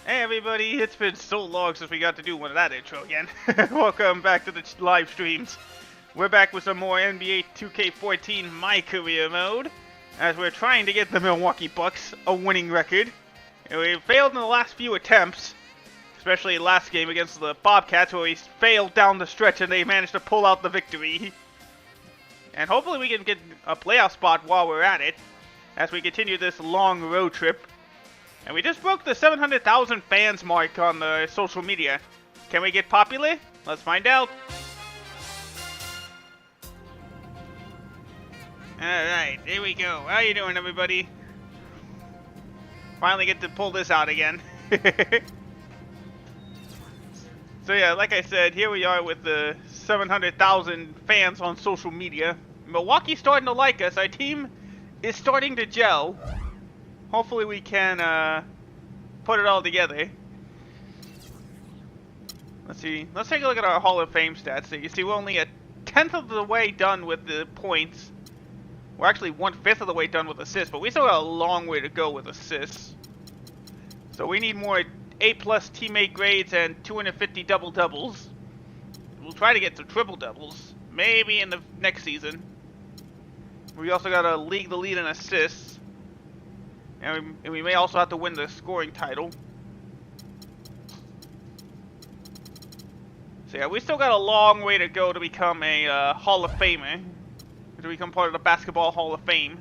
Hey everybody, it's been so long since we got to do one of that intro again. Welcome back to the live streams. We're back with some more NBA 2K14 MyCareer Mode, as we're trying to get the Milwaukee Bucks a winning record. And we failed in the last few attempts, especially last game against the Bobcats, where we failed down the stretch and they managed to pull out the victory. And hopefully we can get a playoff spot while we're at it, as we continue this long road trip. And we just broke the 700,000 fans mark on the social media. Can we get popular? Let's find out. Alright, here we go. How you doing, everybody? Finally get to pull this out again. So yeah, like I said, here we are with the 700,000 fans on social media. Milwaukee's starting to like us. Our team is starting to gel. Hopefully we can put it all together. Let's see. Let's take a look at our Hall of Fame stats. So you see we're only a 10th of the way done with the points. We're actually 1/5 of the way done with assists, but we still got a long way to go with assists. So we need more A+ teammate grades and 250 double-doubles. We'll try to get some triple-doubles. Maybe in the next season. We also got to league the lead in assists. And we may also have to win the scoring title. So yeah, we still got a long way to go to become a Hall of Famer. To become part of the Basketball Hall of Fame.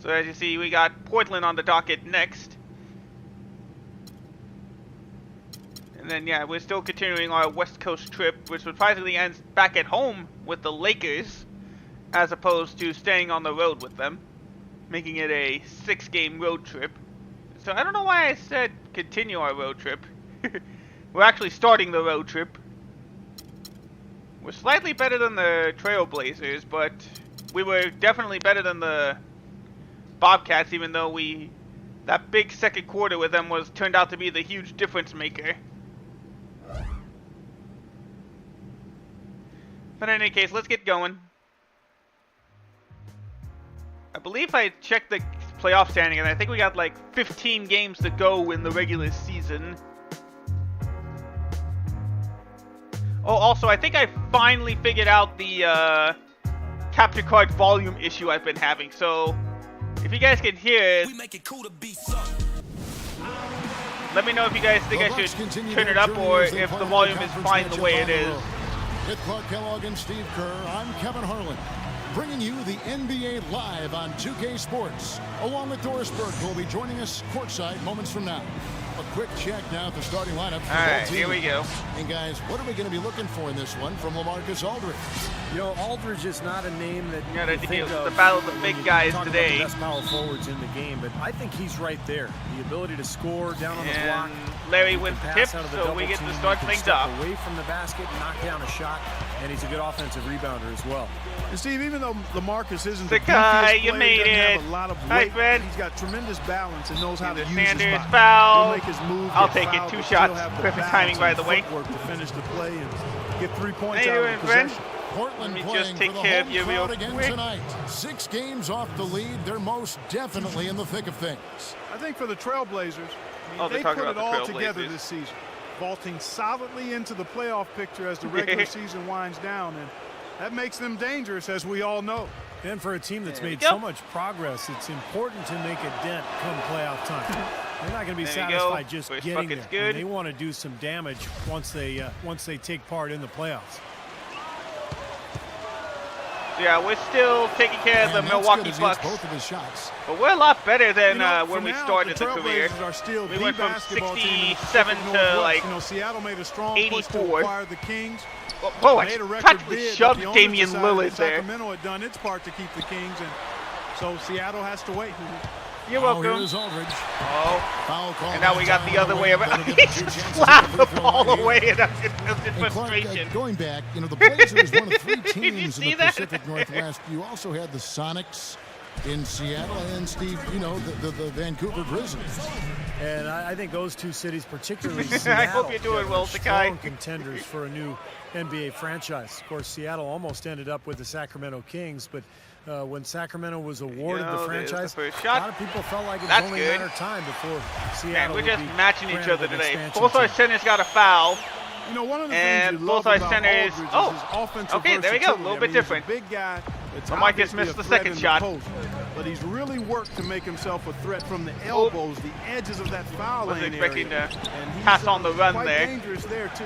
So as you see, we got Portland on the docket next. And then yeah, we're still continuing our West Coast trip, which surprisingly ends back at home with the Lakers, as opposed to staying on the road with them, making it a 6-game road trip. So I don't know why I said continue our road trip. We're actually starting the road trip. We're slightly better than the Trailblazers, but we were definitely better than the Bobcats, even though that big second quarter with them turned out to be the huge difference maker. But in any case, let's get going. I believe I checked the playoff standing, and I think we got like 15 games to go in the regular season. Oh, also, I think I finally figured out the capture card volume issue I've been having. So, if you guys can hear it, let me know if you guys think I should turn it up or if the volume is fine the way it is. With Clark Kellogg and Steve Kerr, I'm Kevin Harlan, bringing you the NBA live on 2K Sports. Along with Doris Burke, who will be joining us courtside moments from now. A quick check now at the starting lineup. All right, here we go. And guys, what are we going to be looking for in this one from LaMarcus Aldridge? You know, Aldridge is not a name that you gotta think deal of with the battle of the big guys talk today. about the best power forwards in the game, but I think he's right there. The ability to score down on the block. Larry wins tip, so we get to start things off. Away from the basket, knock down a shot, and he's a good offensive rebounder as well. And Steve, even though LaMarcus isn't the the guy, you made it. Have a lot of Hi, weight, Fred. he's got tremendous balance and knows how to use his Sanders body. foul. He'll make his move, I'll get take it. fouled, 2 but shots. still have the Perfect balance timing, by and the way. footwork to finish the play and get 3 points How you out doing, of the friend? possession. Portland Let me playing just take for the care of home you real crowd again quick. tonight. 6 games off the lead. They're most definitely in the thick of things. I think for the Trailblazers, Oh, they're they talking put about it the all together Trailblazers. this season, vaulting solidly into the playoff picture as the regular season winds down, and that makes them dangerous, as we all know. And for a team that's There we made go. so much progress, it's important to make a dent come playoff time. They're not going to be There you go. satisfied just First getting bucket's there. good. They want to do some damage once they take part in the playoffs. Yeah, we're still taking care of the And that's Milwaukee good as he hits Bucks, both of his shots. but we're a lot better than For when we now, started the the career. Trailblazers are still We the went from basketball team in the 67 Pacific to, Northwest. like, You know, Seattle made a strong push to 84. acquire the Kings. Whoa, I Made a record practically bid, but shoved the owners Damian decided Lillard that there. Sacramento had done its part to keep the Kings, and so Seattle has to wait. You're Oh, welcome. here's Aldridge. Oh, Foul call. and now we got the other way around. Better He get the 2 just chances slapped at the free throw ball line here. away in And Clark, frustration. going back, you know, the Blazers, one of 3 Did you teams in see the that? Pacific Northwest. You also had the Sonics in Seattle, and Steve, you know, the Vancouver Grizzlies. And I think those two cities, particularly I Seattle, hope you're doing are well, Sakai. strong contenders for a new NBA franchise. Of course, Seattle almost ended up with the Sacramento Kings, but when Sacramento was awarded the franchise. The first A lot shot. of people felt like it was That's only good. a matter of time before Man, Seattle we're would just be matching each granted other an today. expansion Both our team. centers got a foul. You know, one of the And things you both love our about centers- Aldridge oh, is his offensive okay, there we go. A versatility. little I bit mean, he's a different. big guy. It's Well, Marcus obviously missed a the threat second in shot. post, but he's really worked to make himself a threat from the elbows, the edges of that foul Wasn't lane expecting area. to And he's, pass on the run quite there. dangerous there too.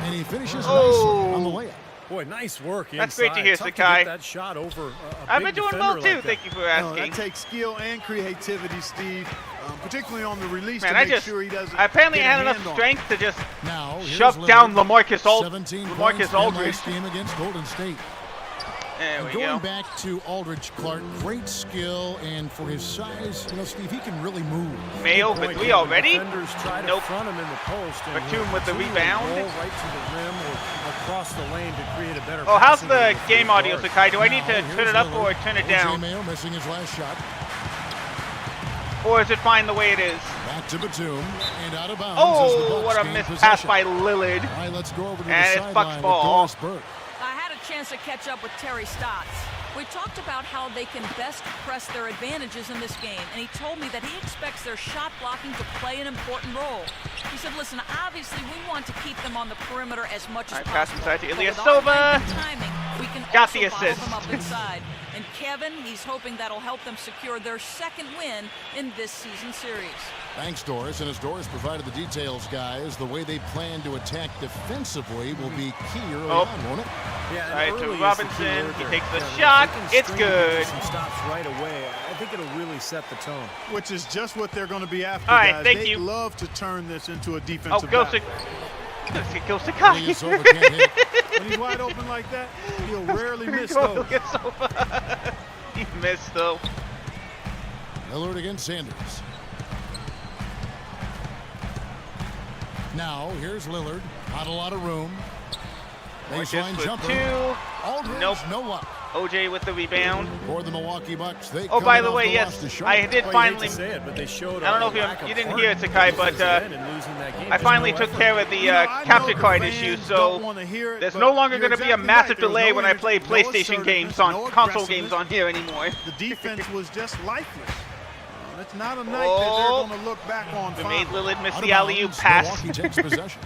And he finishes Oh. nice on the layup. Boy, nice work That's inside. great to hear, Tough Sakai. get that shot over a I've big been doing defender well like too. that. Thank you for No, asking. that takes skill and creativity, Steve, particularly on the release Man, to I make just sure he doesn't apparently get a had enough hand on it. strength to just Now, here's shove down Lillard. LaMarcus 17 points LaMarcus in Aldridge. last game against Golden State. There And we going go. back to Aldridge Clark, great skill, and for his size, you know, Steve, he can really move. Mayo for Boy, three the already. Defenders try to Nope. front him in the post. And Batum he'll with the continually rebound. roll right to the rim or across the lane to create a better. Oh, how's passing the lane for game the audio, guard. Sakai? Do I need to Now, turn here's it up Lillard. or turn it O.J. down? Mayo missing his last shot. Or is it fine the way it is? Back to Batum and out of bounds. as the Oh, Bucks what a gain missed possession. pass by Lillard. All right, let's go over to And the it's Bucks sideline with ball. Doris Burke. I had a chance to catch up with Terry Stotts. We talked about how they can best press their advantages in this game, and he told me that he expects their shot blocking to play an important role. He said, listen, obviously we want to keep them on the perimeter as much as All right, pass possible. inside to but with our Ilyasova. length and timing, we can Got also the bottle assist. them up inside. And Kevin, he's hoping that'll help them secure their second win in this season series. Thanks, Doris. And as Doris provided the details, guys, the way they plan to attack defensively will be key early Oh. on, won't it? Yeah, and All right, to early is the key Robinson. word He there. takes the Yeah, shot. if they can It's string good. Some stops right away. I think it'll really set the tone. Which is just what they're going to be after, All right, guys. thank They you. love to turn this into a Oh, defensive go battle. Go Sakai. Ilyasova can't hit. When he's wide open like that, he'll rarely miss Go those. Ilyasova. He missed though. Lillard against Sanders. Now, here's Lillard. Not a lot of room. Marcus Baseline with jumper. two. Aldridge, Nope. no luck. OJ with the rebound. For the Milwaukee Bucks, they Oh, come by in the off way, loss yes, to Charlotte. I did Well, you hate finally. to say it, but they showed I don't know a if lack you of didn't heart hear it, Sakai, in the but defensive end and losing that game. I Just finally no took effort. care of the You know, I capture know card the issue, fans so don't wanna hear it, there's but no longer you're going to be a exactly massive right. There was delay no when I play energy, no PlayStation games assertiveness, on no console games aggressiveness. on here anymore. The defense was just lifeless. It's not a night that Oh. they're going to look back on We made fondly. Lillard miss Out the of alley-oop bounds, pass. Milwaukee takes possession.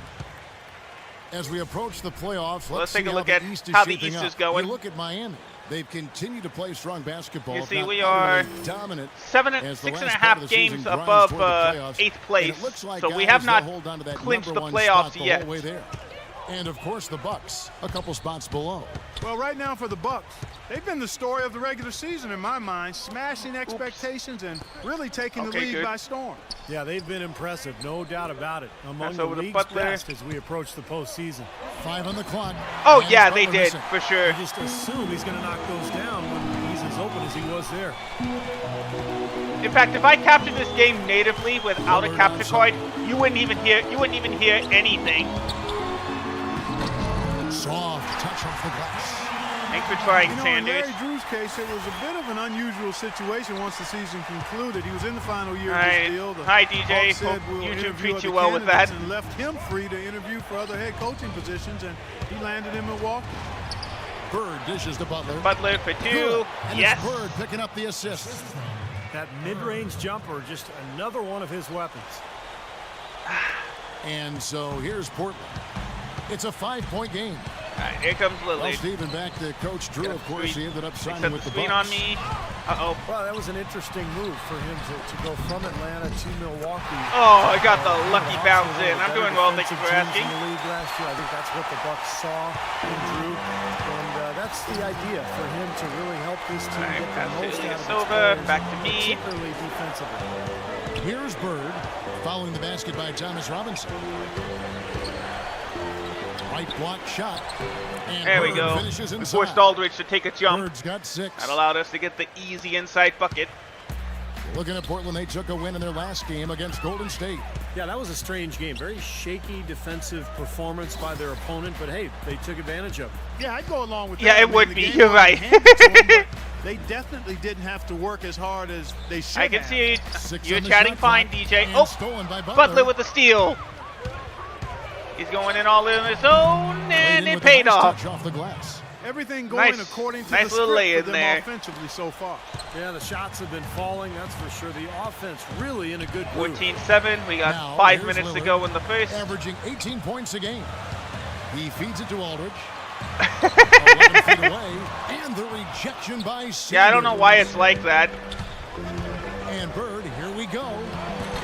As we approach the playoffs, Let's see take a how look the at East is how the shaping East up. is going. You look at Miami. They've continued to play strong basketball. You if see, not we are utterly dominant. Six and a last half part of the games season grinds above toward the playoffs. 8th And place, it looks like so we guys, have not they'll hold on to that clinched the number one playoffs spot the yet. whole way there. And of course, the Bucks, a couple spots below. Well, right now for the Bucks, they've been the story of the regular season in my mind, smashing expectations and really taking the Okay, league good. by storm. Yeah, they've been impressive, no doubt about it. Among Pass the over to league's Butler. best as we approach the postseason. 5 on the clock. Oh, And yeah, Butler they did, missing. for sure. You just assume he's going to knock those down when he's as open as he was there. In fact, if I captured this game natively without a Lillard capture outside. card, you wouldn't even hear anything. Soft touch off the glass. Thanks for trying, You know, in Sanders. Larry Drew's case, it was a bit of an unusual situation once the season concluded. He was in the final year of Hi. his deal. The Hi, DJ. Hawks said, Hope "We'll YouTube interview treats other you well with candidates," that. and left him free to interview for other head coaching positions, and he landed in Milwaukee. Bird dishes to Butler. Butler for two. Good. And Yes. it's Bird picking up the assist. That mid-range jumper, just another one of his weapons. And so here's Portland. It's a 5-point game. All right, here comes Well, Lillard. Stephen, back to Coach Drew. Of course, he ended up They signing set with the the screen Bucks. on me. Uh-oh. Well, that was an interesting move for him to go from Atlanta to Milwaukee. Oh, I got the lucky Hawks bounce were one in. of the I'm doing better well, thank you for defensive teams asking. in the league last year. I think that's what the Bucks saw in Drew, and that's the idea for him to really help this team All right, get pass the to most out of its Ilyasova, players, back to me. particularly defensively. Here's Bird, following the basket by Thomas Robinson. Right block shot. And There we Bird go. finishes We inside. forced Aldridge to take a jump. Bird's got 6. That allowed us to get the easy inside bucket. Looking at Portland, they took a win in their last game against Golden State. Yeah, that was a strange game. Very shaky defensive performance by their opponent, but hey, they took advantage of it. Yeah, I'd go along with that. Yeah, I it mean, would the be. game You're was right. handed to them, but they definitely didn't have to work as hard as they should I can have. see 6 you're on the chatting shot fine, clock, DJ. and Oh, stolen by Butler with the steal. He's going in all in his own, and Leading it with a paid nice off. touch off the glass. Everything going Nice- according to nice the little script lay for in them there. offensively so far. Yeah, the shots have been falling, that's for sure. The offense really in a good groove. 14-7. We got Now, 5 here's minutes to Lillard, go in the first. averaging 18 points a game. He feeds it to Aldridge. 11 feet away, and the rejection by Sanders. Yeah, I don't know why it's like that. And Bird, here we go.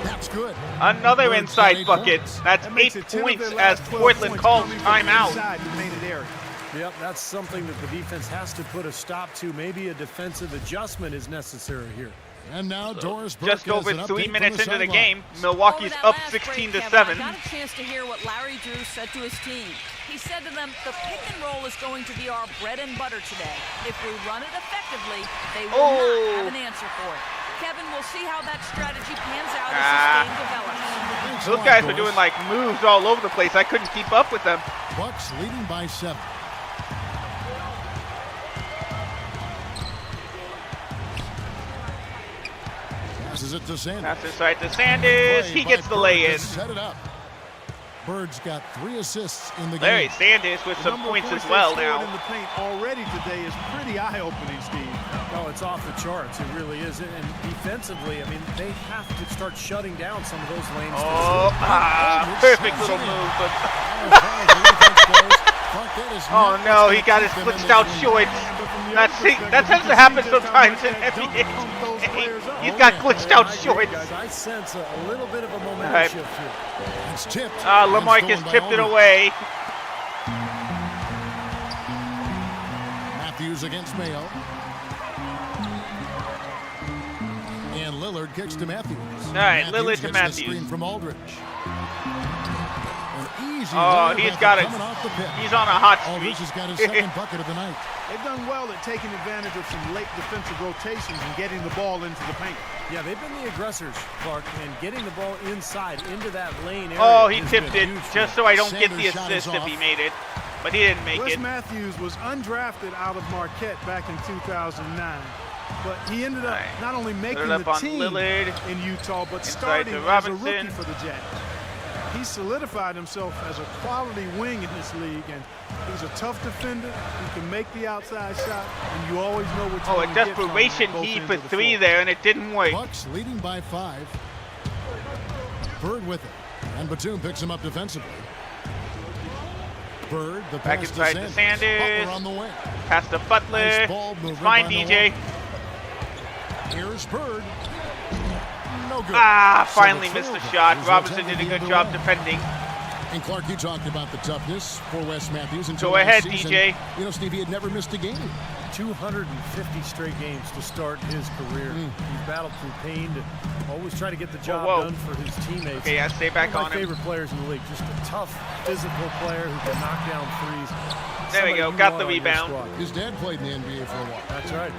That's good. Another Bird's inside got 8 bucket. points. That's That makes 8 it 10 of points their as last 12 Portland points calls coming from timeout. inside the painted area. Yep, that's something that the defense has to put a stop to. Maybe a defensive adjustment is necessary here. And now Doris Burke Just has over an 3 update minutes from into the sideline. game, Milwaukee's Over that up last 16 break, to Kevin, 7. I got a chance to hear what Larry Drew said to his team. He said to them, the pick and roll is going to be our bread and butter today. If we run it effectively, they will not have an answer for it. Kevin, we'll see how that strategy pans out as this game develops. Thanks a Those lot, guys were Doris. doing like moves all over the place. I couldn't keep up with them. Bucks leading by 7. Passes it to Sanders. That's inside to Sanders. Play He by gets the Bird lay-in. to set it up. Bird's got 3 assists in the Larry game. Sanders with The some number of points as they've well scored now. in the paint already today is pretty eye-opening, Steve. Oh, it's off the charts. It really is. And defensively, I mean, they have to start shutting down some of those lanes. Oh, perfect little move. But oh no, he got his glitched out shorts. That tends to happen sometimes in NBA. He's got glitched out shorts. Guys, I sense a little bit of a momentum Right. shift here. It's tipped. Lamarcus And stolen by tipped it Aldridge. away. Matthews against Mayo. And Lillard kicks to Matthews. All right, Lillard to gets Matthews. The screen from Aldridge. An easy Oh, layup he's after got it. coming off the pick. He's on a hot streak. Aldridge has got his second bucket of the night. They've done well at taking advantage of some late defensive rotations and getting the ball into the paint. Yeah, they've been the aggressors, Clark, and getting the ball inside into that lane area. Oh, he has tipped been it huge for just them. so I don't get the Sanders' shot is assist if off. he made it. But he didn't make Wes it. Matthews was undrafted out of Marquette back in 2009. But he ended up Right. not only making Put it the up on team Lillard. in Utah, but Inside starting to as a Robinson. rookie for the Jazz. He solidified himself as a quality wing in this league, and he's a tough defender. He can make the outside shot, and you always know what you're Oh, a going to get from him desperation both heave ends for of the 3 floor. there, and it didn't work. Bucks leading by 5. Bird with it. And Batum picks him up defensively. Bird, the Back pass inside to to Sanders. Sanders. Butler on the wing. Pass to Butler. Nice ball movement It's fine, by DJ. Here's Bird. No good. Ah, So the finally missed the Trailblazers shot. will Robinson take did it a the good other job way. defending. And Clark, you talked about the toughness for Wes Matthews. Until Go last ahead, season. DJ. You know, Steve, he had never missed a game. 250 straight games to start his career. He's battled through pain to always try to get the job whoa. done for his teammates. Okay, yeah, stay back One on of my him. favorite players in the league. Just a tough, physical player who can knock down threes. There we Somebody go, you got want the on your rebound. squad. His dad played in the NBA for a while. That's right.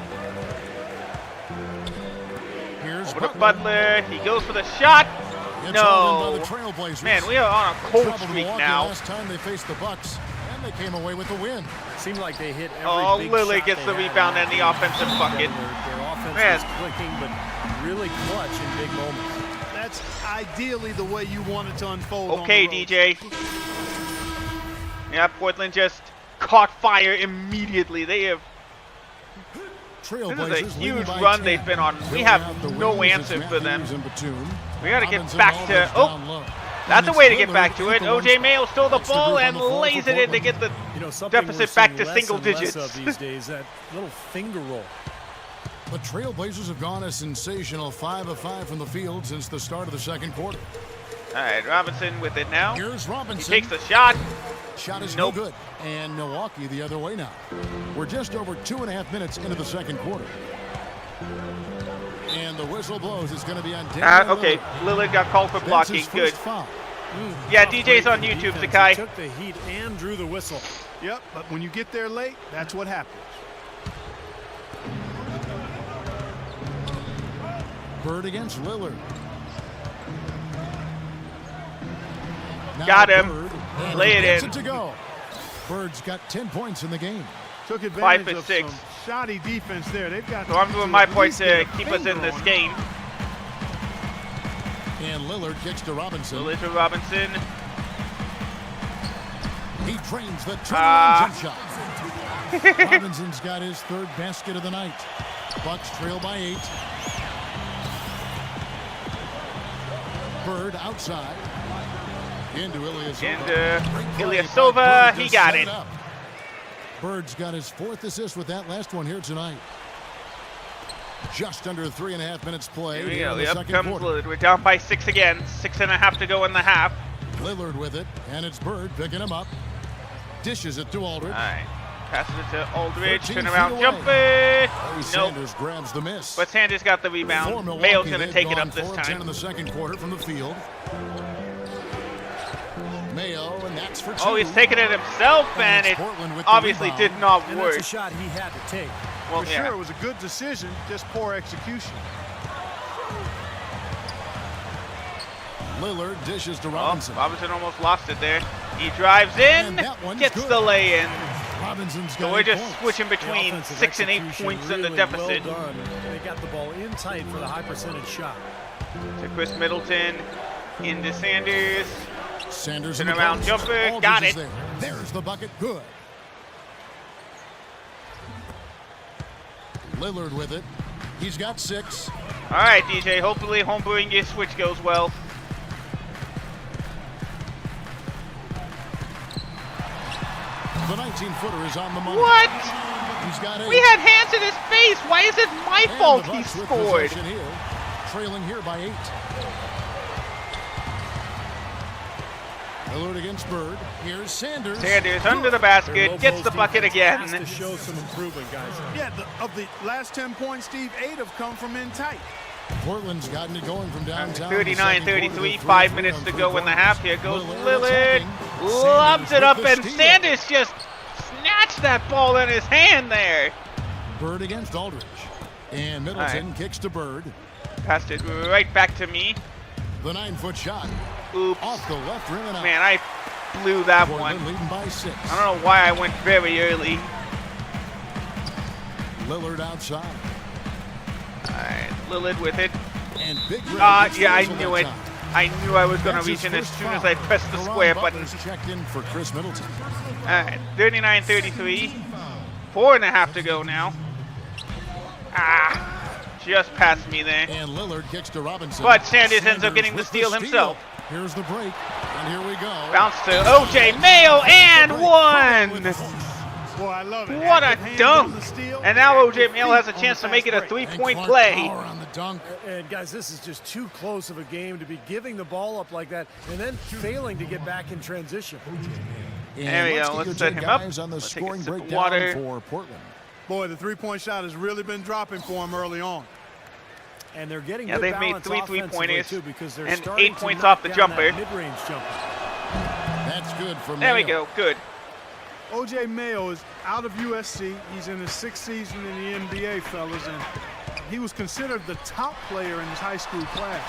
Here's Over to Butler. He goes for the shot. It's all in No. by the Trailblazers. Man, we are on a cold Trouble to streak Milwaukee now. Last time they faced the Bucks, and they came away with the win. Seemed like they hit every Oh, big Lillard shot gets they the had rebound in and the that offensive game. bucket. Their offense Man. was clicking, but really clutch in big moments. That's ideally the way you want it to unfold. Okay, on the road. DJ. Yeah, Portland just caught fire immediately. They have. Trailblazers This is a leading huge by run 10. they've been on. We Filling have out the no wings, answer it's for them. Matthews and Batum. We got to get Robinson back Aldridge to. Oh, down low. that's a And way to it's get back to Lillard it. ankle OJ on- Mayo stole the That's the ball group on and the floor lays for it in to Portland. get the You know, something deficit we're back seeing to less single and less digits. of these days, that little finger roll. The Trailblazers have gone a sensational 5 of 5 from the field since the start of the second quarter. All right, Robinson with it now. Here's He Robinson. takes the shot. Shot is Nope. no good. And Milwaukee the other way now. We're just over 2.5 minutes into the second quarter. And the whistle blows. It's going to be on Damian Okay, Lillard. Lillard got called for That's blocking. his Good. first foul. Yeah, Tough DJ's break on for the YouTube, defense. Sakai. He took the heat and drew the whistle. Yep, but when you get there late, that's what happens. Bird against Lillard. Now Got him. Bird, and Lay he it gets in. to go. Bird's got 10 points in the game. Took 5 advantage for of 6. some shoddy defense there. They've got. So I'm doing my at point least get to a keep us in finger this on it. game. And Lillard kicks to Robinson. Lillard to Robinson. He trains the turnaround jump shot. Robinson's got his third basket of the night. Bucks trail by 8. Bird outside. Into Ilyasova. He got it. Bird's got his 4th assist with that last one here tonight. Just under 3.5 minutes play. Here we go. In the Yep, second comes quarter. Lillard. We're down by 6 again. 6.5 to go in the half. Lillard with it, and it's Bird picking him up. Dishes it to Aldridge. All right. Passes it to Aldridge. 13 Turn around feet jumper. away. Nope. Sanders grabs the miss. But Sanders got the For rebound. Milwaukee, Mayo's going to they've take it gone up this 4 of 10 in time. the second quarter from the field. Mayo, and that's for 2. Oh, he's taking it himself, and it Portland with the obviously rebound. did not And work. that's a shot he had to take. Well, For sure, it was a good decision, just poor execution. Lillard dishes to Oh, Robinson. Robinson almost lost it there. He drives in, And that one's gets good. the lay-in. Robinson's got So we're 8 just points. switching The between offensive 6 and 8 execution points in the really deficit. Well done. They got the ball in tight for the high percentage shot. To Chris Middleton, into Sanders. Sanders Turn in the around post. jumper, Aldridge got is it. There. There's the bucket, good. Lillard with it. He's got 6. All right, DJ. Hopefully, homebrewing your switch goes well. The 19-footer is on the money. What? He's got 8. We had hands in his face. Why is it my And fault the he Bucks with scored? possession here, trailing here by 8. Lillard against Bird. Here's Sanders. Sanders under the basket, Their gets the low-post bucket defense again. has to show some improvement, guys. Yeah, of the last 10 points, Steve, 8 have come from in tight. Portland's gotten it going from downtown. 39-33, 5 minutes to go in the half. Here goes Lillard. Lobs it up, and Sanders just snatched that ball in his hand there. Bird against Aldridge. And Middleton kicks to Bird. Passed it right back to me. The 9-foot shot. Oops. Off the left rim and out. Man, I blew that Portland one. leading by 6. I don't know why I went very early. Lillard outside. All right, Lillard with it. And Big Red gets Yeah, I those knew that it. time. I knew I was going to That's his reach in as first soon as foul. I pressed the Caron square button. Butler's checked in for Chris Middleton. All right, 39-33. 4.5 to go now. Just past me there. And Lillard kicks to Robinson. But Sanders ends up getting the with steal himself. Here's the break. And here we go. Bounce to OJ Mayo and one. Boy, I love it. What a Active hands dunk. on the steal, And now active OJ Mayo feet has a on chance the to make it a fast break. And 3-point Clark play. Power on the dunk. And guys, this is just too close of a game to be giving the ball up like that and then failing to get back in transition. And There we go. let's Let's get set your him up. guys on the Let's take a scoring sip of breakdown water. for Portland. Boy, the three-point shot has really been dropping for him early on. And they're getting Yeah, good they've made balance 3 offensively, three-pointers too, because they're and starting 8 to points knock off the down jumper. that mid-range jumper. That's good for There we Mayo. go. Good. O.J. Mayo is out of USC. He's in his 6th season in the NBA, fellas, and he was considered the top player in his high school class.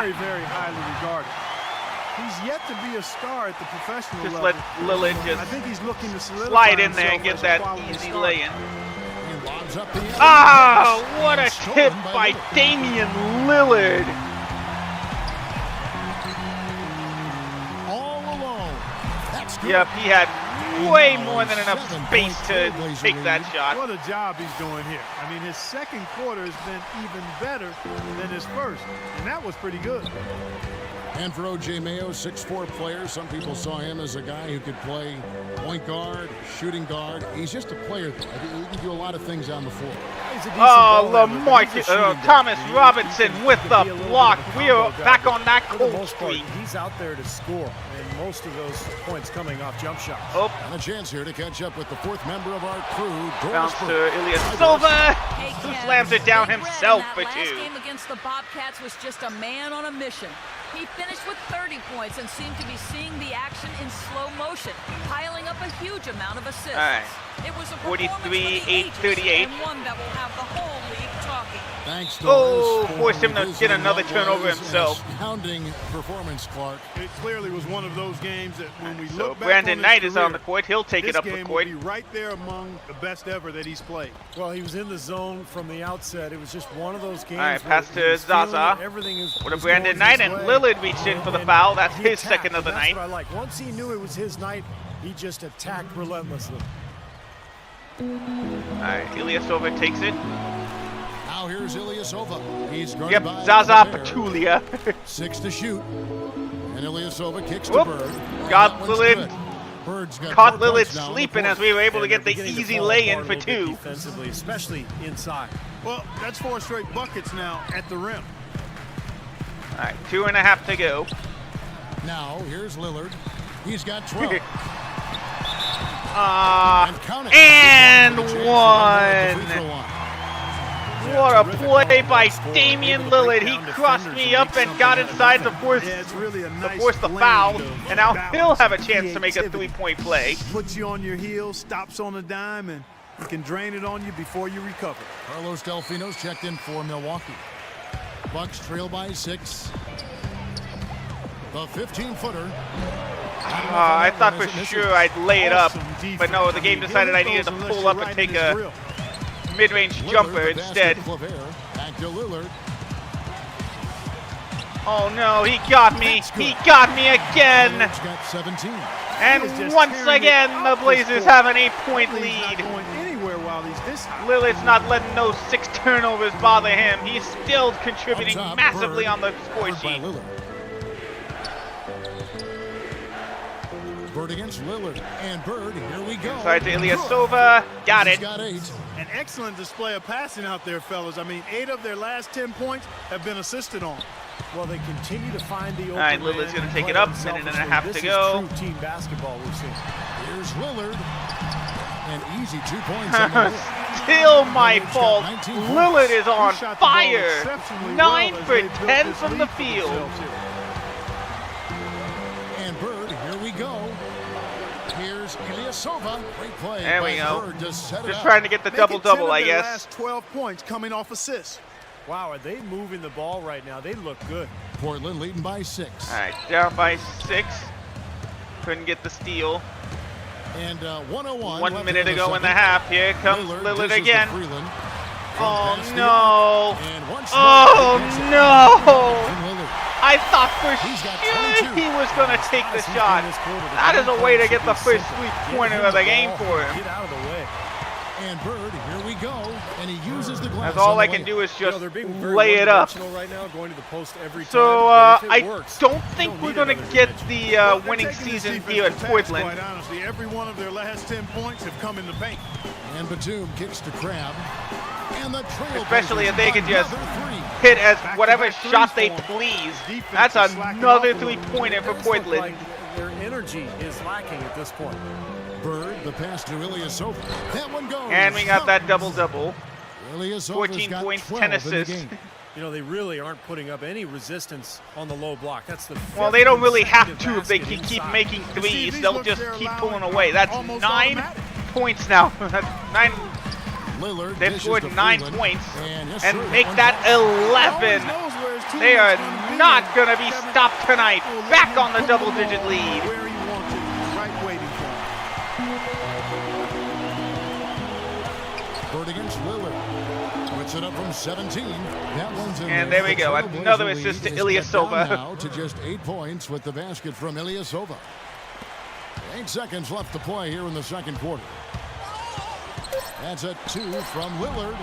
Very, very highly regarded. He's yet to be a star at the professional Just level. let Lillard I just think he's looking to solidify slide in there and himself get as a that quality easy starter. lay-in. He lobs up the Oh, what a Stolen tip by by Lillard. Damian Lillard. all alone. That's good. Yep, he had way more than enough 7-point space to Trailblazer take that lead. shot. What a job he's doing here. I mean, his second quarter has been even better than his first, and that was pretty good. And for O.J. Mayo, 6'4" player. Some people saw him as a guy who could play point guard, shooting guard. He's just a player. I think he can do a lot of things on the floor. He's a decent Oh, ball handler, but he's a shooting guard. Thomas He Robinson can with be the a little bit block. of a We are combo guy, back but on that for the cold most part, streak. he's out there to score, and most of those points coming off jump shots. Oh, And a chance here to catch up with the 4th member of our crew, bounce to Doris Burke. Ilyasova, Hey, who Kev, slams it down Big Red himself in for that last 2. game against the Bobcats was just a man on a mission. He finished with 30 points and seemed to be seeing the action in slow motion, piling up a huge amount of assists. All right. It was a 43-38. and one that will have the whole league talking. Thanks, Oh, Doris, forced him to for get another what turnover was himself. An astounding performance, Clark. It clearly was one of those games that when we So look back Brandon on Knight his is on career, the court. He'll take this it up the game court. will be right there among the best ever that he's played. Well, he was in the zone from the outset. It was just one of those games. All right, where pass he to was feeling Zaza. it, everything is What a was Brandon going Knight, his and way. Lillard reached in for the And foul. That's he his attacked, second of the and night. that's what I like. Once he knew it was his night, he just attacked relentlessly. Alright, Ilyasova takes it. Now here's Ilyasova. He's guarded Yep, by Zaza Gobert. Pachulia. 6 to shoot. And Ilyasova kicks Whoop. to Bird. Got That one's Lillard. good. Bird's got Caught 4 Lillard points now on the sleeping board. as we were able to And get the they're beginning to easy fall lay-in apart for a little bit 2. defensively, especially inside. Well, that's 4 straight buckets now at the rim. Alright, 2.5 to go. Now here's Lillard. He's got 12. count it. And Chance for one. Lillard to free throw line. What a play by Damian Lillard. He crossed me up and got inside to force, Yeah, it's really a nice the blend foul. of And now he'll have a balance, chance to make a creativity. 3-point play. Puts you on your heels, stops on a dime, and he can drain it on you before you recover. Carlos Delfino's checked in for Milwaukee. Bucks trail by 6. The 15-footer. I thought for sure I'd lay it up, but no, the game decided I needed to pull up and take a mid-range jumper instead. Back to Lillard. Oh no, he got me. He got me again. Lillard's got 17. And once again, the Blazers have an 8-point He's lead. not going anywhere while he's this high. Lillard's not letting those 6 turnovers bother him. He's still contributing Up top, massively Bird. on the score Bird by sheet. Lillard. Bird against Lillard. And Bird, here we go. Inside to Ilyasova. Got He's it. got 8. An excellent display of passing out there, fellas. I mean, 8 of their last 10 points have been assisted on. Well, they continue to find the open All right, Lillard's man gonna take and it play up. unselfishly. Minute and a half This to is go. true team basketball we've seen. Here's Lillard. An easy 2 points on the board. Still my Lillard's got fault. 19 points. Lillard is on He shot the ball fire. exceptionally 9 well as for they built 10 this from lead the for field. themselves here. And Bird, here we go. Here's Ilyasova. Great play. There we by go. Bird to set it Just up. trying to get the Making 10 double-double, of I their guess. last 12 points coming off assists. Wow, are they moving the ball right now? They look good. Portland leading by 6. All right, down by 6. Couldn't get the steal. And 101. 1 left minute in to go in the second. half. Here comes Lillard dishes to again. Freeland. Oh Pass to no! Young. And once Oh more, he gets it. no! From Lillard. I thought for He's got sure 22. he was going to take the Guys, he's shot. in this quarter. The That is game a way to plan get the should be first simple. three-pointer Get of the him game ball, for him. Get out of the way. And Bird, here we go. And he uses the glass. That's all on I the can layup. do is You know, just they're being very lay it up. one-dimensional right now, going to the post every So time. But if it I works, don't you think don't we're need going to another get dimension. the Well, they're winning taking this season defense here to at task, Portland. Quite honestly, every one of their last 10 points have come in the paint. And Batum kicks to Crab. And the trail Especially if they could just three. hit as whatever Back-to-back shot they threes for 'em. please. Defense That's is slacking another off a little. three-pointer for It does look Portland. like their energy is lacking at this point. Bird, the pass to Ilyasova. That one goes. And we got that double-double. Ilyasova's 14 got points, 12 10 in the assists. game. You know, they really aren't putting up any resistance on the low block. That's the Well, fifth they don't really have consecutive to if they basket can keep inside. making Steve, threes. these They'll looks just they're keep allowing pulling away. That's almost 9 automatic. points now. That's 9. Lillard They've dishes scored to 9 Freeland. points And, yes, and sir, make one that shot. 11. Always knows where his They are teammate's gonna be not and going to be Kevin stopped tonight. will let Back him on the put double-digit ball lead. Where he wants it, right waiting for him. Bird against Lillard. Puts it up from 17. That one's in And there we The go. Trailblazer Another lead assist to is cut Ilyasova. down now to just 8 points with the basket from Ilyasova. 8 seconds left to play here in the second quarter. That's a 2 from Lillard.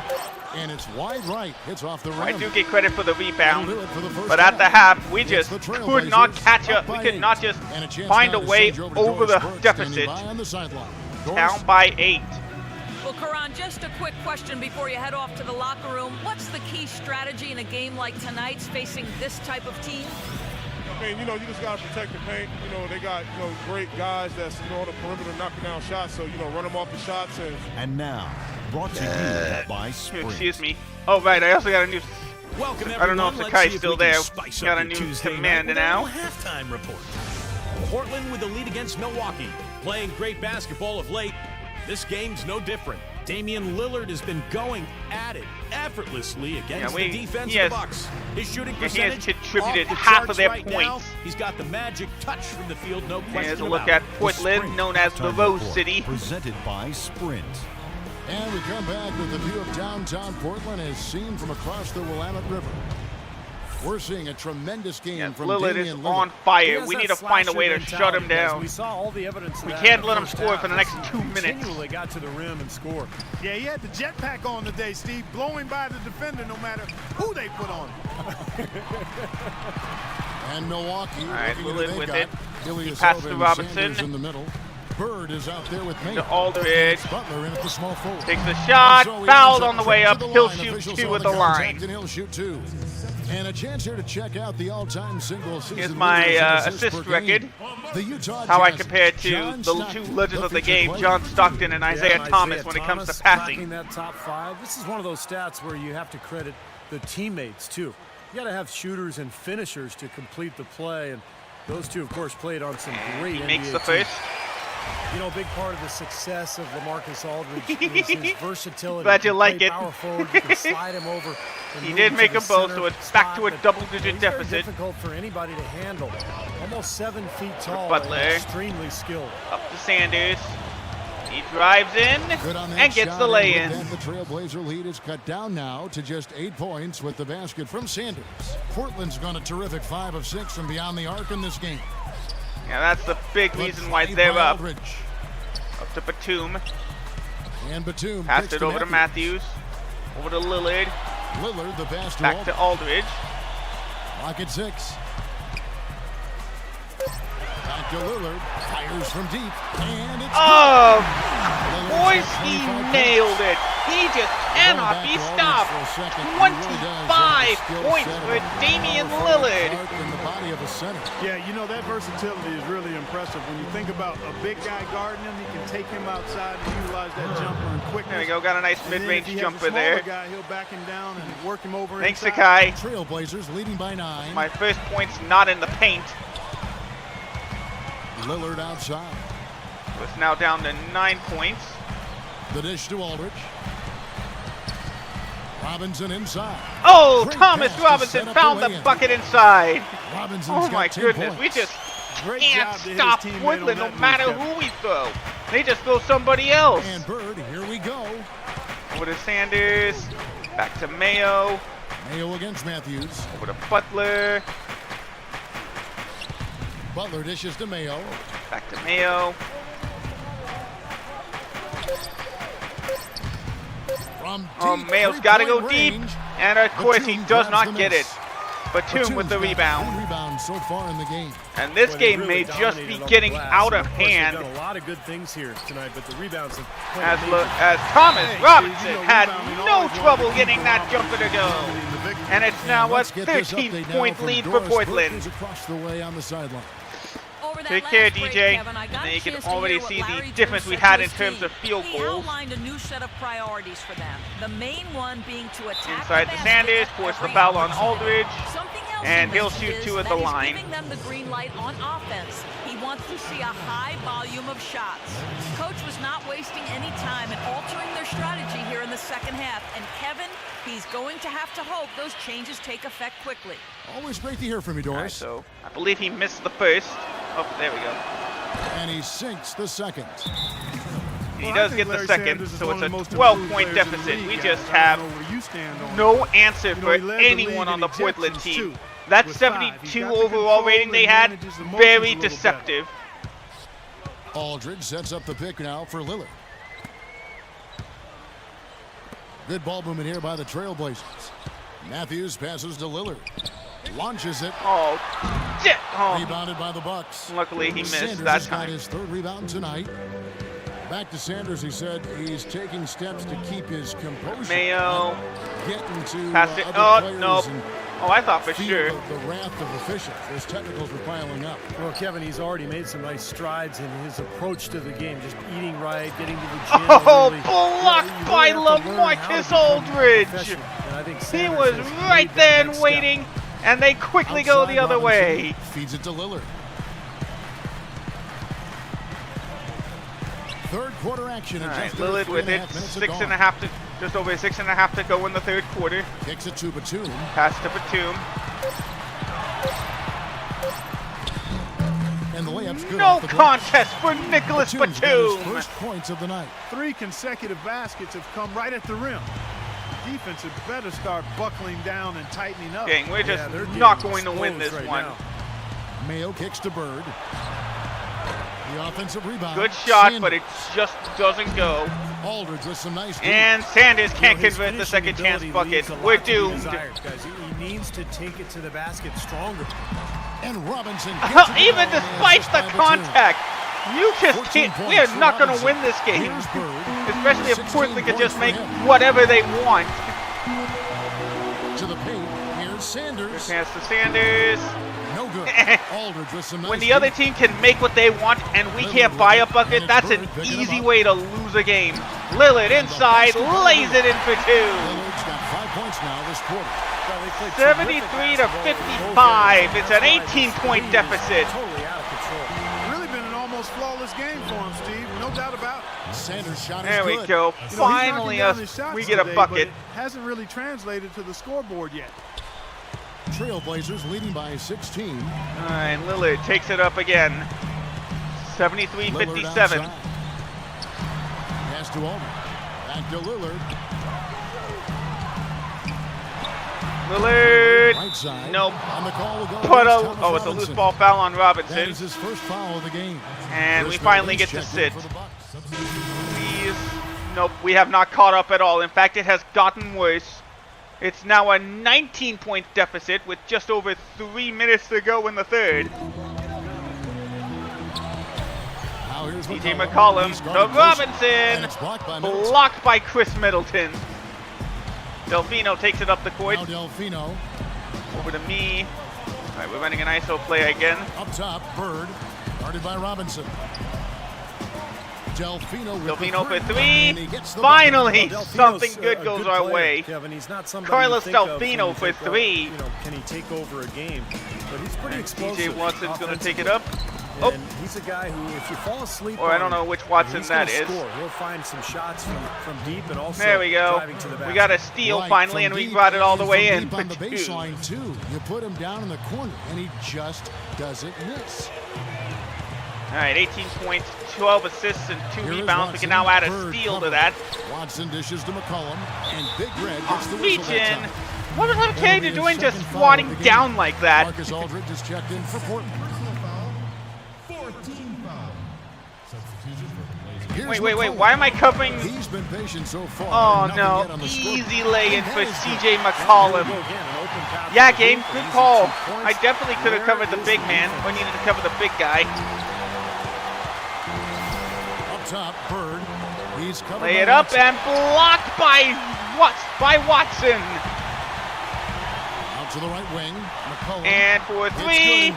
And it's wide right. It's off the rim. I do get credit for the That'll rebound. do it for the first But at the half, we It's just the could not Trailblazers catch up. up We by could 8. not just And a chance find now a to way surge over to over the Doris Burke, deficit. standing by on the sideline. Doris? Down by 8. Well, Karan, just a quick question before you head off to the locker room. What's the key strategy in a game like tonight's facing this type of team? I mean, you just got to protect the paint. They got, great guys that's, on the perimeter knocking down shots. So, run them off the shots. And now, brought to you by Sprint. Excuse me. Oh, right. I also got a new. Welcome, I don't know if everyone. Sakai's Let's see if still we can there. spice Got up a your new Tuesday command night with now. a little halftime report. Portland with the lead against Milwaukee, playing great basketball of late. This game's no different. Damian Lillard has been going at it effortlessly against the defense of the Bucks. His shooting he has percentage contributed off the half of charts their right points. now. He's got the magic touch from the field, no question Here's a about look it. at Portland, known as the Halftime Rose report, City. Presented by Sprint. And we come back with a view of downtown Portland as seen from across the Willamette River. We're seeing a tremendous game from Lillard is Damian on Lillard. fire. We need to find a way to shut him down. We saw all the evidence. We can't let him score for the next 2 minutes. Continually got to the rim and scored. Yeah, he had the jetpack on today, Steve, blowing by the defender no matter who they put on. And Milwaukee. All right, Lillard with it. He passed to Robinson. In the middle. Bird is out there with To Aldridge. Butler in at the small forward. Takes a shot. So he Fouled ends on the way up. to the He'll line. shoot Officials 2 saw at the the contact, line. And he'll shoot 2. And a chance here to check out the all-time single season. Here's my assist record. The Utah How I Jazz. compare to John the Stockton, two legends of the featured game, player. John Stockton and Isaiah Thomas, when it comes to passing. Cracking that top 5. This is one of those stats where you have to credit the teammates too. You got to have shooters and finishers to complete the play, and those two, of course, played on some great He NBA makes the teams. first. You know, a big part of the success of LaMarcus Aldridge is his versatility. Glad you He can like play it. Power forward, you can slide him over. and He move did him make to them the both, center so it's back to a spot, but double-digit he's deficit. Very difficult for anybody to handle. Almost 7 feet tall. Butler. And extremely skilled. Up to Sanders. He drives in Good on that and gets shot, the and lay-in. with that, the Trailblazer lead is cut down now to just 8 points with the basket from Sanders. Portland's gone a terrific 5 of 6 from beyond the arc in this game. Yeah, that's the big reason why they're up. Up to Batum. And Batum Passed it over to Matthews. Over to Lillard. Lillard, the pass to Back to Aldridge. Lock at 6. Back to Lillard. Fires from deep. And it's Oh, Lillard's boys, got he 25 nailed it. He just cannot be stopped. 25 points for Damian Lillard. In the body of a center. Yeah, you know, that versatility is really impressive. When you think about a big guy guarding him, he can take him outside and utilize that jumper and quickness. There we go, got a nice And then mid-range if he has a jumper smaller there. guy, he'll back him down and work him over Thanks, inside. Sakai. Trailblazers leading by 9. My first point's not in the paint. Lillard outside. So it's now down to 9 points. The dish to Aldridge. Robinson inside. Oh, Great Thomas pass to Robinson set up found the the lay-in. bucket inside. Robinson's Oh got my 10 goodness, points. we just Great can't job to hit his stop teammate on Portland no that move, matter Kevin. who we throw. They just throw somebody else. And Bird, here we go. Over to Sanders. Back to Mayo. Mayo against Matthews. Over to Butler. Butler dishes to Mayo. Back to Mayo. From deep Mayo's got to go deep. range. And of course, he Batum does grabs not the get miss. it. Batum with the Batum's got 1 rebound. rebound so far in the game. And this Well, they game really may just be dominated on getting the glass. out And of course, they've hand done a lot of good things here tonight, but the rebounds have played as, a major as Thomas Hey, Robinson you know, had rebounding no always trouble wanted to getting keep that Robinson jumper to go. in the victory. And it's now a Let's get this update now 13-point from lead for Doris Portland. Perkins across the way on the sideline. Over that Take last care, break, DJ. Kevin, I got And a you can chance to already hear what see the Larry difference Bird we said had to in his terms team. of field He goals. outlined a new set of priorities for them. The main one being to attack Inside the to basket Sanders, at force the every foul on opportunity. Aldridge. Something else And he he'll mentioned shoot is 2 at that the he's line. giving them the green light on offense. He wants to see a high volume of shots. Coach was not wasting any time in altering their strategy here in the second half. And Kevin, he's going to have to hope those changes take effect quickly. Always great to hear from you, All right, Doris. so I believe he missed the first. Oh, there we go. And he sinks the second. He Well, I does think get the Larry second, Sanders is so one it's of a the most 12-point improved players in the deficit. We league, just guys. I have don't know where you stand on no answer You know, for he led the anyone league on in the Portland ejections, team. too, That with 5. He's 72 got the overall control rating they and had, manages the motions very a little better. deceptive. Aldridge sets up the pick now for Lillard. Good ball movement here by the Trailblazers. Matthews passes to Lillard. Launches it. Oh, shit. Oh, Rebounded by the Bucks. luckily he missed Sanders that has got time. his 3rd rebound tonight. Back to Sanders, he said he's taking steps to keep his composure. Mayo. Getting to Passed it. other Oh, players nope. and Oh, I thought for feel sure. the wrath of officials. Those technicals were piling up. Well, Kevin, he's already made some nice strides in his approach to the game, just eating right, getting to the gym. Oh, really, blocked you by really have to learn how to LaMarcus become Aldridge. professional. And I think He Sanders was has right made that there and next step. waiting, and they quickly go Outside the other Robinson way. Feeds it to Lillard. 3rd quarter action. All and right, just under Lillard with 3.5 it. minutes 6.5 to, just over 6.5 to go in the 3rd quarter. Kicks it to Batum. Pass to Batum. And the layup's good No off the glass. contest for Nicholas Batum's got his Batum. first points of the night. 3 consecutive baskets have come right at the rim. defense had better start buckling down and tightening up. Dang, we're just not going to win this one. Mayo kicks to Bird. The offensive rebound. Good shot, but it just doesn't go. Aldridge with some nice and Sanders can't convert the second chance bucket. We're doomed. He needs to take it to the basket stronger. And Robinson even despite the contact, you just can't. We are not going to win this game. Especially if Portland can just make whatever they want. To the paint. Here's Sanders. Good pass to Sanders. No good. Aldridge with some nice when the other team can make what they want and we can't buy a bucket, that's an easy way to lose a game. Lillard inside, lays it in for 2. Lillard's got 5 points now this quarter. 73 to 55. It's an 18-point deficit. Totally out of control. Really been an almost flawless game for him, Steve. No doubt about it. Sanders shot is there we good. go. Finally, we get a bucket. Hasn't really translated to the scoreboard yet. Trailblazers leading by 16. All right, Lillard takes it up again. 73-57. Pass to Aldridge. Back to Lillard. Lillard. Right side. Nope. And the call will go Oh, it's a loose ball foul on Robinson. That is his first foul of the game. And we finally get to sit. Please. Nope, we have not caught up at all. In fact, it has gotten worse. It's now a 19-point deficit with just over 3 minutes to go in the third. DJ McCollum to Robinson. Blocked by Chris Middleton. Delfino takes it up the court. Now Delfino. Over to me. All right, we're running an ISO play again. Up top, Bird. Guarded by Robinson. Delfino for 3. Finally, something good goes our way. Kevin, he's not Carlos Delfino for 3. Can he take over a game? But he's pretty explosive. DJ Watson's going to take it up. Oh, he's a guy who, if you fall asleep, or I don't know which Watson that is. He'll find some shots from deep and also there we go. We got a steal finally, and we brought it all the way in for 2. Baseline too. You put him down in the corner, and he just doesn't miss. All right, 18 points, 12 assists, and 2 rebounds. We can now add a steal to that. Watson dishes to McCollum, and Big Red gets the reach whistle in. What was McCabe doing just squatting down like that? Marcus Aldridge is checked in for Portland. Wait, why am I covering? He's been patient so far. Oh no, easy lay-in for CJ McCollum. Yeah, game, good call. I definitely could have covered the big man, or needed to cover the big guy. Up top, Bird. He's lay it up and blocked by Watson. Out to the right wing, McCollum. And for 3,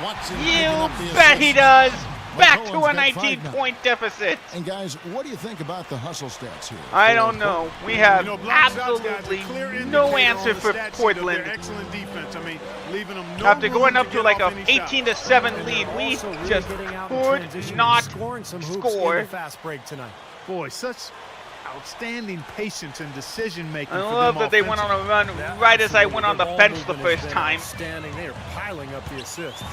you bet he does. Back to a 19-point deficit. And guys, what do you think about the hustle stats here? I don't know. We have absolutely no answer for Portland. Excellent defense. I mean, leaving them no after going room up to like a 18-7 lead, we just could not score. Fast break tonight. Boy, such outstanding patience and decision making. I love that they went on a run right as I went on the bench the first time. Standing there, piling up the assists.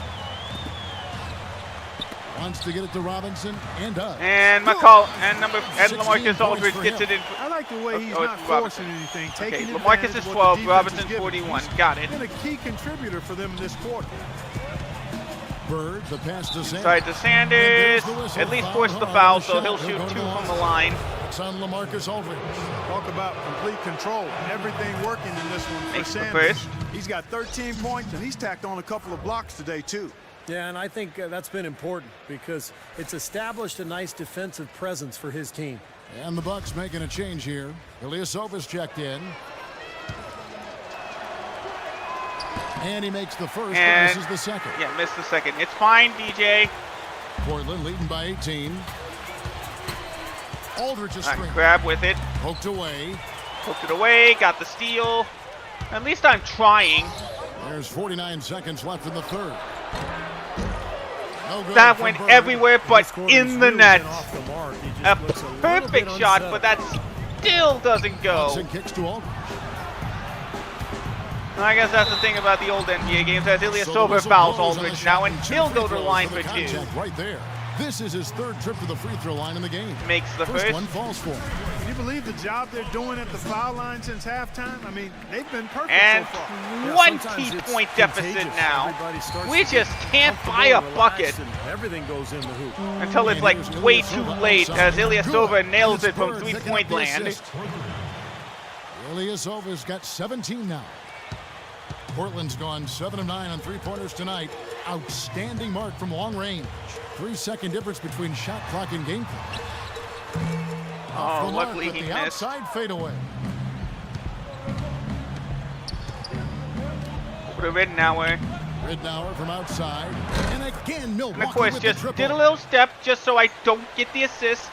Wants to get it to Robinson and does. And McCall and LaMarcus Aldridge gets it in. I like the way he's not forcing anything. Okay, LaMarcus is 12, Robinson 41. Got it. Been a key contributor for them this quarter. Bird, the pass to Sanders. Inside to Sanders. At least force the foul, so he'll shoot 2 from the line. It's on LaMarcus Aldridge. Talk about complete control. Everything working in this one for Sanders. He's got 13 points, and he's tacked on a couple of blocks today, too. Yeah, and I think that's been important because it's established a nice defensive presence for his team. And the Bucks making a change here. Ilyasova's checked in. And he makes the first, and misses the second. Yeah, missed the second. It's fine, DJ. Portland leading by 18. Aldridge is screen. Crab with it. Poked away. Poked it away, got the steal. At least I'm trying. There's 49 seconds left in the third. No that went everywhere but in the net. A perfect shot, but that still doesn't go. Kicks to Aldridge. I guess that's the thing about the old NBA games, as Ilyasova fouls Aldridge now, and he'll go to the line for 2. Right there. This is his 3rd trip to the free throw line in the game. Makes the first. One falls for him. You've believe the job they're doing at the foul line since halftime? I mean, they've been perfect And so far. 20-point deficit now. We just can't buy a bucket Everything goes in the hoop. until it's like way too late as Ilyasova nails it from 3-point land. Ilyasova's got 17 now. Portland's gone 7 of 9 on three-pointers tonight. Outstanding mark from long range. 3-second difference between shot clock and game clock. Oh, luckily he the missed. Outside fadeaway. Over to Ridnour. Ridnour from outside. And again, Milwaukee And of course, with just the triple. did a little step just so I don't get the assist.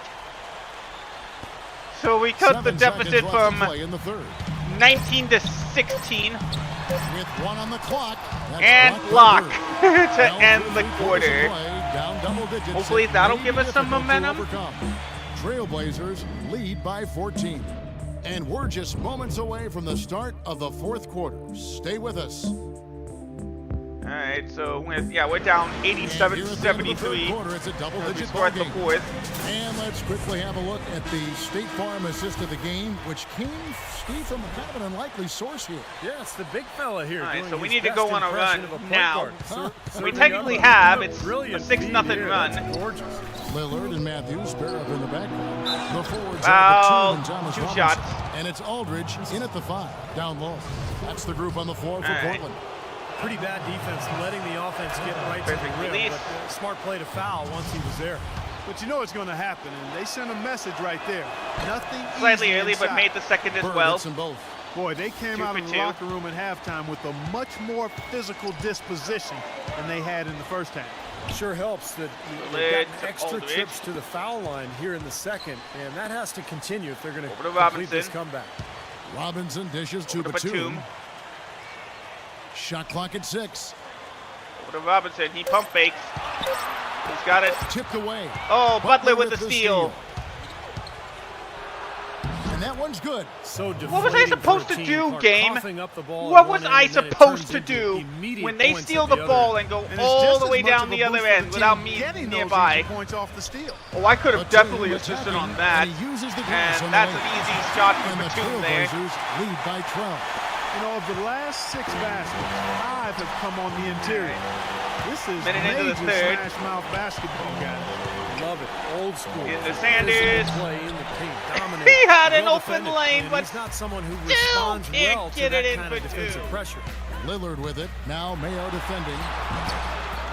So we cut the 7 deficit seconds left from to play in the third. 19 to 16. With 1 on the clock. And block to end the quarter. Down double digits. Hopefully that'll give us some momentum. Trailblazers lead by 14. And we're just moments away from the start of the fourth quarter. Stay with us. All right, so we're down 87 to 73. It's a double-digit Start the game. fourth. And let's quickly have a look at the State Farm assist of the game, which came, Steve, from kind of an unlikely source here. Yeah, it's the big fella here. All right, doing so we his need to go best on a run impression of point now. guard. We Certainly technically got have. a It's a brilliant 6-0 feed here. run. That's gorgeous. Lillard and Matthews pair up in the backcourt. The forwards Foul, are the 2 and Thomas 2 Robinson. shots. And it's Aldridge in at the 5, down low. That's the group on the floor for Portland. Pretty bad defense, letting the offense get right to Perfect the rim, release. but smart play to foul once he was there. But you know what's going to happen, and they sent a message right there. Nothing Slightly easy early, inside. but made the second as Bird well. hits them both. Boy, they came 2 out for of the 2. locker room at halftime with a much more physical disposition than they had in the first half. Sure helps that Lillard they've to got extra Aldridge. trips to the foul line here in the second, and that has to continue if they're going to Over to complete this Robinson. comeback. Robinson dishes to Over to Batum. Batum. Shot clock at 6. Over to Robinson. He pump fakes. He's got it. Tipped away. Oh, Butler with the steal. And that one's good. So What was I deflating supposed for to a do, team, game? coughing up the ball What at was one I end, and then it supposed turns to into do immediate when they points steal at the other ball end? and go And it's all just the as way much down of a the other boost for end the without team me getting those nearby? easy points off the steal. Oh, I could have Batum definitely assisted attacking, on that. and he uses the glass on And the that's way. an easy shot And from the Batum there. Trailblazers lead by 12. You know, of the last 6 baskets, 5 have come on the interior. This is Minute into the major third. smash mouth basketball, guys. Love it. Old school. Into Physical Sanders. Play in the paint. Dominant. He had an Well open defended, lane, and but he's not someone who still responds can't well to get that it in kind for of defensive 2. pressure. Lillard with it. Now Mayo defending.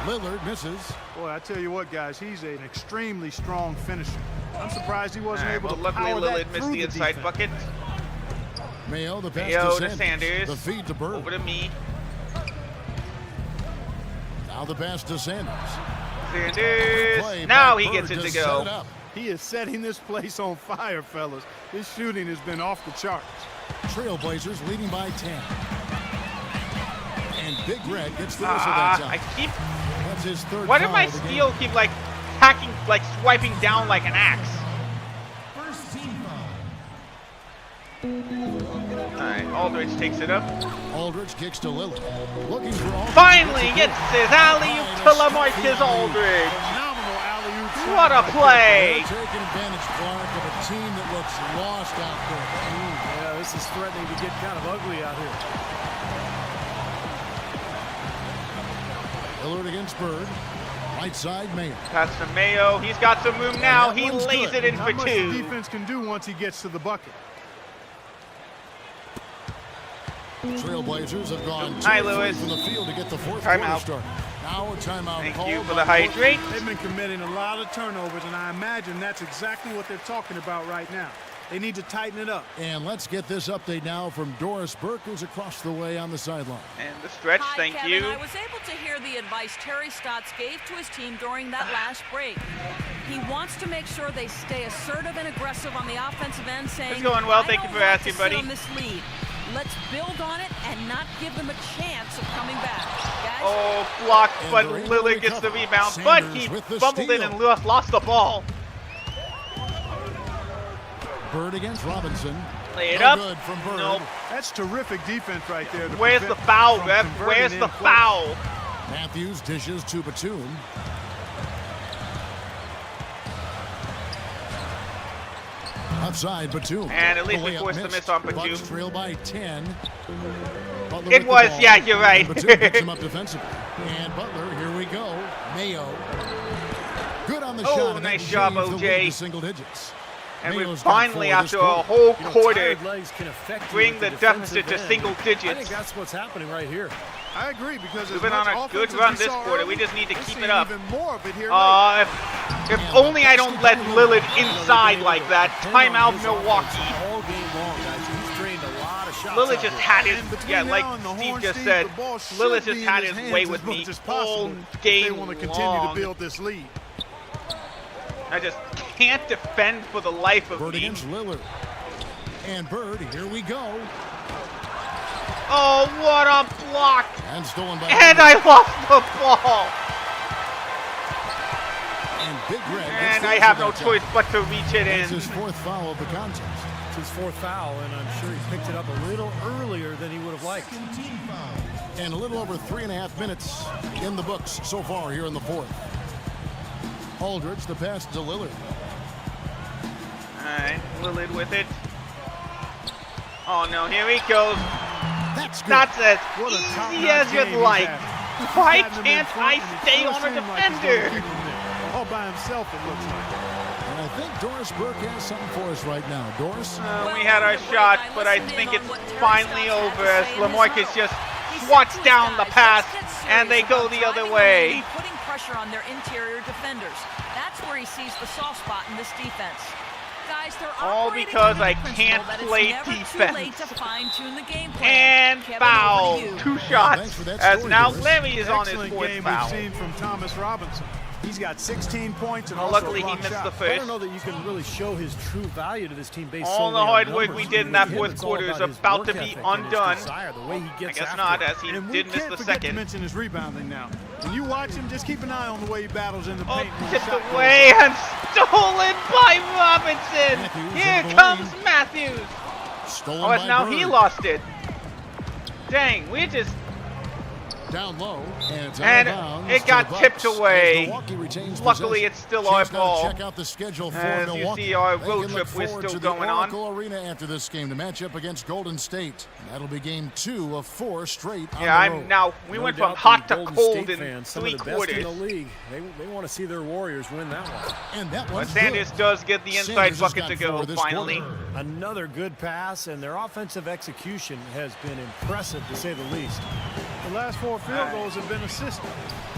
Lillard misses. Boy, I tell you what, guys, he's an extremely strong finisher. I'm surprised he wasn't able Well, to luckily power Lillard that missed through the inside defense. bucket. Mayo, the pass Mayo to to Sanders. Sanders. The feed to Bird. Over to me. Now the pass to Sanders. Sanders. Play Now by he Bird gets it to set it go. up. He is setting this place on fire, fellas. His shooting has been off the charts. Trailblazers leading by 10. And Big Red gets the whistle that time. I keep. That's his third Why did foul my of the game. steal keep like hacking, like swiping down like an axe? Alright, Aldridge takes it up. Aldridge kicks to Lillard. Looking for Aldridge. Finally gets his alley-oop to LaMarcus Aldridge. Phenomenal alley-oop. What a play! They're taking advantage, Clark, of a team that looks lost out there. Yeah, this is threatening to get kind of ugly out here. Lillard against Bird. Right side, Mayo. Pass to Mayo. He's got some room now. that He one's lays good. it in for Not much the 2. defense can do once he gets to the bucket. Trailblazers have gone 2 Hi, of 3 Lewis. from the field to get the fourth Timeout. quarter started. Now a timeout Thank called you for by the hydrate. They've been committing a lot of turnovers, and I imagine that's exactly what they're talking about right now. They need to tighten it up. And let's get this update now from Doris Burke, who's across the way on the sideline. And the stretch, Hi, thank Kevin. you. I was able to hear the advice Terry Stotts gave to his team during that last break. He wants to make sure they stay assertive and aggressive on the offensive end, saying, It's going well. I Thank you don't for want asking, to sit buddy. on this lead. Let's build on it and not give them a chance of coming back. Guys, Oh, blocked, And but they're able to Lillard gets the recover. rebound. But Sanders he with the fumbled it steal. and lost the ball. Bird against Robinson. Lay it No up. good from Bird. Nope. That's terrific defense right there. to Where's the prevent foul, from ref? converting Where's in the close. foul? Matthews dishes to Batum. Outside Batum. And at least we forced the miss on Batum. Bucks trail by 10. Butler It was, yeah, you're right. Batum picks him up defensively. And Butler, here we go. Mayo. Good on the shot. Oh, nice job, OJ. Single digits. And we Mayo's finally, got 4 after this a whole quarter, tired legs can affect you bring at the defensive deficit to end. single I digits. think that's what's happening right here. I agree, because We've been on a good run this quarter. We just need to keep it up. Even more of it here If only I don't let Lillard inside like that. Timeout, Milwaukee. All game long, guys. He's drained a lot of shots. Lillard out just there. had his, And between yeah, now like and the Steve horn, just Steve, said, the ball should Lillard be just in had his his hands way as with much me as all possible if game they want to continue to long. build this lead. I just can't defend for the life of Bird me. against Lillard. And Bird, here we go. Oh, what a block! And stolen by And I lost the ball! And Big Red. And I have no choice but to reach it It's in. his 4th foul of the contest. It's his 4th foul, and I'm sure he picked it up a little earlier than he would have liked. And a little over 3.5 minutes in the books so far here in the 4th. Aldridge, the pass to Lillard. Alright, Lillard with it. Oh no, here he goes. That's good. That's as What a easy top-notch as you'd game he's like. having. Why He's gotten him in can't front, I and it stay sure on a seemed like he's gonna defender? keep him there. All by himself, it looks like. And I think Doris Burke has something for us right now. Doris? We had our shot, but I think it's finally over as LaMarcus just swats down the pass and they go the other way. Putting pressure on their interior defenders. That's where he sees the soft spot in this defense. Guys, they're All operating because under I the principle can't that it's play never defense. Too late to fine-tune the game plan. And Kevin, foul. over to you. 2 Thanks shots. for that As story, now Doris. Larry is on his Excellent 4th game foul. we've seen from Thomas Robinson. He's got 16 points and Well, also luckily a he block missed shot. the I first. don't know that you can really show his true value to this team based All solely the on hard work numbers. we did in that For him, 4th it's all quarter is about his about work to be ethic and his undone. desire, the way he I gets guess after not, it. as he And we did miss can't the forget to second. mention his rebounding now. When you watch him, just keep an eye on the way he battles in the Oh, paint. when the tipped shot goes away up. and stolen by Robinson. Matthews Here into the comes lane. Matthews. Stolen Oh, by as now Bird. he lost it. Dang, we just... Down low, and it's out And of bounds it to got the tipped Bucks away. as Milwaukee retains Luckily, possession. it's still our Chance now to ball. check out the schedule for As you Milwaukee. see, our They road can trip look was forward still to going the on. Oracle Arena after this game to match up against Golden State. That'll be game 2 of 4 straight on Yeah, the road. I'm now... We No went doubt from the hot to Golden cold State in fans, some 3 of the best quarters. in the league. They want to see their Warriors win that one. And that But one's Sanders good. does get the inside Sanders has bucket got to go, 4 this finally. quarter. Another good pass, and their offensive execution has been impressive, to say the least. The last 4 field goals have been assisted.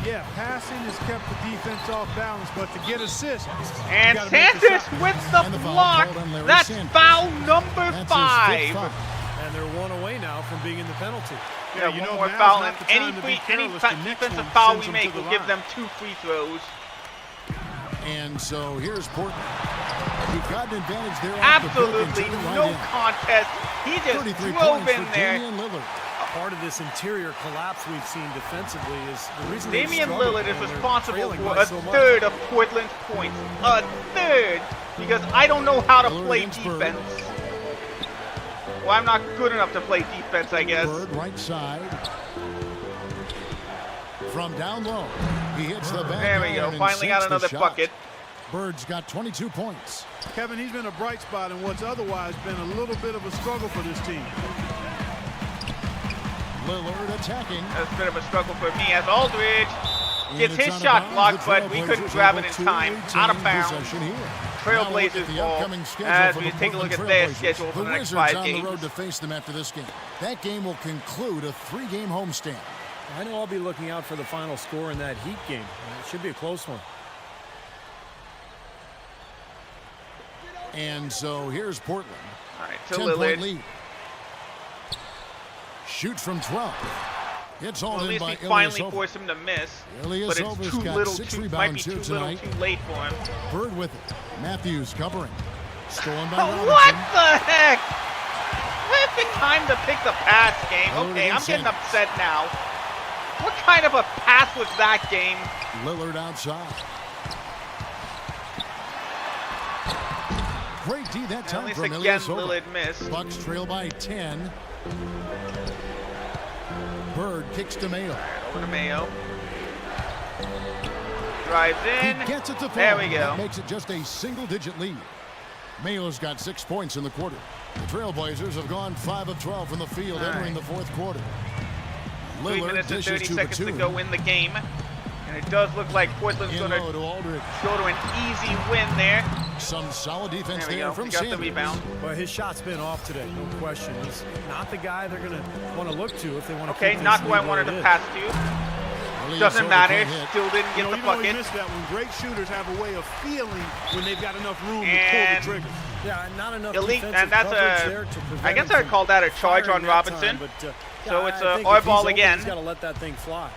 Yeah, passing has kept the defense off balance, but to get assists, And you gotta make the Sanders shot. with the And the foul block. called on Larry That's Sanders. foul number That's his 5. 5th foul. And they're 1 away now from being in the penalty. Yeah, you one know, more now's foul, not and the time any to be free, any careless. The next defensive one foul sends we them make to will the give line. them 2 free throws. And so here's Portland. He got an advantage there off the pick and Absolutely took it right no in. contest. He just 33 drove points in for there. Damian Lillard. Part of this interior collapse we've seen defensively is the reason they've Damian struggled, Lillard is and they're responsible trailing for by a so much. third of Portland's points. A third! Because I don't know how to Lillard play against Bird. defense. Well, I'm not good enough to play defense, I guess. Bird right side. From down low, he hits the back. There we iron go. and Finally got sinks the another shot. bucket. Bird's got 22 points. Kevin, he's been a bright spot in what's otherwise been a little bit of a struggle for this team. Lillard attacking. That's a bit of a struggle for me as Aldridge And gets it's his out of shot bounds. blocked, The but we couldn't Trailblazers grab it able in to time. retain Out of bounds. possession here. Trailblazers Now look at the ball upcoming schedule as for we the take a look Portland at their Trailblazers. schedule for the next Wizards 5 on the games. road to face them after this game. That game will conclude a 3-game homestand. I know I'll be looking out for the final score in that Heat game. It should be a close one. And so here's Portland. All right, to 10-point Lillard. lead. Shoots from 12. It's all Well, at in least by we finally Ilyasova. forced him to miss. But Ilyasova's it's too got little, 6 might be rebounds too here little, tonight. too late for him. Bird with it. Matthews covering. Stolen by Oh, Robinson. what the heck? Perfect time to pick the pass, game. Lillard Okay, I'm and getting Sanders. upset now. What kind of a pass was that, game? Lillard outside. Great D that At time least from again, Ilyasova. Lillard missed. Bucks trail by 10. Bird kicks to Mayo. Over to Mayo. Drives in. He gets it to fall. There we go. That makes it just a single-digit lead. Mayo's got 6 points in the quarter. The Trailblazers have gone 5 of 12 from the field entering the fourth quarter. 3 minutes and 30 seconds to go in the game. And it does look like Portland's going to go to an easy win there. Some solid defense there from Sanders. Sanders. The rebound. Well, his shot's been off today, no question. He's not the guy they're going to want to look to if they want to. Okay, not who I wanted to pass to. Doesn't matter. Still didn't get the bucket. You missed that one. Great shooters have a way of feeling when they've got enough room to pull the trigger. Yeah, not enough elite, and that's I guess I call that a charge on Robinson. So it's our ball again. He's got to let that thing fly.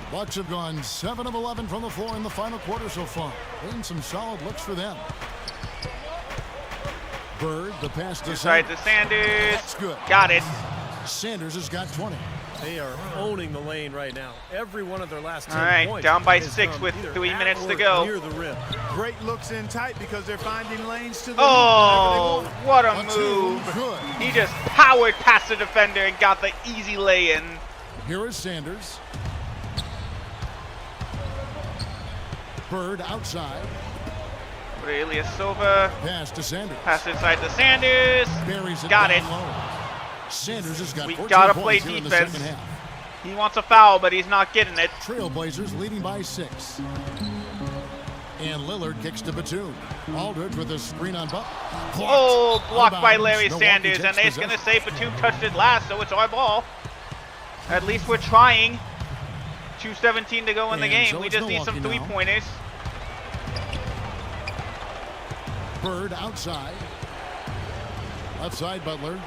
The Bucks have gone 7 of 11 from the floor in the final quarter so far. Been some solid looks for them. Bird, the pass to Sanders. That's good. Got it. Sanders has got 20. They are owning the lane right now. Every one of their last 10 points. All right, points down by 6 with 3 minutes to go. Near the rim. Great looks in tight because they're finding lanes to the Oh, what a move. He just powered past the defender and got the easy lay-in. Here is Sanders. Bird outside. Ilyasova. Pass to Sanders. Pass inside to Sanders. Got it. Sanders has got we gotta play defense. He wants a foul, but he's not getting it. Trailblazers leading by 6. And Lillard kicks to Batum. Aldridge with a screen on Buck. Oh, blocked by Larry Sanders, and they're going to say Batum touched it last, so it's our ball. At least we're trying. 2:17 to go in the game. We just need some three-pointers. Bird outside. Left side, Butler.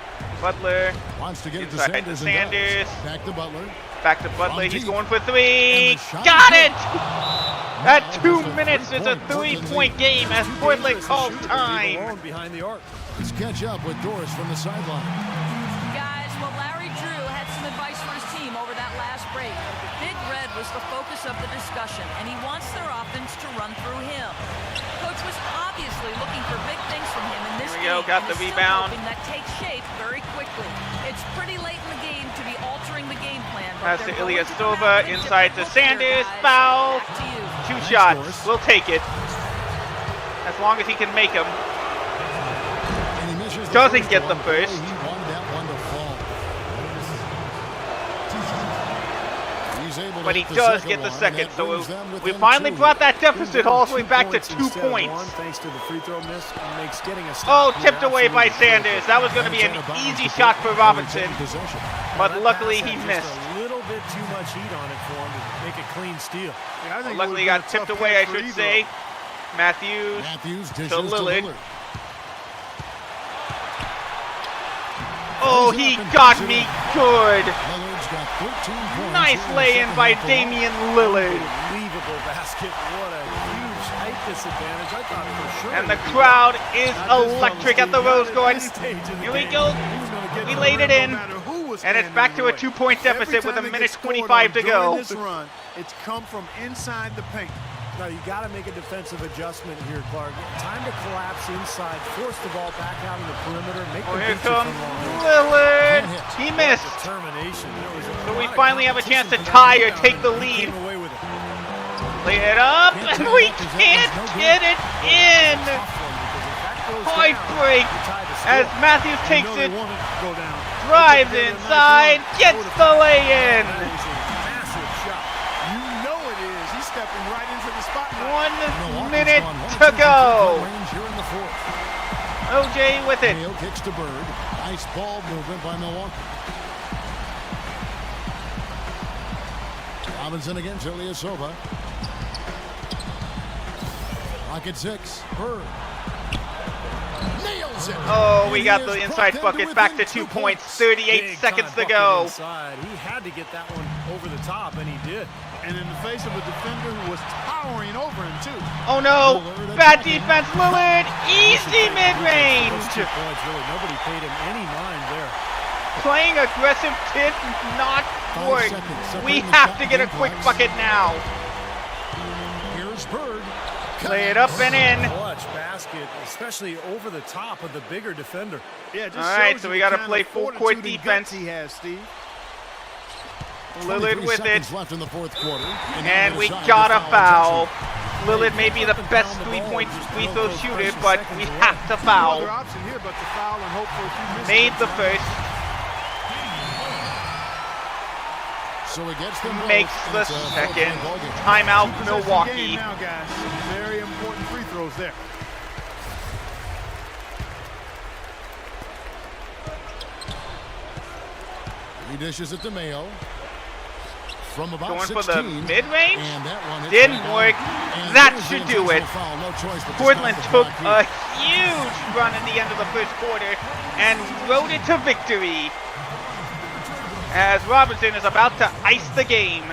Butler wants to get it to inside Sanders. To Sanders. Back to Butler. Back to Butler. He's going for 3. Got it! At 2 minutes, it's a 3-point game as Portland calls time. Behind the arc. Let's catch up with Doris from the sideline. Guys, well, Larry Drew had some advice for his team over that last break. Big Red was the focus of the discussion, and he wants their offense to run through him. Coach was obviously looking for big things from him in this game. Got the rebound. That takes shape very quickly. It's pretty late in the game to be altering the game plan. Pass to Ilyasova, inside to Sanders, foul. 2 shots, we'll take it. As long as he can make them. Doesn't get the first. But he does get the second, so we finally brought that deficit all the way back to 2 points. Thanks to the free throw miss, makes getting a oh, tipped away by Sanders. That was going to be an easy shot for Robinson, but luckily he missed. A little bit too much heat on it for him to make a clean steal. Well, luckily he got tipped away, I should say. Matthews to Lillard. Oh, he got me good. Nice lay-in by Damian Lillard. Unbelievable basket. What a huge height disadvantage. I thought for sure. And the crowd is electric at the Rose Garden. Here we go. We laid it in. And it's back to a 2-point deficit with 1:25 to go. It's come from inside the paint. Now you got to make a defensive adjustment here, Clark. Time to collapse inside, force the ball back out in the perimeter, make the here comes Lillard. He missed. Determination. So we finally have a chance to tie or take the lead. Lay it up, and we can't get it in. Point break as Matthews takes it, drives inside, gets the lay-in. 1 minute to go. OJ with it. Mayo kicks to Bird. Nice ball movement by Milwaukee. Robinson against Ilyasova. Clock at 6. Bird. Nails it. Oh, we got the inside bucket. Back to 2 points. 38 seconds to go. He had to get that one over the top, and he did. And in the face of a defender who was towering over him, too. Oh, no. Bad defense. Lillard. Easy mid-range. 2 points, really. Nobody paid him any mind there. Playing aggressive did not work. We have to get a quick bucket now. Here's Bird. Lay it up and in. Clutch basket, especially over the top of the bigger defender. Yeah, just all right, so we got to play full-court defense. He has, Steve. Lillard with it. Left in the fourth quarter. And we got a foul. Lillard may be the best three-point free throw shooter, but we have to foul. Made the first. So he gets them Makes the second. Timeout, Milwaukee. Now, guys. Very important free throws there. He dishes it to Mayo. From about Going 16, for the mid-range. and that one Didn't work. And That there's should the do it. foul. No choice but to Portland stop the took block a here. huge run in the end of the first quarter and rode it to victory. As Robinson is about to ice the game.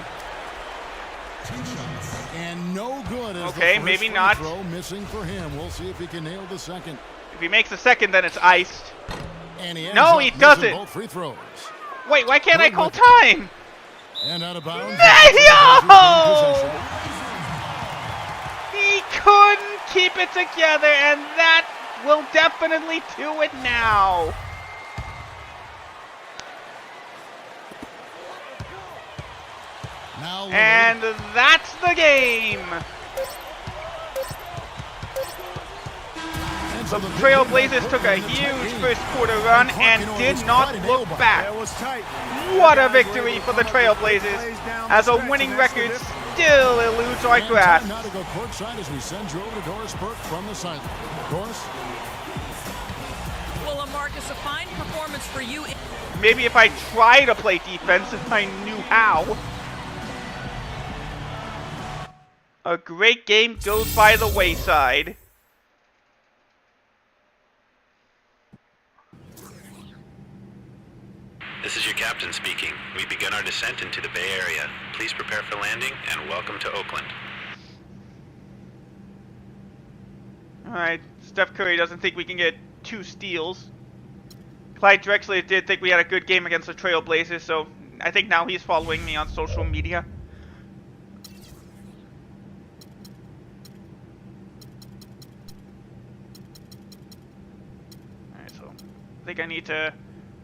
And no good as Okay, the first maybe free not. throw missing for him. We'll see if he can nail the second. If he makes the second, then it's iced. And he ends No, up he missing doesn't. both free throws. Wait, why can't I call time? And out of bounds. Mayo! He couldn't keep it together, and that will definitely do it now. Now And that's the game. The Trailblazers took a huge first quarter run and did not look back. That was tight. What a victory for the Trailblazers, as a winning record still eludes our grasp. Now to go courtside as we send you over to Doris Burke from the sideline. Doris? Well, Marcus, a fine performance for you. Maybe if I try to play defense, if I knew how. A great game goes by the wayside. This is your captain speaking. We begin our descent into the Bay Area. Please prepare for landing and welcome to Oakland. Alright, Steph Curry doesn't think we can get 2 steals. Clyde Drexler did think we had a good game against the Trailblazers, so I think now he's following me on social media. Alright, so I think I need to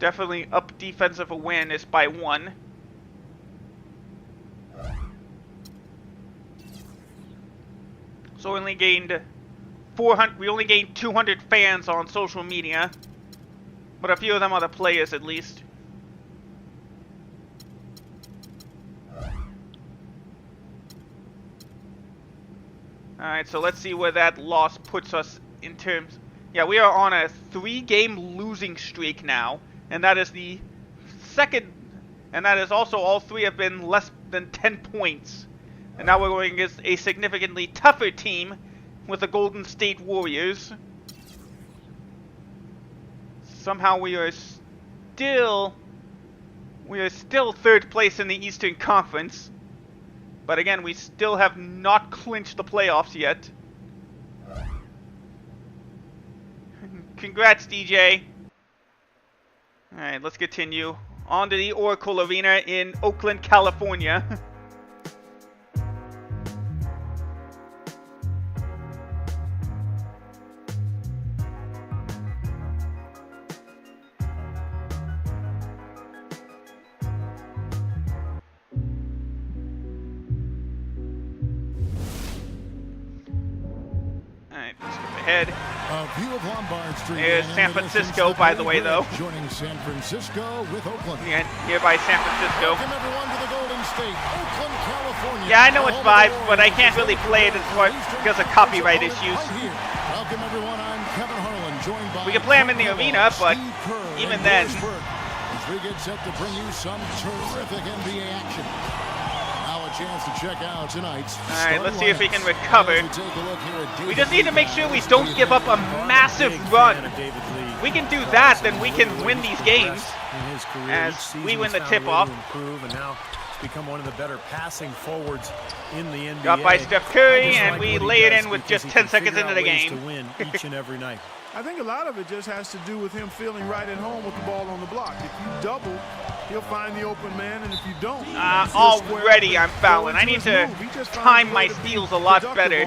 definitely up defensive awareness by 1. So we only gained 400. We only gained 200 fans on social media, but a few of them are the players at least. All right, so let's see where that loss puts us in terms. Yeah, we are on a 3-game losing streak now, and that is the second. And that is also all 3 have been less than 10 points. And now we're going against a significantly tougher team with the Golden State Warriors. Somehow we are still 3rd place in the Eastern Conference. But again, we still have not clinched the playoffs yet. Congrats, DJ. Alright, let's continue. On to the Oracle Arena in Oakland, California. Alright, let's skip ahead. A view of Lombard Street. Here's San Francisco, by the way, though. Joining San Francisco with Oakland. Yeah, nearby San Francisco. Welcome everyone to the Golden State, Oakland, California. Yeah, I know it's vibes, but I can't really play it because of copyright issues. Welcome everyone, I'm Kevin Harlan, joined by We can play them in the arena, but Steve Kerr even and then. Doris Burke, as we get set to bring you some terrific NBA action. Now a chance to check out tonight's. All right, let's see if we can recover. We just need to make sure we don't give up a massive run. We can do that, then we can win these games. As we win the tip-off. And now become one of the better passing forwards in the NBA. Got by Steph Curry, and we lay it in with just 10 seconds into the game. To win each and every night. I think a lot of it just has to do with him feeling right at home with the ball on the block. If you double, he'll find the open man, and if you don't, already I'm fouling. I need to time my steals a lot better.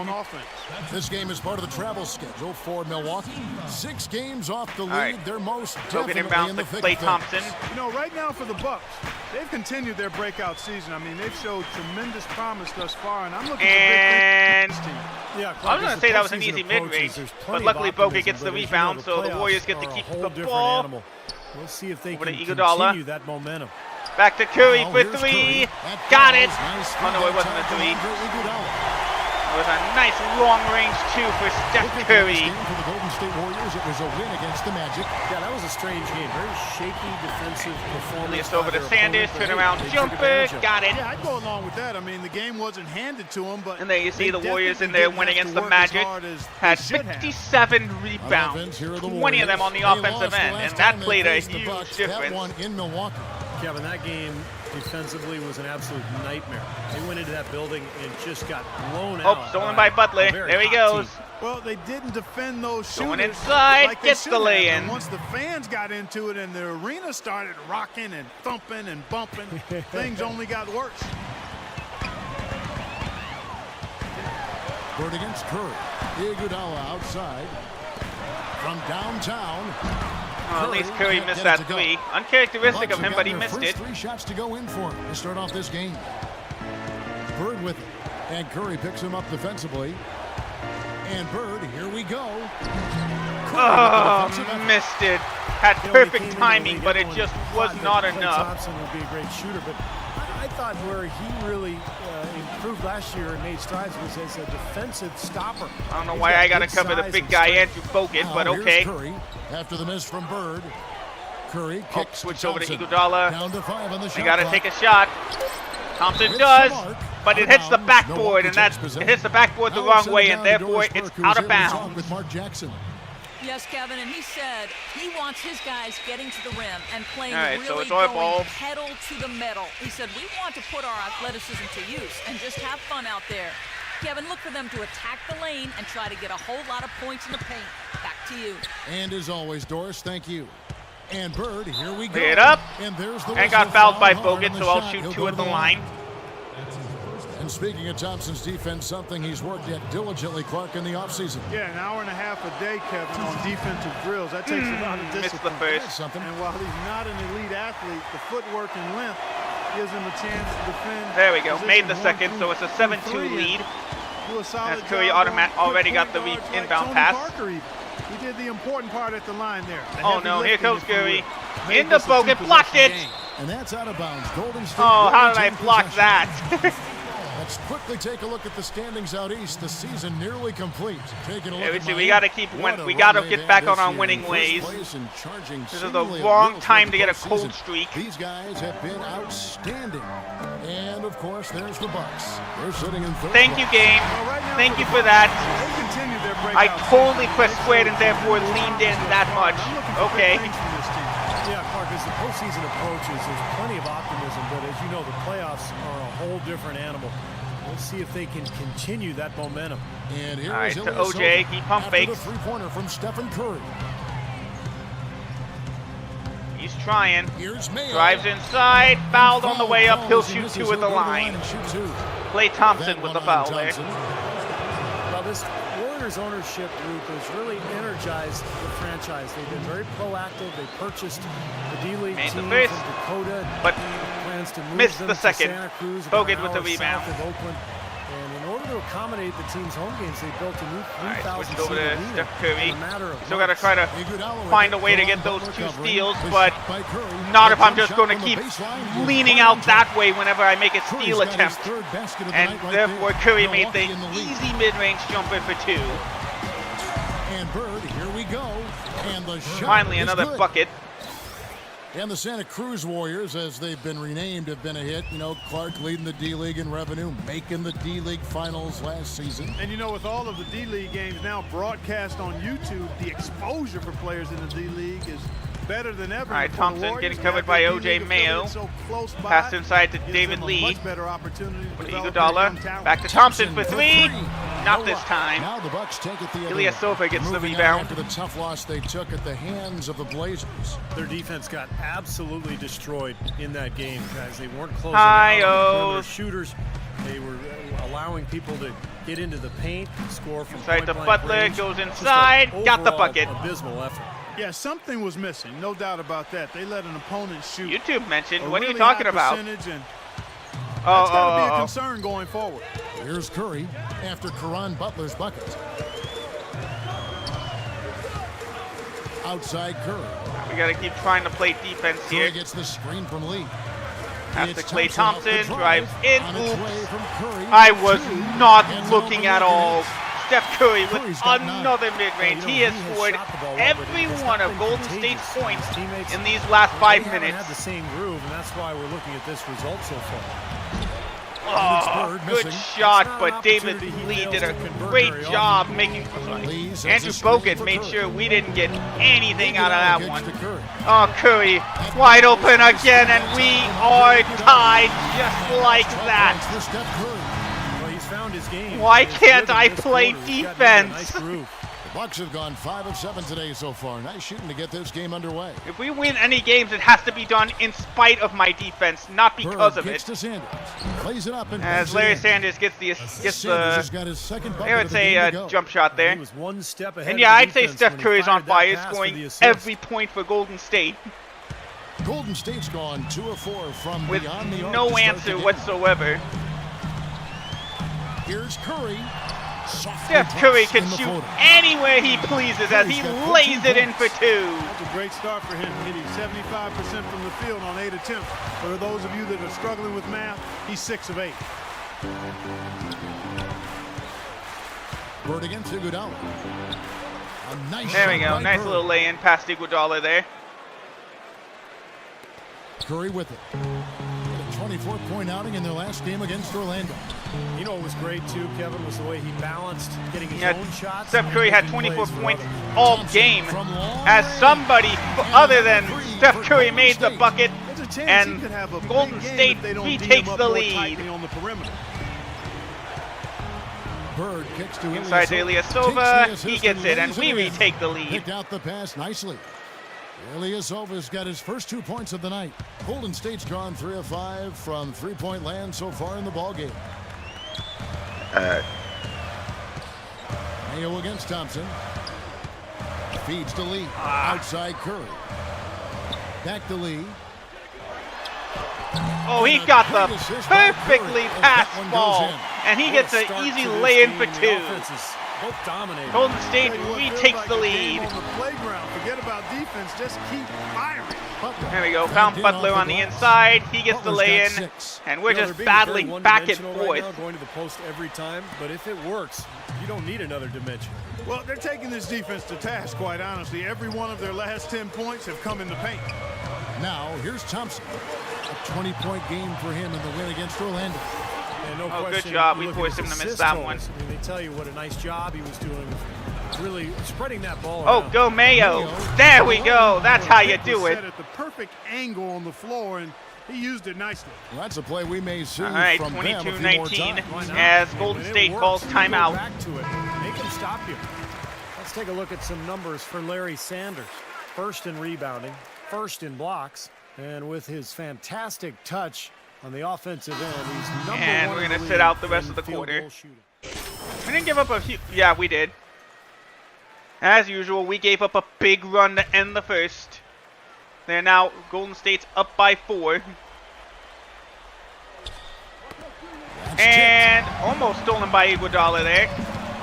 This game is part of the travel schedule for Milwaukee. 6 games off the lead. Right. They're most Token definitely inbounds in the to thick Klay of things. Thompson. You know, right now for the Bucks, They've continued their breakout season. I mean, they've showed tremendous promise thus far, and I'm looking and for big things from this team. Yeah, I was going to say that was an easy mid-range, but luckily Boca gets the rebound, so the Warriors get to keep the ball. Animal. We'll see if they Over can to Iguodala. continue that momentum. Back to Curry Now for here's three. Curry. Got it. Nice Oh, no, it wasn't a three. Andre Iguodala. It was a nice long-range two for Steph Looking at Curry. this game for the Golden State Warriors, it was a win against the Magic. Yeah, that was a strange game. Very shaky defensive performance. It's over by to their Sanders. opponent, Turn but around they took jumper. advantage of it. Got it. Yeah, I'd go along with that. I mean, the game wasn't handed to them, but And there you see they the Warriors in definitely their didn't win have to against the work as Magic. hard as Had they should have. 57 On offense, rebounds, here are the 20 of them on the Warriors. They offensive lost the end, last and that time they played a faced the huge Bucks. That difference. one in Milwaukee. Kevin, that game defensively was an absolute nightmare. They went into that building and just got blown Oh, out. stolen by Butler. a very There he hot goes. team. Well, they didn't defend those shooters Going inside, like they gets should the have. lay-in. And once the fans got into it and the arena started rocking and thumping and bumping, things only got worse. Bird against Curry. Iguodala outside. From downtown. Well, at least Curry can't missed get it that to go. three. Uncharacteristic Bucks of him, have but he gotten missed their it. first 3 shots to go in for him to start off this game. Bird with it. And Curry picks him up defensively. And Bird, here we go. Oh, Defensive effort. missed it. Had You know, when he perfect came into the timing, league, but it everyone just thought was that not Klay enough. Thompson would be a great shooter, but I thought where he really improved last year and made strides was as a defensive stopper. I don't know He's why got I gotta good cover the size big and guy strength. Andrew Bogut, Now but here's okay. Curry after the miss from Bird. Curry Oh, kicks switch over to Thompson. Iguodala. Down to 5 on the shot They gotta clock. take a shot. Thompson Hits does, the mark. but it Out of hits the bounds. backboard, Milwaukee and that takes it possession. hits the backboard the Now wrong send way, it and down to therefore Doris it's Burke, who's out of able to talk bounds. with Mark Jackson. Yes, Kevin, and he said he wants his guys getting to the rim and playing All right, really so it's our ball. going pedal to the metal. He said, we want to put our athleticism to use and just have fun out there. Kevin, look for them to attack the lane and try to get a whole lot of points in the paint. Back to you. And as always, Doris, thank you. And Bird, here we go. Clear it up. And there's the And got whistle. fouled by Foul hard Bogut, on so the I'll shot. shoot He'll 2 go at to the line. And speaking of Thompson's defense, something he's worked at diligently, Clark, in the offseason. Yeah, an hour and a half a day, Kevin, on defensive drills. That takes a lot of Missed the discipline. first. That's something. And while he's not an elite athlete, the footwork and length gives him a chance to defend. There we go. Made the positions second, 1 so it's a through 7-2 3 and lead. do a solid As Curry job on already quick got the point guards like inbound Tony pass. Parker even. He did the important part at the line there. The Oh heavy no, here lifting, goes if you Curry. will. Made Into this a Bogut, blocked it. two-possession game. And that's out of bounds. Golden State. Oh, how did I retain block possession. that? Let's quickly take a look at the standings out east. The season nearly complete. Taking a look at We Miami. gotta keep What a we gotta run get they've back had on this our year. winning In first ways. place and charging This is the seemingly at wrong will time for to the get a cold postseason. streak. These guys have been outstanding. And of course, there's the Bucks. They're sitting in third. Thank you, place. game. Well, right now Thank for you the for Bucks, that. They continue their I breakout totally season. pressed They squared showed and therefore tremendous leaned in promise that so far, much. and I'm looking for Okay. big things from this team. Yeah, Clark, as the postseason approaches, there's plenty of optimism, but as you know, the playoffs are a whole different animal. We'll see if they can continue that momentum. And here All right, is to Ilyasova OJ, he pump after fakes. the three-pointer from Stephen Curry. He's trying. Here's Mayo. Drives inside. Fouled on the way up. He'll As he shoot misses, 2 at the he'll go to line. and shoot 2. Klay Thompson That with one the on foul there. Thompson. Well, this Warriors ownership group has really energized the franchise. They've been very proactive. They purchased the D-League Made the team first, from Dakota. but plans to move missed them the to second. Santa Cruz, Bogut about an with the hour rebound. south of Oakland. And in order to accommodate the team's home games, they built a new right, 3,000 switched over seat to arena Steph Curry. in a matter of Still got to months. try to Iguodala with find it. a way to Caron get those Butler 2 covering. steals, The but shot by Curry. not if I'm Jump just shot going to from the keep baseline. leaning out that way whenever I make a Curry's steal got his attempt. third basket of the And night right therefore, there. Curry made the Milwaukee in the lead. easy mid-range jumper for 2. And Bird, here we go. And the shot Finally, is another good. bucket. And the Santa Cruz Warriors, as they've been renamed, have been a hit. You know, Clark leading the D-League in revenue, making the D-League finals last season. And you know, with all of the D-League games now broadcast on YouTube, the exposure for players in the D-League is better than ever. All right, for the Thompson Warriors getting to covered have by their O.J. D-League Mayo. affiliate so close by. Passed inside to Gives David them a Lee. much better opportunity to To develop their young Iguodala. talent. Back to Thompson for 3. No Not this luck. time. Now the Bucks take it the other Ilyasova way. gets the Moving on rebound. after the tough loss they took at the hands of the Blazers. Their defense got absolutely destroyed in that game, guys. They weren't closing Hi-yos. out on perimeter shooters. They were allowing people to get into the paint, score from Inside to point-blank Butler, range. goes Just an inside, got the overall bucket. Abysmal effort. Yeah, something was missing, no doubt about that. They let an opponent shoot. YouTube mentioned. What are you really talking high about? And that's got to be a concern going forward. Here's Curry after Caron Butler's bucket. Outside Curry. We got to keep trying to play defense here. Curry gets the screen from Lee. Pass to It's Klay Thompson, drive. drives in. On its Oops. way from Curry. I was not Gets looking open at all. looking. Steph Curry with Curry's got 9. another mid-range. He has scored shot the ball well, every but it's one not of been Golden contagious. State's points His teammates, in these last they 5 haven't minutes. had the same groove, and that's why we're looking at this result so far. Oh, good shot, but David Lee did a great job making. Andrew Bogut made sure we didn't get anything out of that one. Oh, Curry, wide open again, and we are tied just like that. Well, he's found his game. Why His can't rhythm I this play quarter. He's gotten into a nice defense? groove. The Bucks have gone 5 of 7 today so far. Nice shooting to get this game underway. If we win any games, it has to be done in spite of my defense, not because Bird of kicks it. to Sanders. Plays it up and As puts Larry it in. Sanders gets Sanders has got his second bucket I would of the say game a to go. jump shot He there. was one step ahead And of yeah, the I'd say defense Steph when he Curry's on fired that fire, pass for scoring the assist. every point for Golden State Golden State's gone 2 of 4 from with beyond the arc no to start the answer game. whatsoever. Here's Curry. Softly Steph drops Curry in can the shoot floater. anywhere he pleases as he lays it in for 2. That's a great start for him, hitting 75% from the field on 8 attempts. For those of you that are struggling with math, he's 6 of 8. Bird against Iguodala. A nice There we shot go, by nice Bird. little lay-in past Iguodala there. Curry with it. A 24-point outing in their last game against Orlando. You know what was great too, Kevin, was the way he balanced getting his Yeah, own shots. Steph and Curry had making 24 plays for points others. all game as somebody other than Steph Curry made the bucket, There's a chance and he could have a big Golden game State if they don't retakes D him up the more lead. tightly on the perimeter. Bird kicks to Inside to Ilyasova. Ilyasova, he gets it, and we retake the lead. Picked out the pass nicely. Ilyasova's got his first 2 points of the night. Golden State's gone 3 of 5 from three-point land so far in the ballgame. Mayo against Thompson. Feeds to Lee. Outside Curry. Back to Lee. Oh, he got the perfectly passed ball, and he gets an easy lay-in for 2. Both dominating. Golden State Tell you what, feels retakes like the a game lead. on the playground. Forget about defense. Just keep firing. There we go. Found Butler on the inside. He gets the lay-in, and we're just battling back and forth. Right now, going to the post every time, but if it works, you don't need another dimension. Well, they're taking this defense to task, quite honestly. Every one of their last 10 points have come in the paint. Now, here's Thompson. A 20-point game for him in the win against Orlando. And no Oh, good question, job. you We look at forced his him to miss assist that totals. one. I mean, they tell you what a nice job he was doing, really spreading that ball Oh, around. go Mayo. There we go. That's how you do Set it. at the perfect angle on the floor, and he used it nicely. Well, that's a play we may see All right, from them a few more 22-19 times. as And Golden when it State works, calls you go timeout. back to it. Make him stop you. Let's take a look at some numbers for Larry Sanders. First in rebounding, first in blocks, and with his fantastic touch on the offensive end, he's number And one we're in gonna the sit league out the rest in of the field quarter. goal shooting. We didn't give up a few. Yeah, we did. As usual, we gave up a big run to end the first. They're now Golden State's up by 4. And almost stolen by Iguodala there.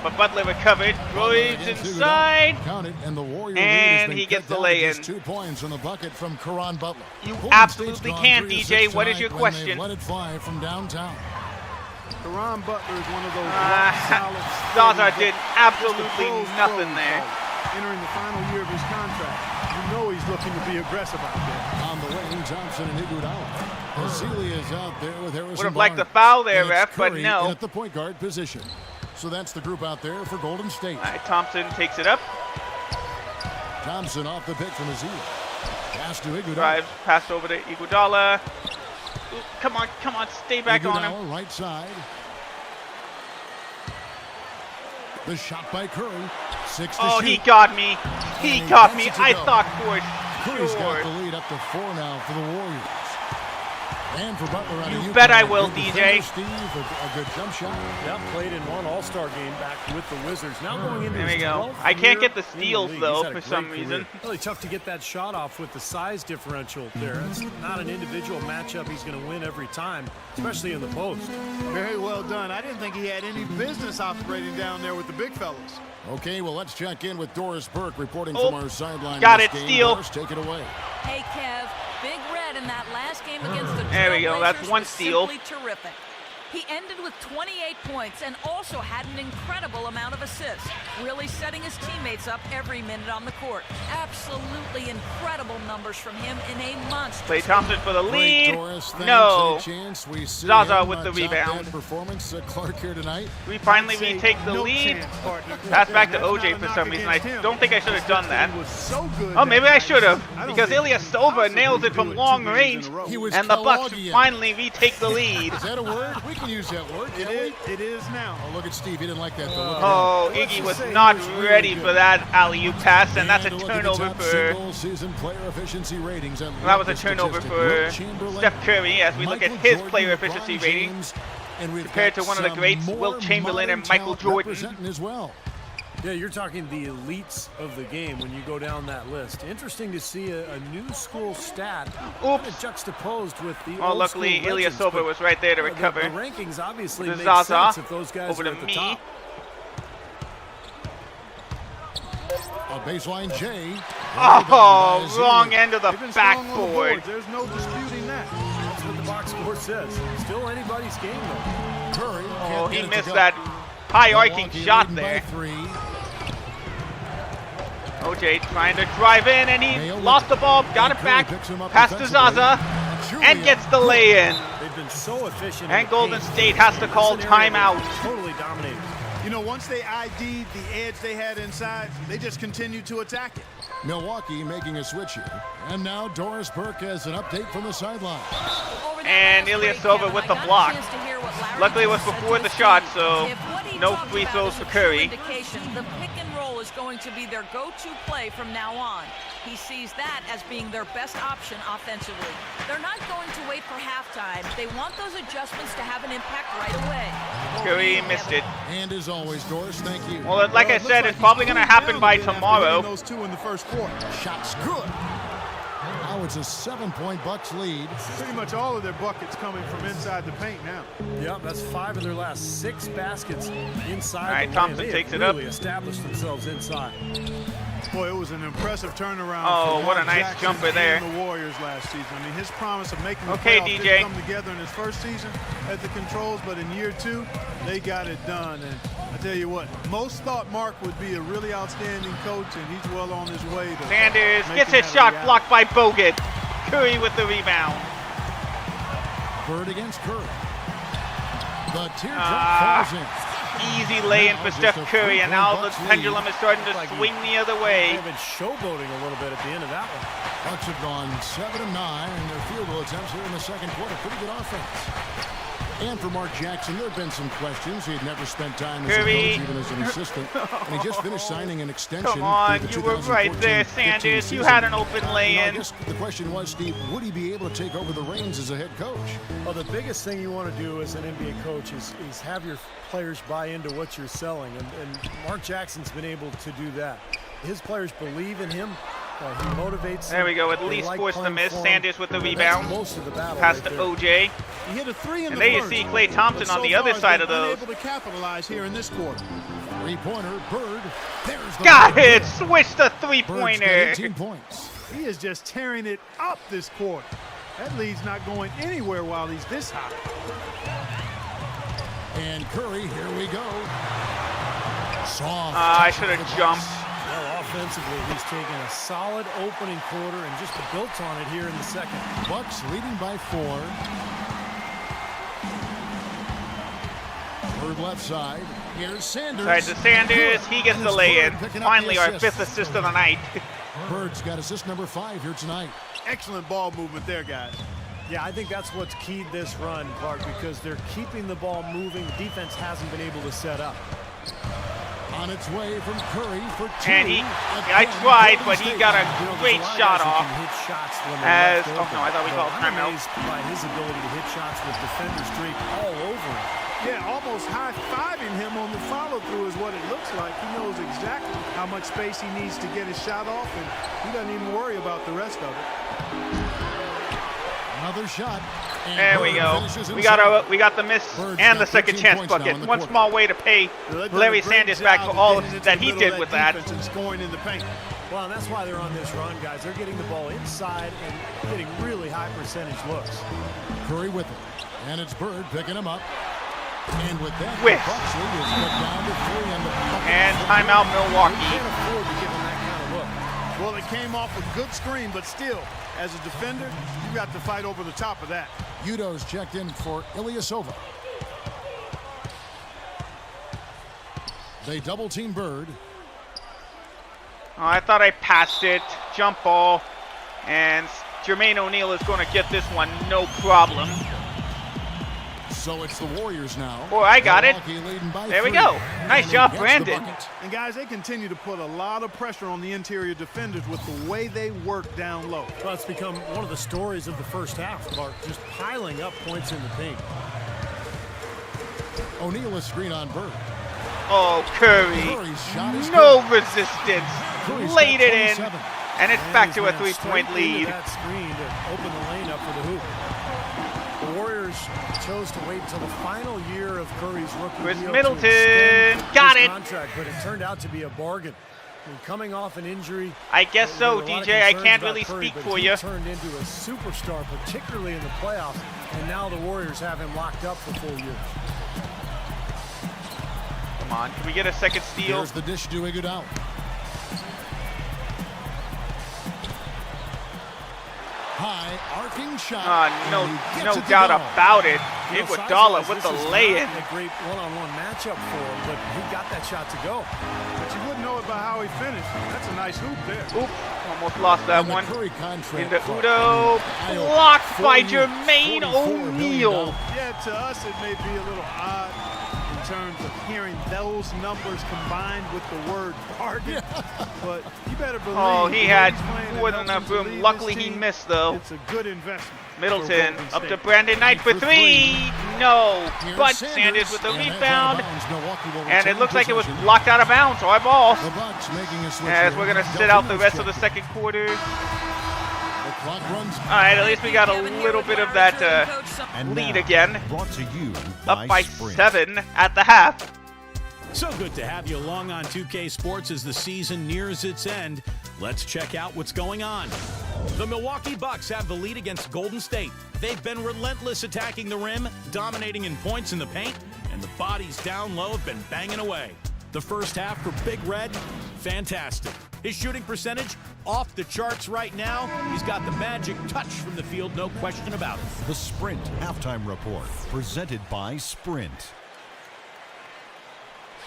But Butler recovered. Drives inside. Count it, and the Warrior And lead has been he gets cut the down to lay-in. just 2 points on the bucket from Caron Butler. You Golden absolutely State's gone can, 3 of DJ. 6 What is your tonight when they've question? Let it fly from downtown. Caron Butler is one of those Zaza solid, did steady, absolutely just a pros nothing pro there. call. Entering the final year of his contract, you know he's looking to be aggressive out there. On the wing, Thompson and Iguodala. Azealia is out there with Harrison Would have liked the Barnes. foul there, And it's ref, but Curry no. in at the point guard position. So that's the group out there for Golden State. All right, Thompson takes it up. Thompson off the pick from Azealia. Pass to Iguodala. Drives, passed over to Iguodala. Ooh, come on, stay back on him. Iguodala, right side. The shot by Curry. 6 to Oh, shoot. he got me. He And got he me. gets it to I go. thought for Curry's got sure. the lead up to 4 now for the Warriors. And for Butler, you bet I will, DJ. Steve, a good jump shot. Yep, played in one All-Star game back with the Wizards. Now going into there we his go. 12th I can't year get the in steals league. though He's had a for some great reason. career. Really tough to get that shot off with the size differential there. It's not an individual matchup he's going to win every time, especially in the post. Very well done. I didn't think he had any business operating down there with the big fellas. Okay, well, let's check in with Doris Burke reporting from our sideline. Got it, game. steal. Doris, take it away. Hey, Kev, Big Red in that last game against the There we go, that's Trailblazers one was steal. simply terrific. He ended with 28 points and also had an incredible amount of assists, really setting his teammates up every minute on the court. Absolutely incredible numbers from him in a monster. Klay Thompson for the lead. Doris, No. chance. We see Zaza him, with the top rebound. that performance. Clark here tonight. We finally retake the lead. Pass back to OJ for some reason. I don't think I should have done that. Oh, maybe I should have, because Ilyasova nails it from long range, and the Bucks finally retake the lead. Is that a word? We can use that word. It is now. Oh, look at Steve. He didn't like that, though. Look at Oh, him. Iggy was not ready for that alley-oop pass, and that's a And look at the turnover top for... single-season player efficiency ratings. That was a turnover for Steph Curry as we look at his player efficiency rating compared to one of the greats, Wilt Chamberlain and Michael Jordan. As well. Yeah, you're talking the elites of the game when you go down that list. Interesting to see a new school stat kind of juxtaposed with the Well, old luckily, school legends, Ilyasova but, was right there to recover. The rankings obviously To make Zaza, sense if those guys over are to at the me. top. A baseline J. Oh, wrong end of the They've been strong on the backboard. boards. There's no disputing that. That's what the box score says. Still anybody's game, though. Curry. Oh, can't he get it to missed go. that high arcing Milwaukee shot leading by there. 3. OJ trying to drive in, and he Mayo lost the ball, got it Curry back, picks him up pass to defensively. Zaza, and gets the lay-in. They've been so efficient. And Golden State has to call timeout. Totally dominated. You know, once they ID'd the edge they had inside, they just continued to attack it. Milwaukee making a switch here. And now Doris Burke has an update from the sideline. And Ilyasova with the block. Luckily it was before the shot, so no free throws for Curry. The pick and roll is going to be their go-to play from now on. He sees that as being their best option offensively. They're not going to wait for halftime. They want those adjustments to have an impact right away. Curry missed it. And as always, Doris, thank you. Well, like I said, it's probably going to happen by tomorrow. Those two in the first quarter. Shots good. Now it's a 7-point Bucks lead. Pretty much all of their buckets coming from inside the paint now. Yep, that's 5 of their last 6 baskets inside. All right, the Thompson lane. takes They it have up. really established themselves inside. Boy, it was an impressive turnaround. Oh, for what a Mark nice Jackson jumper there. and the Warriors last season. I mean, his promise of making the Okay, playoffs DJ. didn't come together in his first season at the controls, but in year 2, they got it done. And I tell you what, most thought Mark would be a really outstanding coach, and he's well on his way to Sanders making gets his that a shot reality. blocked by Bogut. Curry with the rebound. Bird against Curry. The teardrop falls in. Easy lay-in for Steph Curry, and now the pendulum is starting to Like swing the other way. They've been showboating a little bit at the end of that one. Bucks have gone 7 of 9 in their field goal attempts here in the second quarter. Pretty good offense. And for Mark Jackson, there have been some questions. He had never spent time as a Curry. coach, even as an assistant. And he just finished signing an extension. Come on, through the you were right there, 2014-15 Sanders. You season. had an open I lay-in. guess the question was, Steve, would he be able to take over the reins as a head coach? Well, the biggest thing you want to do as an NBA coach is have your players buy into what you're selling, and Mark Jackson's been able to do that. His players believe in him. He motivates There we go, at them. They least like forced the playing miss. for him. Sanders with the And that's rebound. most of the battle Pass right to there. OJ. He hit a 3 in And the there you first, see Klay Thompson but so on the far other has side been of those. unable to capitalize here in this quarter. Three-pointer, Bird. There's the Got Bird. it! Switch the Bird's got three-pointer. 18 points. He is just tearing it up this quarter. That lead's not going anywhere while he's this high. And Curry, here we go. Soft. I should have jumped. Well, offensively, he's taken a solid opening quarter and just built on it here in the second. Bucks leading by 4. Bird left side. Here's Sanders. Side to Sanders. He gets And the it's lay-in. Bird picking up Finally, the our assist. 5th assist of the night. Bird's got assist number 5 here tonight. Excellent ball movement there, guys. Yeah, I think that's what's keyed this run, Clark, because they're keeping the ball moving. The defense hasn't been able to set up. On its way from Curry for two. And I tried, but he got a great shot off. As, oh no, I thought we called timeout. By his ability to hit shots with defenders draped all over him. Yeah, almost high-fiving him on the follow-through is what it looks like. He knows exactly how much space he needs to get his shot off, and he doesn't even worry about the rest of it. Another shot. There we go. We got the miss and the second chance bucket. One small way to pay Larry Sanders back for all that he did with that. Scoring in the paint. Well, and that's why they're on this run, guys. They're getting the ball inside and getting really high percentage looks. Curry with it. And it's Bird picking him up. And with that, Whiff. Buxley is put down to 3 and timeout Milwaukee. Can't afford to give him that kind of look. Well, it came off a good screen, but still, as a defender, you got to fight over the top of that. Udo's checked in for Ilyasova. They double team Bird. Oh, I thought I passed it. Jump ball. And Jermaine O'Neal is going to get this one, no problem. So it's the Warriors now. Oh, I got it. There we go. Nice job, Brandon. And guys, they continue to put a lot of pressure on the interior defenders with the way they work down low. Well, it's become one of the stories of the first half, Clark, just piling up points in the paint. O'Neal a screen on Bird. Oh, Curry. No resistance. Laid it in. And it's back to a 3-point lead. That screen to open the lane up for the hoop. The Warriors chose to wait until the final year of Curry's rookie Chris deal Middleton got it. Contract, but it turned out to be a bargain. And coming off an injury, I guess so, DJ. I can't really speak for you. He turned into a superstar, particularly in the playoffs, and now the Warriors have him locked up for 4 years. Come on, can we get a second steal? Here's the dish to Iguodala. High arcing shot. No doubt about it. Iguodala with the lay-in. A great one-on-one matchup for him, but he got that shot to go. But you wouldn't know it by how he finished. That's a nice hoop there. Oop, almost lost that one. Into Udo, blocked by Jermaine O'Neal. Yeah, to us it may be a little odd in terms of hearing those numbers combined with the word bargain, but you better believe. Oh, he had more than enough room. Luckily, he missed though. It's a good investment. Middleton up to Brandon Knight for 3. No, but Sanders with the rebound, and it looks like it was blocked out of bounds. Our ball. As we're gonna sit out the rest of the second quarter. All right, at least we got a little bit of that lead again. Brought to you up by Sprint. 7 at the half. So good to have you along on 2K Sports as the season nears its end. Let's check out what's going on. The Milwaukee Bucks have the lead against Golden State. They've been relentless attacking the rim, dominating in points in the paint, and the bodies down low have been banging away. The first half for Big Red, fantastic. His shooting percentage, off the charts right now. He's got the magic touch from the field, no question about it. The Sprint Halftime Report, presented by Sprint.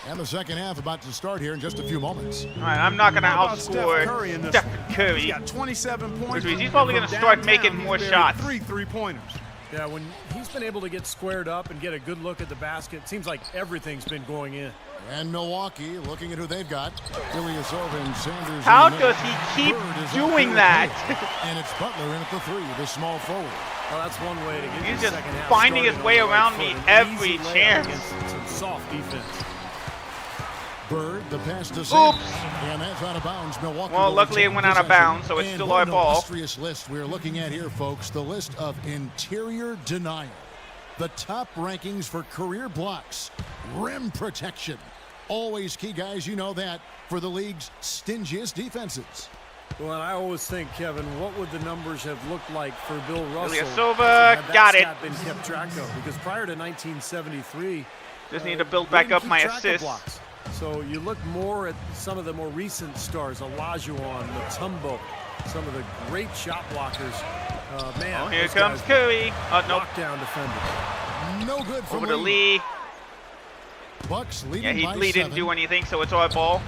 And the second half about to start here in just a few moments. All right, I'm not going to outscore Steph Curry. He's got 27 points. Which means he's probably going to start making more shots. 3 3-pointers. Yeah, when he's been able to get squared up and get a good look at the basket, it seems like everything's been going in. And Milwaukee, looking at who they've got, Ilyasova and Sanders. How does he keep doing that? And it's Butler in at the 3, the small forward. Well, that's one way to get He's the just second half finding his started way on the around right me foot. every Easy layup chance. against some soft defense. Bird, the pass to Sanders. And that's out of bounds. Milwaukee. Well, luckily it went out of bounds, so it's still our ball. Illustrious list we're looking at here, folks. The list of interior denial. The top rankings for career blocks. Rim protection. Always key, guys. You know that for the league's stingiest defenses. Well, and I always think, Kevin, what would the numbers have looked like for Bill Russell? Ilyasova got it. Been kept track of, because prior to 1973, just need to build back up my track of assists. blocks. So you look more at some of the more recent stars, Olajuwon, Mutombo, some of the great shot blockers. Man, oh, here comes Curry. Oh, no. Lockdown defenders. No good for over to Lee. Bucks leading by Lee 7. didn't do anything, so it's our ball.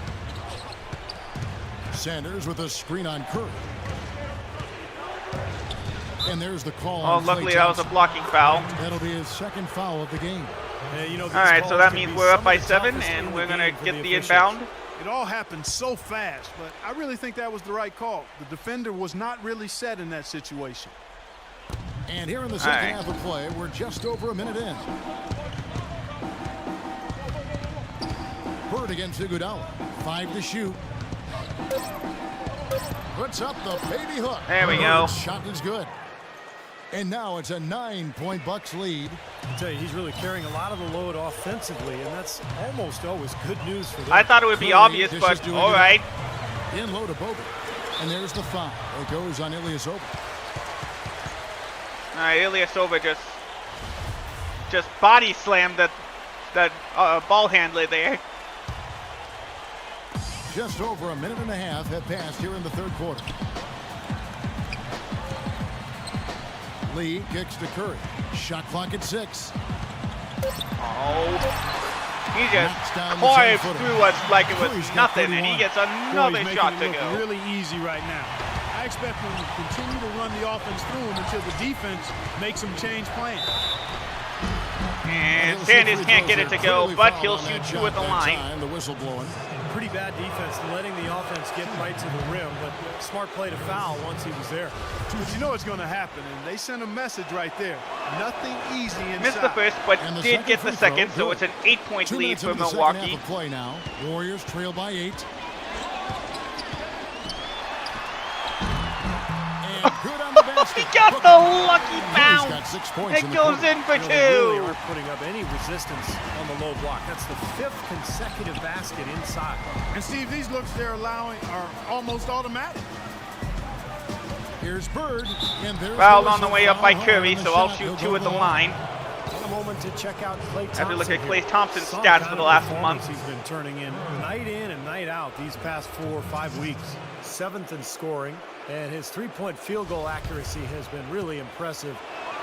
Sanders with a screen on Curry. And there's the call. Oh, luckily that was a blocking foul. That'll be his second foul of the game. Yeah, all right, so that means we're up by 7, and we're going to get the inbound. It all happened so fast, but I really think that was the right call. The defender was not really set in that situation. And here in the second half of play, we're just over a minute in. Bird against Iguodala. 5 to shoot. Puts up the baby hook. There we go. Shot is good. And now it's a 9-point Bucks lead. I tell you, he's really carrying a lot of the load offensively, and that's almost always good news for them. I thought it would be obvious, but all right. In low to Bogut. And there's the foul. It goes on Ilyasova. All right, Ilyasova just body slammed that ball handler there. Just over a minute and a half have passed here in the third quarter. Lee kicks to Curry. Shot clock at 6. Oh, he just carved through us like it was nothing, and he gets another shot to go. Really easy right now. I expect him to continue to run the offense through him until the defense makes him change plans. And Sanders can't get it to go, but he'll shoot 2 at the line. The whistle blowing. Pretty bad defense, letting the offense get right to the rim, but smart play to foul once he was there. But you know what's going to happen, and they sent a message right there. Nothing easy inside. Missed the first, but did get the second, so it's an 8-point lead for Milwaukee. Play now. Warriors trail by 8. Good on the basket. He got the lucky bounce. Got 6 points. It goes in for 2. They really aren't putting up any resistance on the low block. That's the 5th consecutive basket inside. And Steve, these looks they're allowing are almost automatic. Here's Bird. Fouled on the way up by Curry, so I'll shoot 2 at the line. A moment to check out Klay Thompson. Have to look at Klay Thompson's stats for the last month. He's been turning in night and night out these past 4 or 5 weeks. 7th in scoring, and his 3-point field goal accuracy has been really impressive.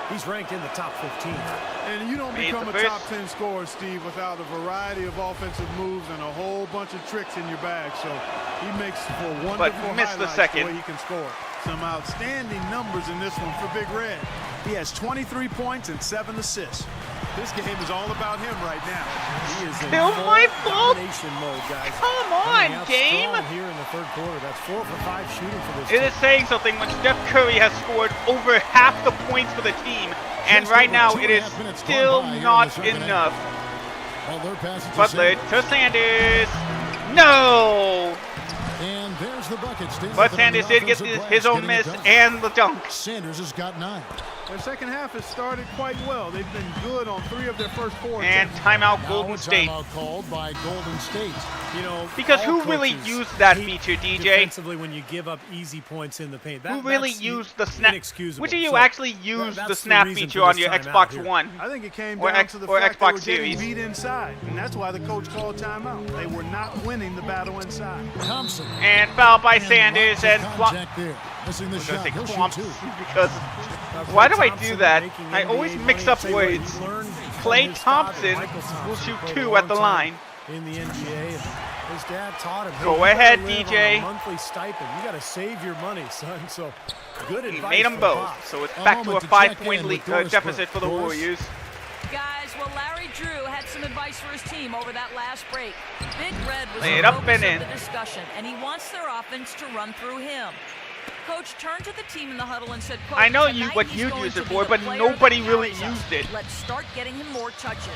He's ranked in the top 15. And you don't become a top 10 scorer, Steve, without a variety of offensive moves and a whole bunch of tricks in your bag. So he makes for wonderful highlights the way he can score. Some outstanding numbers in this one for Big Red. He has 23 points and 7 assists. This game is all about him right now. He is in Still my fault. domination mode, guys. Come on, game. Here in the third quarter, that's 4 for 5 shooting for this It team. is saying something when Steph Curry has scored over half the points for the team, and right now it is still not enough. Butler to Sanders. No. And there's the bucket. But Sanders did get his own miss and the dunk. Sanders has got 9. Their second half has started quite well. They've been good on 3 of their first 4 and attempts. timeout Golden State. Timeout called by Golden State. You know, because who really used that feature, DJ? Defensively, when you give up easy points in the paint, who really used the snap? Inexcusable. Which of you actually used the snap feature on your Xbox One? I think it came down to the fact Xbox they were getting Series. beat inside, and that's why the coach called timeout. They were not winning the battle inside. Thompson. And foul by Sanders and missing the shot. because why do I do that? I always mix up words. Klay Thompson will shoot 2 at the line. In the NBA, his dad taught him. Go ahead, DJ. Monthly stipend. You got to save your money, son. So good advice. He made them both. So it's back to a 5-point deficit for the Warriors. Guys, well, Larry Drew had some advice for his team over that last break. Big Red was Lay it the up focus and of the discussion, and he wants their offense to run through him. Coach turned to the team in the huddle and said, I know what you'd use it for, but nobody really used it. Let's start getting him more touches.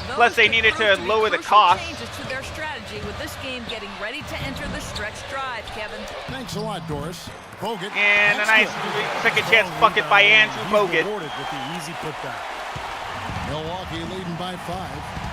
Plus, they needed to lower the cost. Changes to their strategy with this game getting ready to enter the stretch drive, Kevin. Thanks a lot, Doris. Bogut. And a nice second chance bucket by Andrew Bogut. With the easy putback. Milwaukee leading by 5.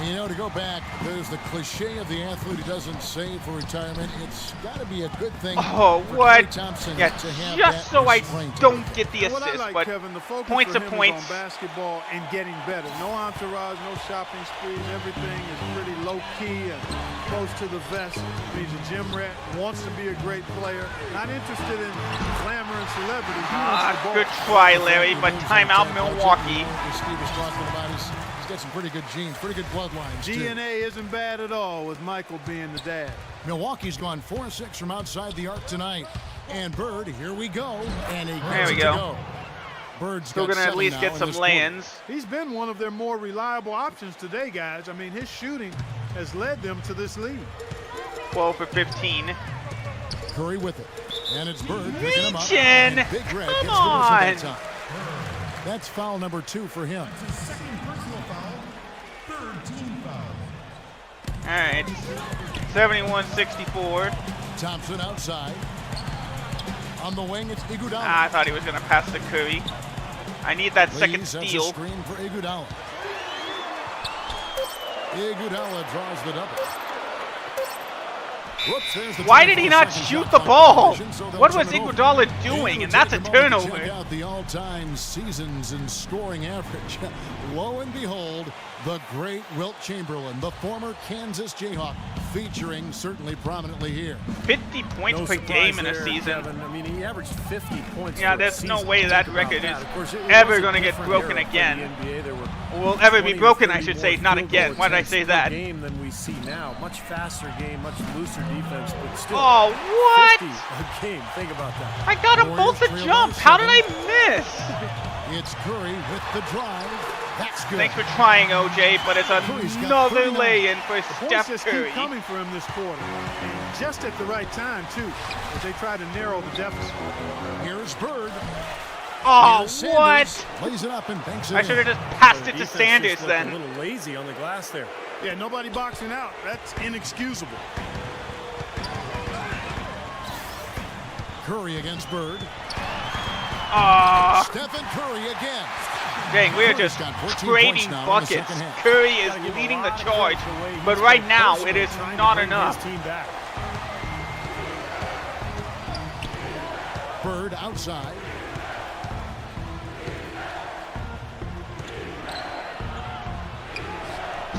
You know, to go back, there's the cliche of the athlete who doesn't save for retirement. It's got to be a good thing. Oh, what? Thompson Yeah, to have just so I strength. don't get the assist, What I like, but Kevin, the focus points for are him points. is on basketball and getting better. No entourage, no shopping spree. Everything is pretty low-key and close to the vest. He's a gym rat, wants to be a great player, not interested in glamour and celebrity. Good try, Larry, but timeout Milwaukee. Steve was talking about he's got some pretty good genes, pretty good bloodlines. DNA isn't bad at all with Michael being the dad. Milwaukee's gone 4-6 from outside the arc tonight. And Bird, here we go. And he There we go. Bird's Still going to at least get some lay-ins. He's been one of their more reliable options today, guys. I mean, his shooting has led them to this lead. 12 for 15. Curry with it. And it's Bird picking him up. And Big Red come gets on! the whistle that time. That's foul number 2 for him. All right, 71-64. Thompson outside. On the wing, it's Iguodala. I thought he was going to pass to Curry. I need that second Sets a steal. screen for Iguodala. Iguodala draws the double. Whoops, there's the Why did he not 24-second shoot shot the clock ball? violation, so they'll What was turn it over. Iguodala doing? And that's a turnover. Check out the all-time seasons and scoring average. Lo and behold, the great Wilt Chamberlain, the former Kansas Jayhawk, featuring certainly prominently here. 50 points per game in a season. Kevin. I mean, he averaged 50 points. Yeah, for a there's no season. way that Think about record that. is Of course, it ever was a going to get different broken era for again. the NBA. There were Will ever be 20 to broken, I 30 should say, more not field again. goal Why did I attempts say per that? Game than we see now. Much faster game, much looser defense, but still. Oh, what? 50 a game. Think about that. I got them both to Warriors jump. trail How by did I miss? It's Curry with the drive. That's good. Thanks for trying, OJ, but it's Curry's got another 39. lay-in for The points Steph just Curry. keep coming for him this quarter. And just at the right time, too, as they try to narrow the deficit. Here's Bird. Oh, Here's Sanders. what? Plays it up and banks it I in. should have just passed The it to defense Sanders just looked then. A little lazy on the glass there. Yeah, nobody boxing out. That's inexcusable. Curry against Bird. Ah, Stephen Curry again. dang, we're Curry's just got 14 trading points now in the buckets. second half. Curry is Gotta give a leading the lot of charge, credit for the way he's but right played now it personally is trying to not bring enough. His team back. Bird outside.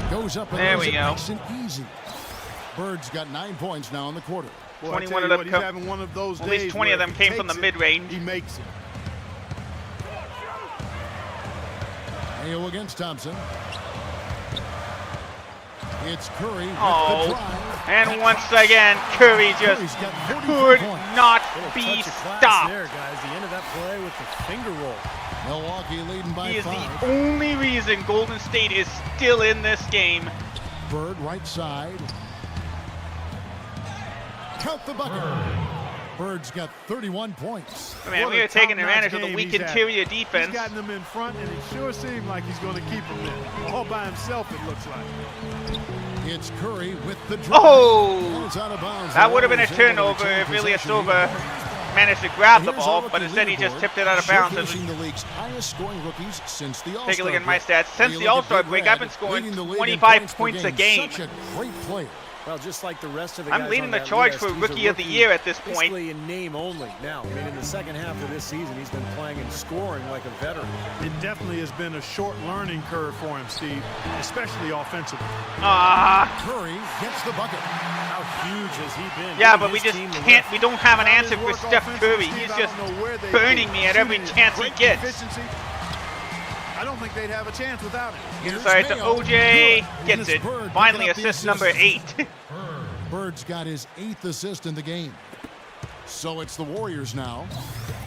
Goes up and There lays we it go. nice and easy. Bird's got 9 points now in the quarter. Boy, I 21 tell you of them what, he's come- having one of those At least days 20 of where them if he came from the takes it, mid-range. He makes it. Mayo against Thompson. It's Curry with Oh, the drive. and once again, Curry just Curry's got 44 could points. not Little be touch of class stopped. there, guys. The end of that play with the finger roll. Milwaukee leading by He is 5. the only reason Golden State is still in this game. Bird right side. Count the bucket. Bird's got 31 points. Man, What we a are taking top-notch advantage of the game weak he's had. interior He's defense. gotten them in front, and it sure seemed like he's going to keep them there. All by himself, it looks like. It's Curry with the drive. Oh! And it's out of bounds. That would have been a Warriors able to turnover retain if possession Ilyasova even. managed to grab the Here's ball, our but rookie instead he just leaderboard, tipped it out of bounds. showcasing the league's highest scoring rookies since the All-Star Take a look at my break. stats. Since You the look at All-Star Big break, Red, I've been scoring leading the league in 25 per points a game. Such a great player. Well, just like the rest of the I'm guys leading on the that charge list, for he's a Rookie of the rookie Year at this point. Basically in name only. Now, I mean, in the second half of this season, he's been playing and scoring like a veteran. It definitely has been a short learning curve for him, Steve, especially offensively. Curry gets the bucket. How huge has he been? Yeah, Giving but we his just team the can't, lift. we don't have an How answer his for work Steph offensively, Curry. Steve, He's I just don't know where they'd burning be. me at every Shooting chance he great gets. efficiency. I don't think they'd have a chance without him. Inside to Mayo. OJ, Good. gets And it. it's Bird Finally, picking up the assist number 8. Bird's got his 8th assist in the game. So it's the Warriors now.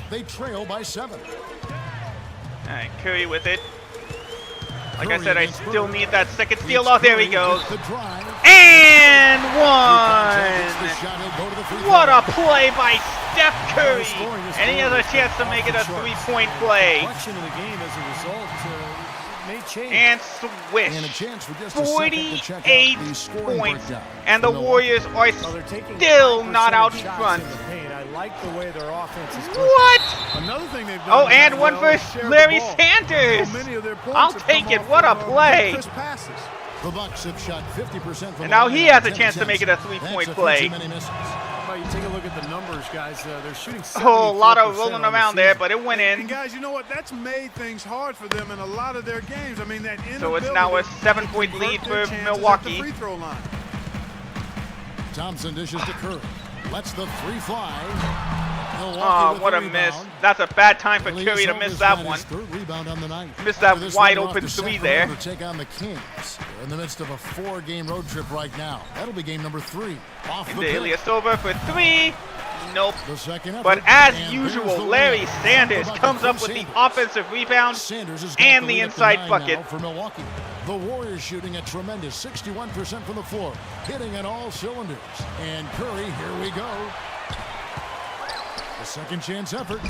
They trail by 7. All right, Curry with it. Like I Curry said, I against still Bird. need that second steal. It's Oh, there he Curry goes. with the drive. And Gets the one. shot. He'll go to the free What throw. a play by Steph Curry. Scoring this And he has a quarter chance to off make it the a charts. 3-point play. Complexion of the game as a result may change. And And a swish. chance for just a second to check out 48 the scoring points. breakdown. And the for Milwaukee. Warriors are Well, they're taking still 5% not out in shots front. in the paint. I like the way their offense is What? Another thing they've done. Oh, and one well for is share the Larry ball. Sanders. So many of their points I'll have take come it. off What a of, play. crisp passes. The Bucks have shot 50% from And the now line he on has a 10 chance to attempts. make it a 3-point That's a play. few too many misses. Well, you take a look at the numbers, guys. They're shooting 74% Oh, a lot of rolling on the around there, season. but it went And in. guys, you know what? That's made things hard for them in a lot of their games. I mean, that So it's now a inability 7-point to lead convert their for chances Milwaukee. At the free throw line. Thompson dishes to Curry. Lets the 3 fly. Oh, what a miss. That's a bad time for Curry to miss that one. Missed that wide open three there. To take on the Kings. They're in the midst of a 4-game road trip right now. That'll be game number 3. Off the Ilyasova for 3. Nope. But as usual, Larry Sanders comes up with the offensive rebound and the inside bucket. For Milwaukee. The Warriors shooting a tremendous 61% from the floor, hitting on all cylinders. And Curry, here we go. The second chance effort.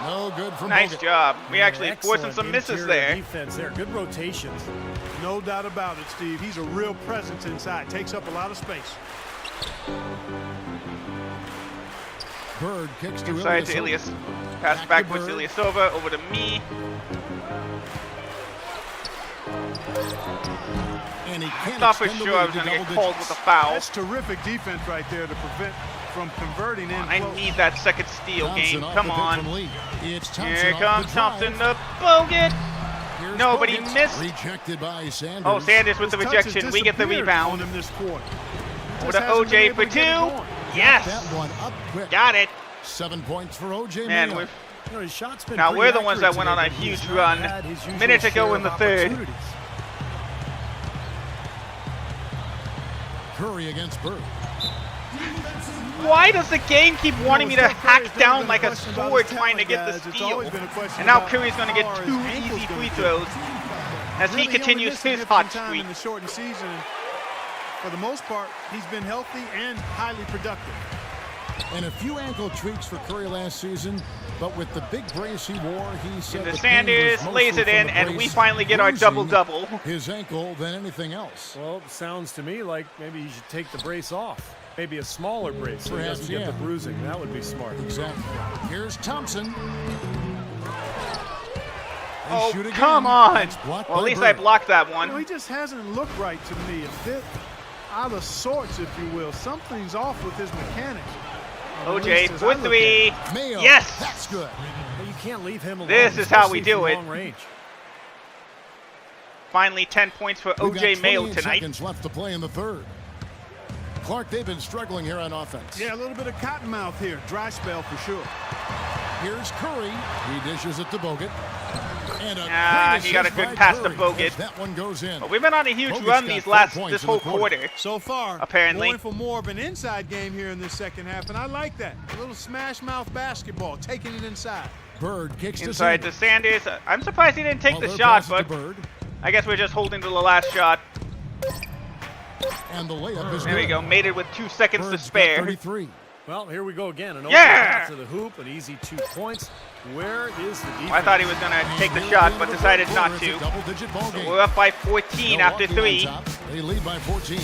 No good from Nice Bogut. job. We actually forced some misses there. Defense there. Good rotations. No doubt about it, Steve. He's a real presence inside. Takes up a lot of space. Bird kicks to Inside to Ilyas. Pass backwards to Ilyasova. Over to me. And he I thought for sure I was going to get called with a foul. That's terrific defense right there to prevent from converting in. I need that second steal game. Come on. Here comes comes Thompson to Bogut. No, but he missed. Rejected by Sanders. Oh, Sanders with the rejection. We get the rebound. Over to OJ for 2. Yes. That one up quick. Got it. 7 points for OJ. Man, Mayo. His shot's been now we're the pretty ones that accurate went on a today, but huge he's not run. had his usual Minute to go share in the of third. opportunities. Curry against Bird. Why does the game keep wanting me to hack down like a sword trying to get the steal? And now Curry's going to get 2 easy free throws as he continues his hot streak. In the shortened season, for the most part, he's been healthy and highly productive. And a few ankle tweaks for Curry last season, but with the big brace he wore, he said The Sanders lays it in, and we finally get our double-double. His ankle than anything else. Well, sounds to me like maybe he should take the brace off. Maybe a smaller brace so he Perhaps, doesn't get the bruising. That would be smart. Exactly. Here's Thompson. Oh, come on. Well, at least I blocked that You one. know, he just hasn't looked right to me. A bit out of sorts, if you will. Something's off with his mechanics. OJ for 3. Mayo. Yes. That's good. Well, you can't leave him alone. This is how we especially do from it. long range. Finally 10 points for We've got OJ Mayo 28 tonight. seconds left to play in the third. Clark, they've been struggling here on offense. Yeah, a little bit of cottonmouth here. Dry spell for sure. Here's Curry. He dishes it to Bogut. And he got a good pass to Bogut. That one goes in. But we've been on a huge Bogut's run got 4 points this in the whole quarter. So far, Apparently. going for more of an inside game here in this second half, and I like that. A little smash mouth basketball, taking it inside. Bird kicks Inside to to Sanders. I'm surprised he didn't take the Butler shot, passes to but Bird. I guess we're just holding to the last shot. And the layup is There we good. go. Made it with 2 seconds to Bird's got spare. 33. Well, here we go again. An open Yeah! pass to the hoop, an easy 2 points. Where is the defense? I thought he was going to take the shot, but decided not to. Double-digit ball game. We're up by 14 after Milwaukee 3. on top. They lead by 14.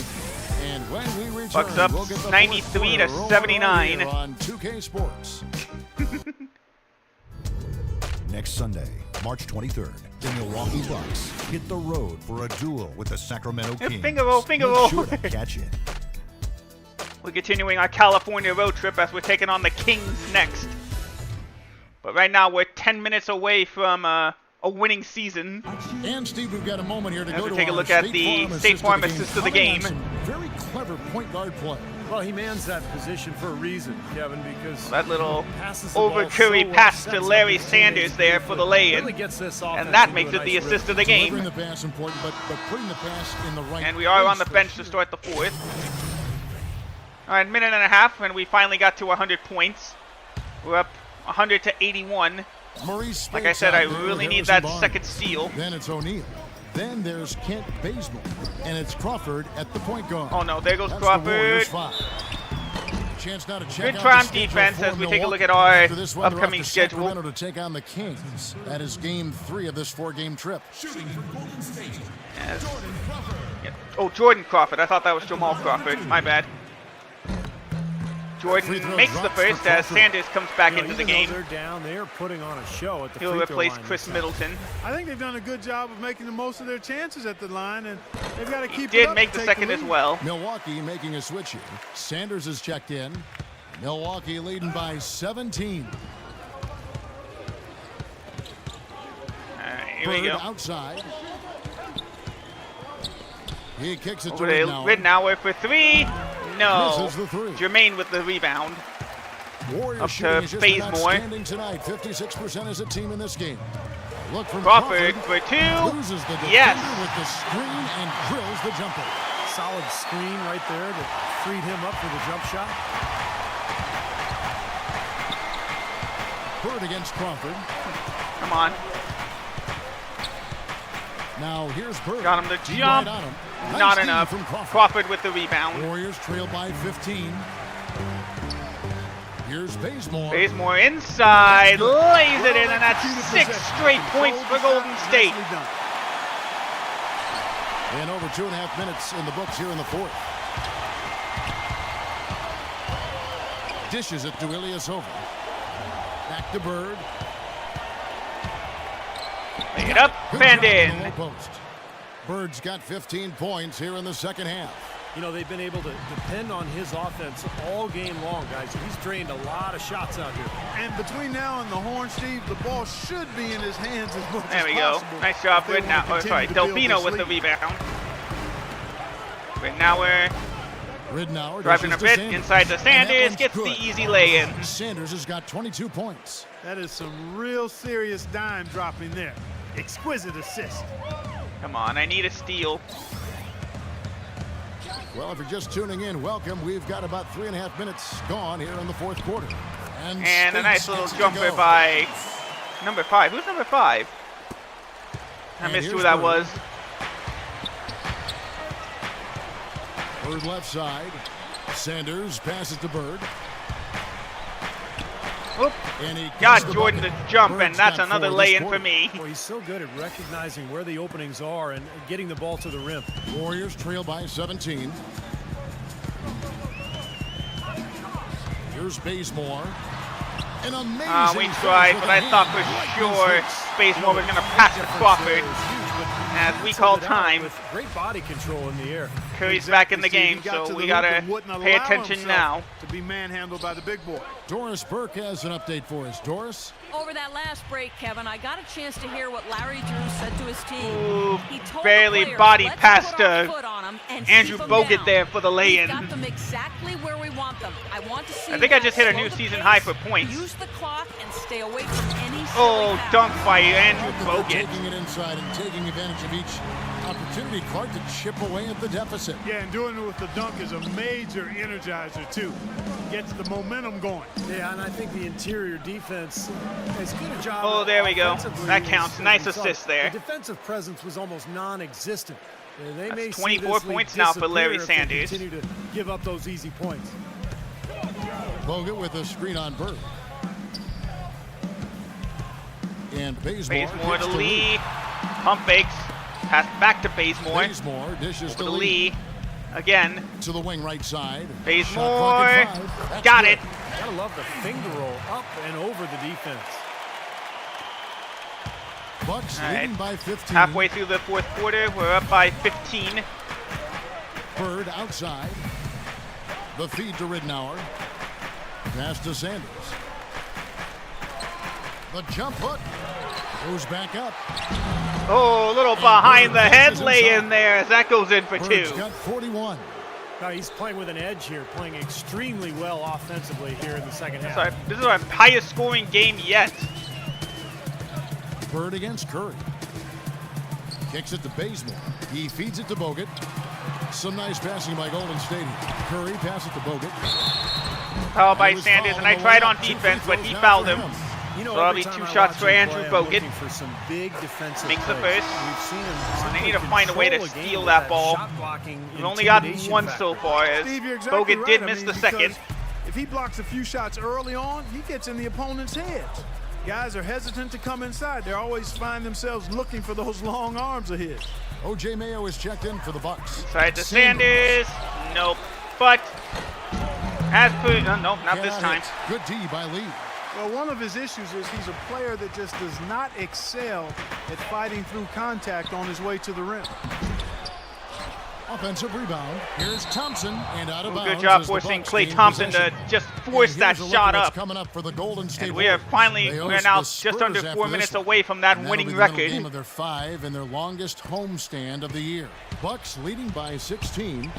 And when we return, Bucks up we'll get the 93 to fourth quarter 79. here on 2K Sports. Next Sunday, March 23rd, the Milwaukee Bucks hit the road for a duel with the Sacramento Kings. Finger roll, finger roll. Make sure to catch it. We're continuing our California road trip as we're taking on the Kings next. But right now we're 10 minutes away from a winning season. And Steve, we've got a moment here to As go we to take a our look at the State Farm assist of the Coming on game. some very clever point guard play. Well, he mans that position for a reason, Kevin, because That little passes the over ball Curry so well, pass sets to up Larry his Sanders teammates there for the lay-in. really gets this offense And that into makes a it the nice assist rhythm. of the game. Delivering the pass important, but putting the pass in the right And we are on the place bench for to sure. start the fourth. All right, minute and a half, and we finally got to 100 points. We're up 100 to 81. Maurice Like I Speights said, out I there really with need Harrison that Barnes. second steal. Then it's O'Neal. Then there's Kent Bazemore. And it's Crawford at the point guard. Oh no, there goes That's the Warriors' Crawford. foul. Chance now to check Good out try the on schedule defense for as we take a look Milwaukee. at our After this one, they're upcoming off to schedule. Sacramento to take on the Kings. That is game 3 of this 4-game trip. Yes. Yeah. Oh, Jordan Crawford. I thought that was Jamal Crawford. My bad. Free Jordan throw makes the drops for first as Crawford. Sanders comes back You know, into the even though game. they're down, they are putting on a show at the He'll free throw replace line Chris this time. Middleton. I think they've done a good job of making the most of their chances at the line, and they've got to He keep it did up make to the take second as lead. well. Milwaukee making a switch here. Sanders is checked in. Milwaukee leading by 17. All right, here we Bird go. outside. He kicks it Over to to Ridnour. Ridnour for 3. No. Misses the 3. Jermaine with the rebound. Warriors Up shooting to has just been Bazemore. outstanding tonight. 56% as a team in this game. Look from Crawford for two. Loses the defender Yes. with the screen and drills the jumper. Solid screen right there that freed him up for the jump shot. Bird against Crawford. Come on. Now here's Bird. Got him to Deep jump. right on him. Not Nice D enough. from Crawford. Crawford with the rebound. Warriors trail by 15. Here's Bazemore. Bazemore inside, lays it in, and that's 6 straight points for Golden State. And over 2.5 minutes in the books here in the fourth. Dishes it to Ilyasova. Back to Bird. Lay it up, Good and job on the in. low post. Bird's got 15 points here in the second half. You know, they've been able to depend on his offense all game long, guys. He's drained a lot of shots out here. And between now and the horn, Steve, the ball should be in his hands as much There as we go. possible. Nice job, if they wanna Ridnour. Oh, sorry, continue to build Delfino this with the lead. rebound. Ridnour Ridnour driving a dishes to bit Sanders. inside to And that Sanders, one's gets the good. easy lay-in. Sanders has got 22 points. That is some real serious dime dropping there. Exquisite assist. Come on, I need a steal. Well, if you're just tuning in, welcome. We've got about 3.5 minutes gone here in the fourth quarter. And a State nice little gets it to jumper go. by number 5. Who's number 5? I And missed who here's that Bird. was. Bird left side. Sanders passes to Bird. Oop. And he Got gets the Jordan bucket. to jump, and Bird's that's got another 4 this lay-in for quarter. me. Boy, he's so good at recognizing where the openings are and getting the ball to the rim. Warriors trail by 17. Here's Bazemore. An amazing We finish tried, with but a I thought hand. for Like sure this. Bazemore was going to pass to Crawford. As we call time. With great body control in the air. Curry's back in the Steve, game, he got so to we the got hoop to and wouldn't pay allow attention himself now. to be manhandled by the big boy. Doris Burke has an update for us. Doris? Over that last break, Kevin, I got a chance to hear what Larry Drew said to his team. Ooh, He told barely the players, body "Let's past put our foot on 'em and Andrew keep 'em Bogut down. there for the lay-in. We've got them exactly where we want them. I want to see I think I you just hit a slow new the season pace, high for points. Use the clock and stay away from any silly Oh, fouls. dunk by Andrew They're Bogut. taking it inside and taking advantage of each opportunity. Clark to chip away at the deficit. Yeah, and doing it with the dunk is a major energizer, too. Gets the momentum going. Yeah, and I think the interior defense as good a job. Oh, there we go. offensively That as- counts. as Nice we saw. assist there. The defensive presence was almost non-existent. They may That's see 24 this lead points now for Larry disappear if they Sanders. continue to give up those easy points. Bogut with a screen on Bird. And Bazemore. Bazemore kicks to Lee. Pump fakes. Pass back to Bazemore. Bazemore dishes Over to to Lee. Lee. Again. To the wing right side. Bazemore. Shot clock at 5. That's Got good. it. Gotta love the finger roll up and over the defense. Bucks All right. leading by 15. Halfway through the fourth quarter, we're up by 15. Bird outside. The feed to Ridnour. Pass to Sanders. The jump hook. Goes back up. Oh, a little behind the head lay in there as that goes in for Bird's 2. got 41. Now he's playing with an edge here, playing extremely well offensively here in the second half. So this is our highest scoring game yet. Bird against Curry. Kicks it to Bazemore. He feeds it to Bogut. Some nice passing by Golden State. Curry passes to Bogut. Foul by He was Sanders, fouled and I on the tried way on up. 2 defense, free but he throws fouled now him. for You know, So that'll every be time 2 I shots watch for him Andrew play, I'm Bogut. looking for some big defensive Makes the plays. first. We've seen him They simply need to find a way to control a game steal with that ball. shot blocking We've only gotten intimidation 1 factor. so far, as Steve, you're exactly Bogut right. did I miss mean, the because second. If he blocks a few shots early on, he gets in the opponent's heads. Guys are hesitant to come inside. They always find themselves looking for those long arms of his. O.J. Mayo is checked in for the Bucks. Side to Sanders. Nope. But as per nope, not this Cannot time. hit. Good D by Lee. Well, one of his issues is he's a player that just does not excel at fighting through contact on his way to the rim. Offensive rebound. Here's Thompson and out of bounds. Good job as the forcing Bucks Klay gain Thompson to possession. just force And that here's a look shot at what's up. coming up for the Golden State And we are Warriors. finally, They we're host now the just Spurs under after 4 this minutes one. away from that And that'll winning be the middle game record. of their 5 and their longest homestand of the year. Bucks leading by 16.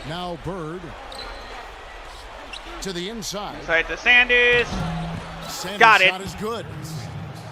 Now Bird to the inside. Inside to Sanders. Sanders' Got it. shot is good.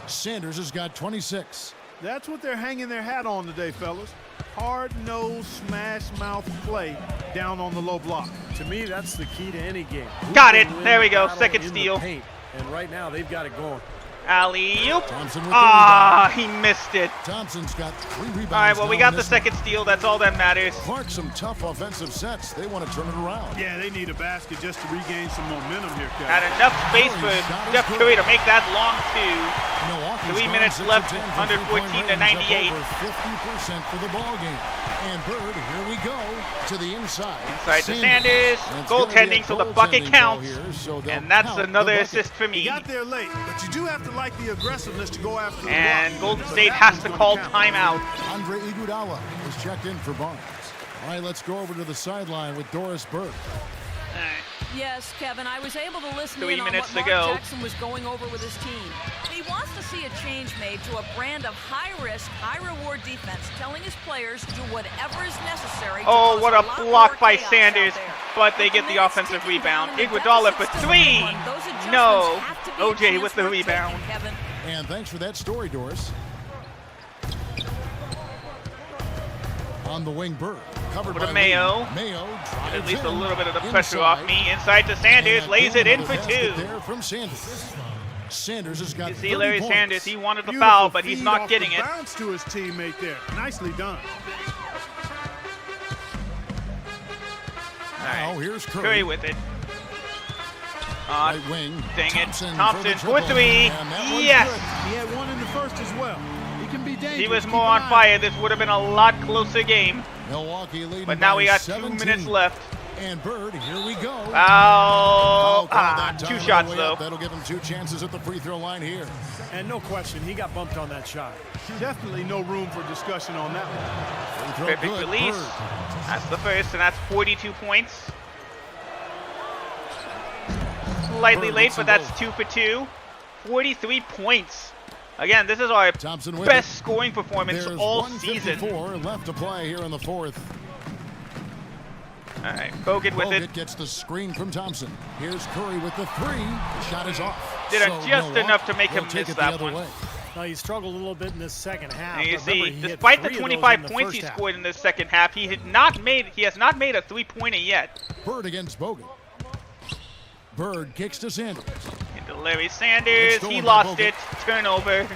Sanders has got 26. That's what they're hanging their hat on today, fellas. Hard-nosed, smash-mouth play down on the low block. To me, that's the key to any game. Got it. There we go. Second steal. And right now, they've got it going. Alley-oop. Thompson with the Ah, rebound. he missed it. Thompson's got 3 rebounds. All right, well, we now got in the this one. second steal. That's all that matters. Clark, some tough offensive sets. They want to turn it around. Yeah, they need a basket just to regain some momentum here, Kevin. Had enough space for Steph Curry to make that long two. Milwaukee's 3 gone minutes 6 left, of 10 from 114 3-point to range, up 98. Over 50% for the ball game. And Bird, here we go to the inside. Inside to Sanders. And it's gonna be a Goaltending, so the bucket goaltending counts. call here, so they'll And that's count the another bucket. assist for He me. got there late, but you do have to like the aggressiveness to go after the And block. Golden But State that has one's to gonna call count. timeout. Andre Iguodala is checked in for Barnes. All right, let's go over to the sideline with Doris Burke. Yes, Kevin, I was able to listen 3 in on minutes what to Mark go. Jackson was going over with his team. He wants to see a change made to a brand of high-risk, high-reward defense, telling his players to do whatever is necessary to Oh, cause what a a lot block more by chaos Sanders, out there. but they With get the minutes offensive ticking rebound. down and the Iguodala deficit for still 3. going, those adjustments No. have to be OJ a with chance the worth rebound. taking, Kevin. And thanks for that story, Doris. On the wing, Bird. Covered With by a Mayo. Lee. Mayo drives At least a in. little bit of the Inside. pressure off me. Inside to Sanders. And Lays it in another for basket 2. there from Sanders. Sanders has got You 30 see Larry points. Sanders, he wanted the Beautiful foul, but he's feed not off getting the it. bounce to his teammate there. Nicely done. Now here's Curry Curry. with it. Right wing. Dang it. Thompson Thompson for the for triple. 3. And that one's Yes. good. He had one in the first as well. He can be dangerous. He was Keep more an on eye fire. This would have been a lot closer game. Milwaukee leading But now by we got 17. 2 minutes left. And Bird, here we go. Foul. Foul call that 2 time on shots the way though. up. That'll give him 2 chances at the free throw line here. And no question, he got bumped on that shot. Definitely no room for discussion on that one. Free throw Perfect good. release. Bird. That's the first, and that's 42 points. Slightly Bird late, gets but them that's both. 2 for 2. 43 points. Again, this is our Thompson with best it. scoring performance There's all season. 154 left to play here in the fourth. All right, Bogut with Bogut it. gets the screen from Thompson. Here's Curry with the 3. The shot is off. Did So just Milwaukee enough to make him will take miss it the that other one. way. Now, he struggled a little bit in this second half. And you but remember, see, he hit despite the 3 of those 25 in the points he first half. scored in the second half, he has not made a 3-pointer yet. Bird against Bogut. Bird kicks to Sanders. Into Larry Sanders, stolen he by lost Bogut. it. Turnover.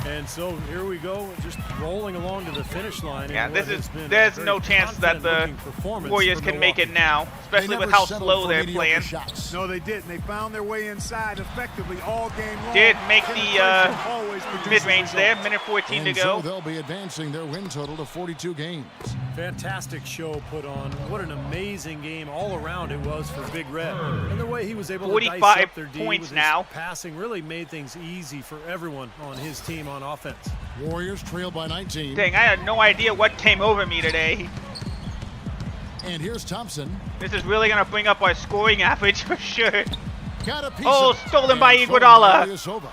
And so here we go, just rolling along to the finish line. Yeah, in this what is has been a there's very no chance that the confident-looking performance Warriors for can make it Milwaukee. now, They especially with never how settled slow for they're mediocre playing. shots. No, they didn't. They found their way inside effectively all game long. Did make the Penetration always produces mid-range there, results. minute 14 to And go. so they'll be advancing their win total to 42 games. Fantastic show put on. What an amazing game all around it was for Big Red. And the way he was able to 45 dice up their D points with his now. passing really made things easy for everyone on his team on offense. Warriors trail by 19. Dang, I had no idea what came over me today. And here's Thompson. This is really going to bring up our scoring average for sure. Got a piece Oh, of it. stolen by And thrown Iguodala. to Ilyasova.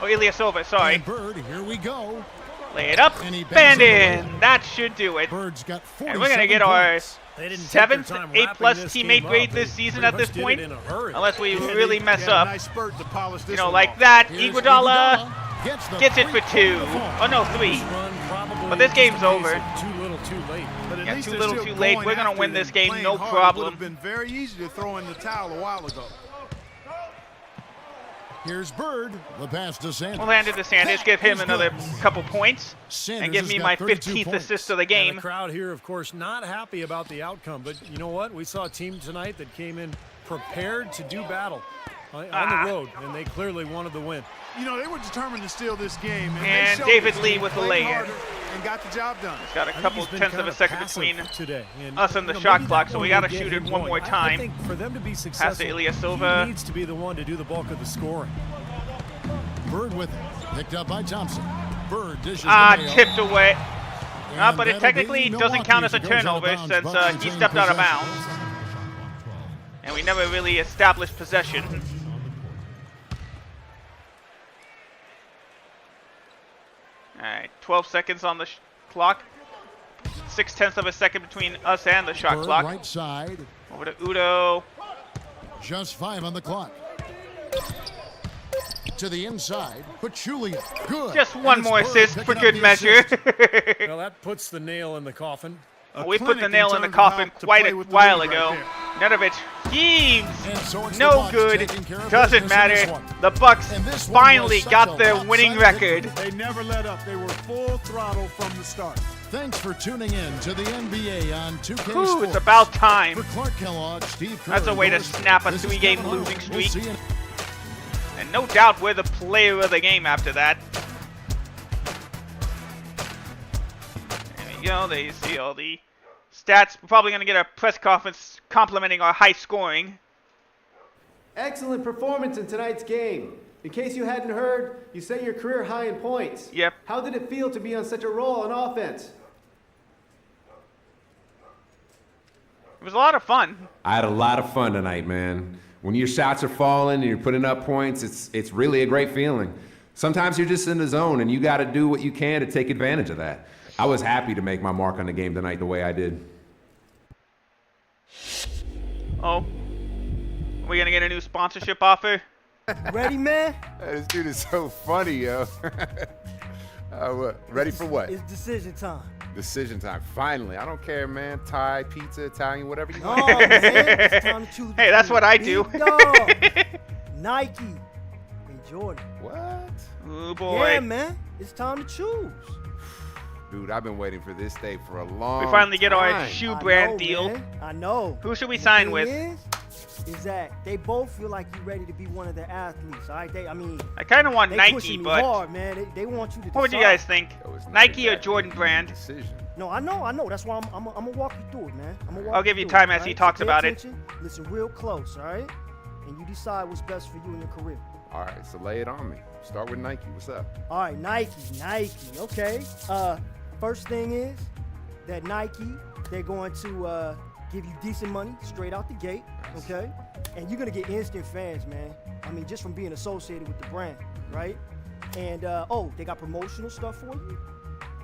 Oh, Ilyasova, sorry. And Bird, here we go. Lay it up, And he band bangs it in. away. That should do it. Bird's got 47 And we're going to get our points. They didn't take their 7th time 8+ wrapping this teammate game grade up. this They season pretty at this much did point. it in a hurry. Unless we Yeah, really they mess had a up. nice spurt to polish this You know, one like off. that. Here's Iguodala gets the gets it for 2. three-pointer Oh, no, ball. 3. This run probably But this just game's a case over. of Too little, too late. But at Yeah, least too they're little, still too late. going We're gonna after win it this and game, playing no hard. problem. It would have been very easy to throw in the towel a while ago. Here's Bird. The pass to Sanders. We'll hand it to Sanders, give him another couple points, Sanders and give has me got my 32 15th points. assist of the And game. the crowd here, of course, not happy about the outcome. But you know what? We saw a team tonight that came in prepared to do battle on the road, and they clearly wanted the win. You know, they were determined to steal this game. And And they showed David it. Lee They with the played lay-in. harder and got the job done. Got a I think couple he's been tenths of kind a second passive between today. And, us and the you know, shot maybe clock, that so we one gotta will get shoot it him one going. more I time. think for them to be successful, Ilyasova. he needs to be the one to do the bulk of the scoring. Bird with it. Picked up by Thompson. Bird dishes to Mayo. Tipped away. And But it that'll technically be doesn't count as a Milwaukee goes out of turnover bounds. since Bucks he retain stepped out of possession. bounds. And we never really established possession. All right, 12 seconds on the clock. 0.6 of a second between us and the shot Bird clock. right side. Over to Udo. Just 5 on the clock. To the inside, Pachulia. Good. Just one more assist for good measure. Well, that puts the nail in the coffin. We put the nail in the coffin quite a while ago. Nedovic heaves. No good. Doesn't matter. The Bucks finally got their winning record. They never let up. They were full throttle from the start. Thanks for tuning in to the NBA on 2K Ooh, Sports. it's about time. For Clark Kellogg, Steve Kerr, That's a way to snap a 3-game losing streak. And no doubt we're the player of the game after that. There you go. There you see all the stats. We're probably going to get a press conference complimenting our high scoring. Excellent performance in tonight's game. In case you hadn't heard, you set your career high in points. Yep. How did it feel to be on such a roll on offense? It was a lot of fun. I had a lot of fun tonight, man. When your shots are falling and you're putting up points, it's really a great feeling. Sometimes you're just in the zone and you got to do what you can to take advantage of that. I was happy to make my mark on the game tonight the way I did. Oh. Are we going to get a new sponsorship offer? Ready, man? This dude is so funny, yo. Ready for what? It's decision time. Decision time. Finally. I don't care, man. Thai, pizza, Italian, whatever you want. Oh, man. It's time to choose. Hey, that's what I do. Nike and Jordan. What? Oh, boy. Yeah, man. It's time to choose. Dude, I've been waiting for this day for a long time. We finally get our shoe brand deal. Man. I know. Who should we sign with? Is that they both feel like you're ready to be one of their athletes, all right? I kind of want they Nike, but hard, man. They want you to decide. What would you guys think? Nike or Jordan brand? Decision. No, I know. That's why I'm gonna walk you through it, man. I'll give you time as he talks about it. Listen real close, all right? And you decide what's best for you in your career. All right, so lay it on me. Start with Nike. What's up? All right, Nike. Okay. First thing is that Nike, they're going to give you decent money straight out the gate, okay? And you're gonna get instant fans, man. I mean, just from being associated with the brand, right? And they got promotional stuff for you,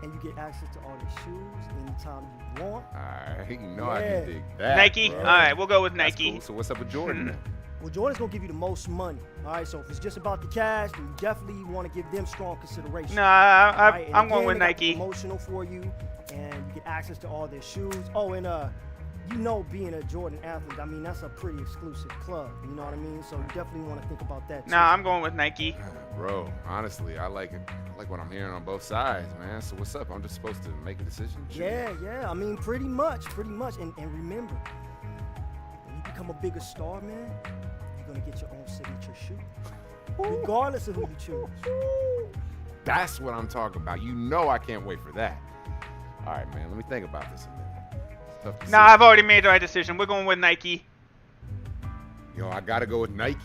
and you get access to all their shoes anytime you want. All right, you know I can dig that. Nike. Bro. All right, we'll go with Nike. Cool. So what's up with Jordan then? Well, Jordan's gonna give you the most money. All right, so if it's just about the cash, then you definitely want to give them strong consideration. Nah, right? I'm going with Nike. Promotional for you, and you get access to all their shoes. Oh, and being a Jordan athlete, I mean, that's a pretty exclusive club. You know what I mean? So you definitely want to think about that too. Nah, I'm going with Nike. Bro, honestly, I like it. I like what I'm hearing on both sides, man. So what's up? I'm just supposed to make a decision? Yeah. I mean, pretty much. And remember, when you become a bigger star, man, you're gonna get your own signature shoe, regardless of who you choose. That's what I'm talking about. You know I can't wait for that. All right, man. Let me think about this a minute. Nah, I've already made my decision. We're going with Nike. Yo, I gotta go with Nike.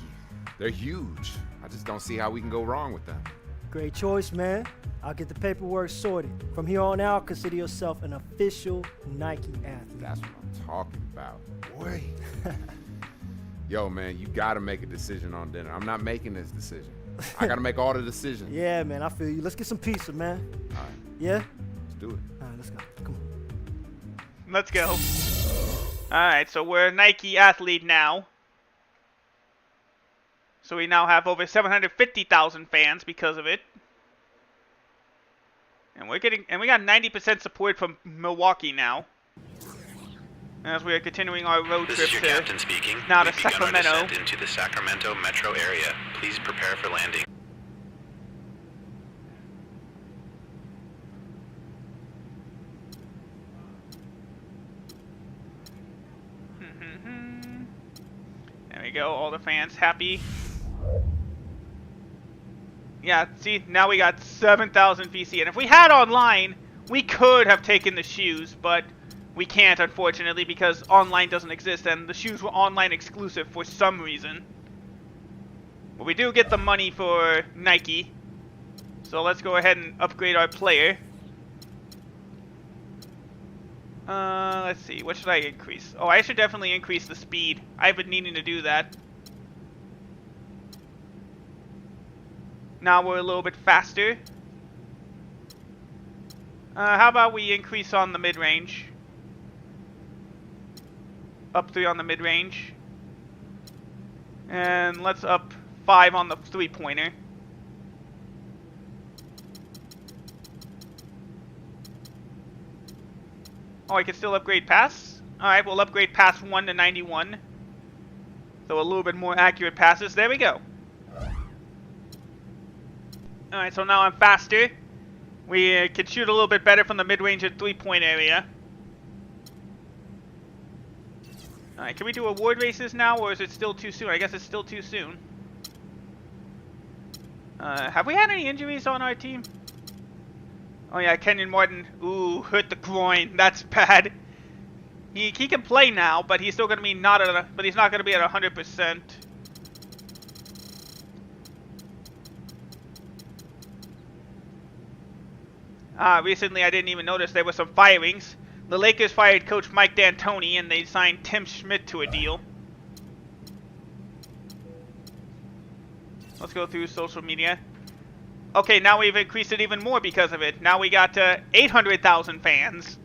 They're huge. I just don't see how we can go wrong with them. Great choice, man. I'll get the paperwork sorted. From here on out, consider yourself an official Nike athlete. That's what I'm talking about. Boy. Yo, man, you gotta make a decision on dinner. I'm not making this decision. I gotta make all the decisions. Yeah, man, I feel you. Let's get some pizza, man. All right. Yeah? Let's do it. All right, let's go. Come on. Let's go. Alright, so we're a Nike athlete now. So we now have over 750,000 fans because of it. And we got 90% support from Milwaukee now. As we are continuing our road trip This is your captain speaking. now to We've begun our Sacramento. descent into the Sacramento metro area. Please prepare for landing. There we go, all the fans happy. Yeah, see, now we got 7,000 VC. And if we had online, we could have taken the shoes, but we can't, unfortunately, because online doesn't exist, and the shoes were online exclusive for some reason. But we do get the money for Nike. So let's go ahead and upgrade our player. Let's see, what should I increase? Oh, I should definitely increase the speed. I've been needing to do that. Now we're a little bit faster. How about we increase on the mid-range? Up 3 on the mid-range. And let's up 5 on the three-pointer. Oh, I can still upgrade pass? Alright, we'll upgrade pass 1 to 91. So a little bit more accurate passes. There we go. Alright, so now I'm faster. We can shoot a little bit better from the mid-range and three-point area. Alright, can we do award races now, or is it still too soon? I guess it's still too soon. Have we had any injuries on our team? Oh yeah, Kenyon Martin, ooh, hurt the groin. That's bad. He can play now, but he's still gonna be not at but he's not gonna be at 100%. Recently I didn't even notice there were some firings. The Lakers fired coach Mike D'Antoni and they signed Tim Schmidt to a deal. Let's go through social media. Okay, now we've increased it even more because of it. Now we got 800,000 fans.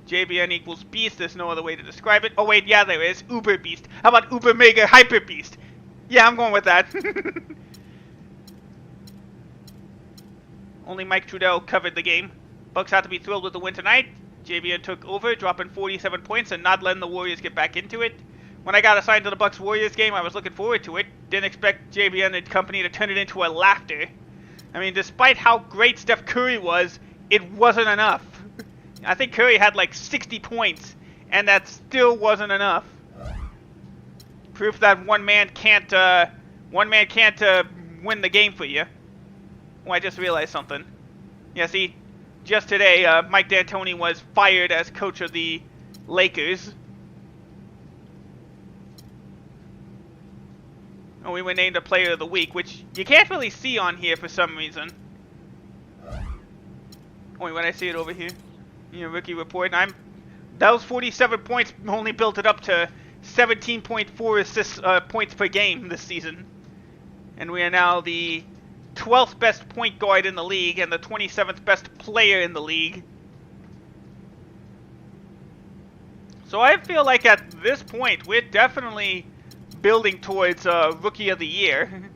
JBN equals beast. There's no other way to describe it. Oh wait, yeah there is. Uber beast. How about Uber mega hyper beast? Yeah, I'm going with that. Only Mike Trudell covered the game. Bucks have to be thrilled with the win tonight. JBN took over, dropping 47 points and not letting the Warriors get back into it. When I got assigned to the Bucks-Warriors game, I was looking forward to it. Didn't expect JBN and company to turn it into a laughter. I mean, despite how great Steph Curry was, it wasn't enough. I think Curry had like 60 points, and that still wasn't enough. Proof that one man can't win the game for you. Oh, I just realized something. Yeah, see, just today, Mike D'Antoni was fired as coach of the Lakers. Oh, we were named a player of the week, which you can't really see on here for some reason. Only when I see it over here. You know, rookie report. Those 47 points only built it up to 17.4 assists points per game this season. And we are now the 12th best point guard in the league and the 27th best player in the league. So I feel like at this point, we're definitely building towards Rookie of the Year.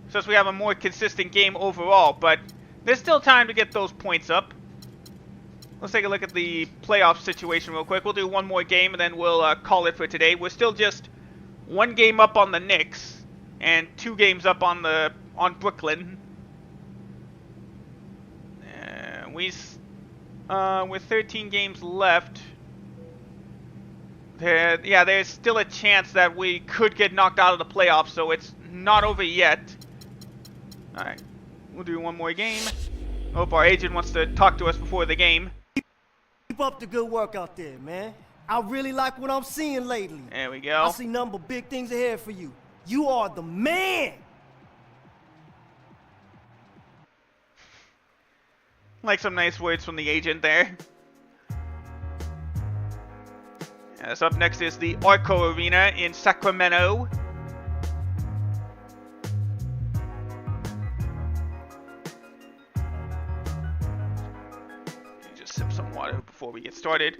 Since we have a more consistent game overall, but there's still time to get those points up. Let's take a look at the playoff situation real quick. We'll do one more game and then we'll call it for today. We're still just one game up on the Knicks and 2 games up on Brooklyn. With 13 games left, there's still a chance that we could get knocked out of the playoffs, so it's not over yet. Alright, we'll do one more game. Hope our agent wants to talk to us before the game. Keep up the good work out there, man. I really like what I'm seeing lately. There we go. I see number big things ahead for you. You are the man! Like some nice words from the agent there. Yes, up next is the Arco Arena in Sacramento. Just sip some water before we get started.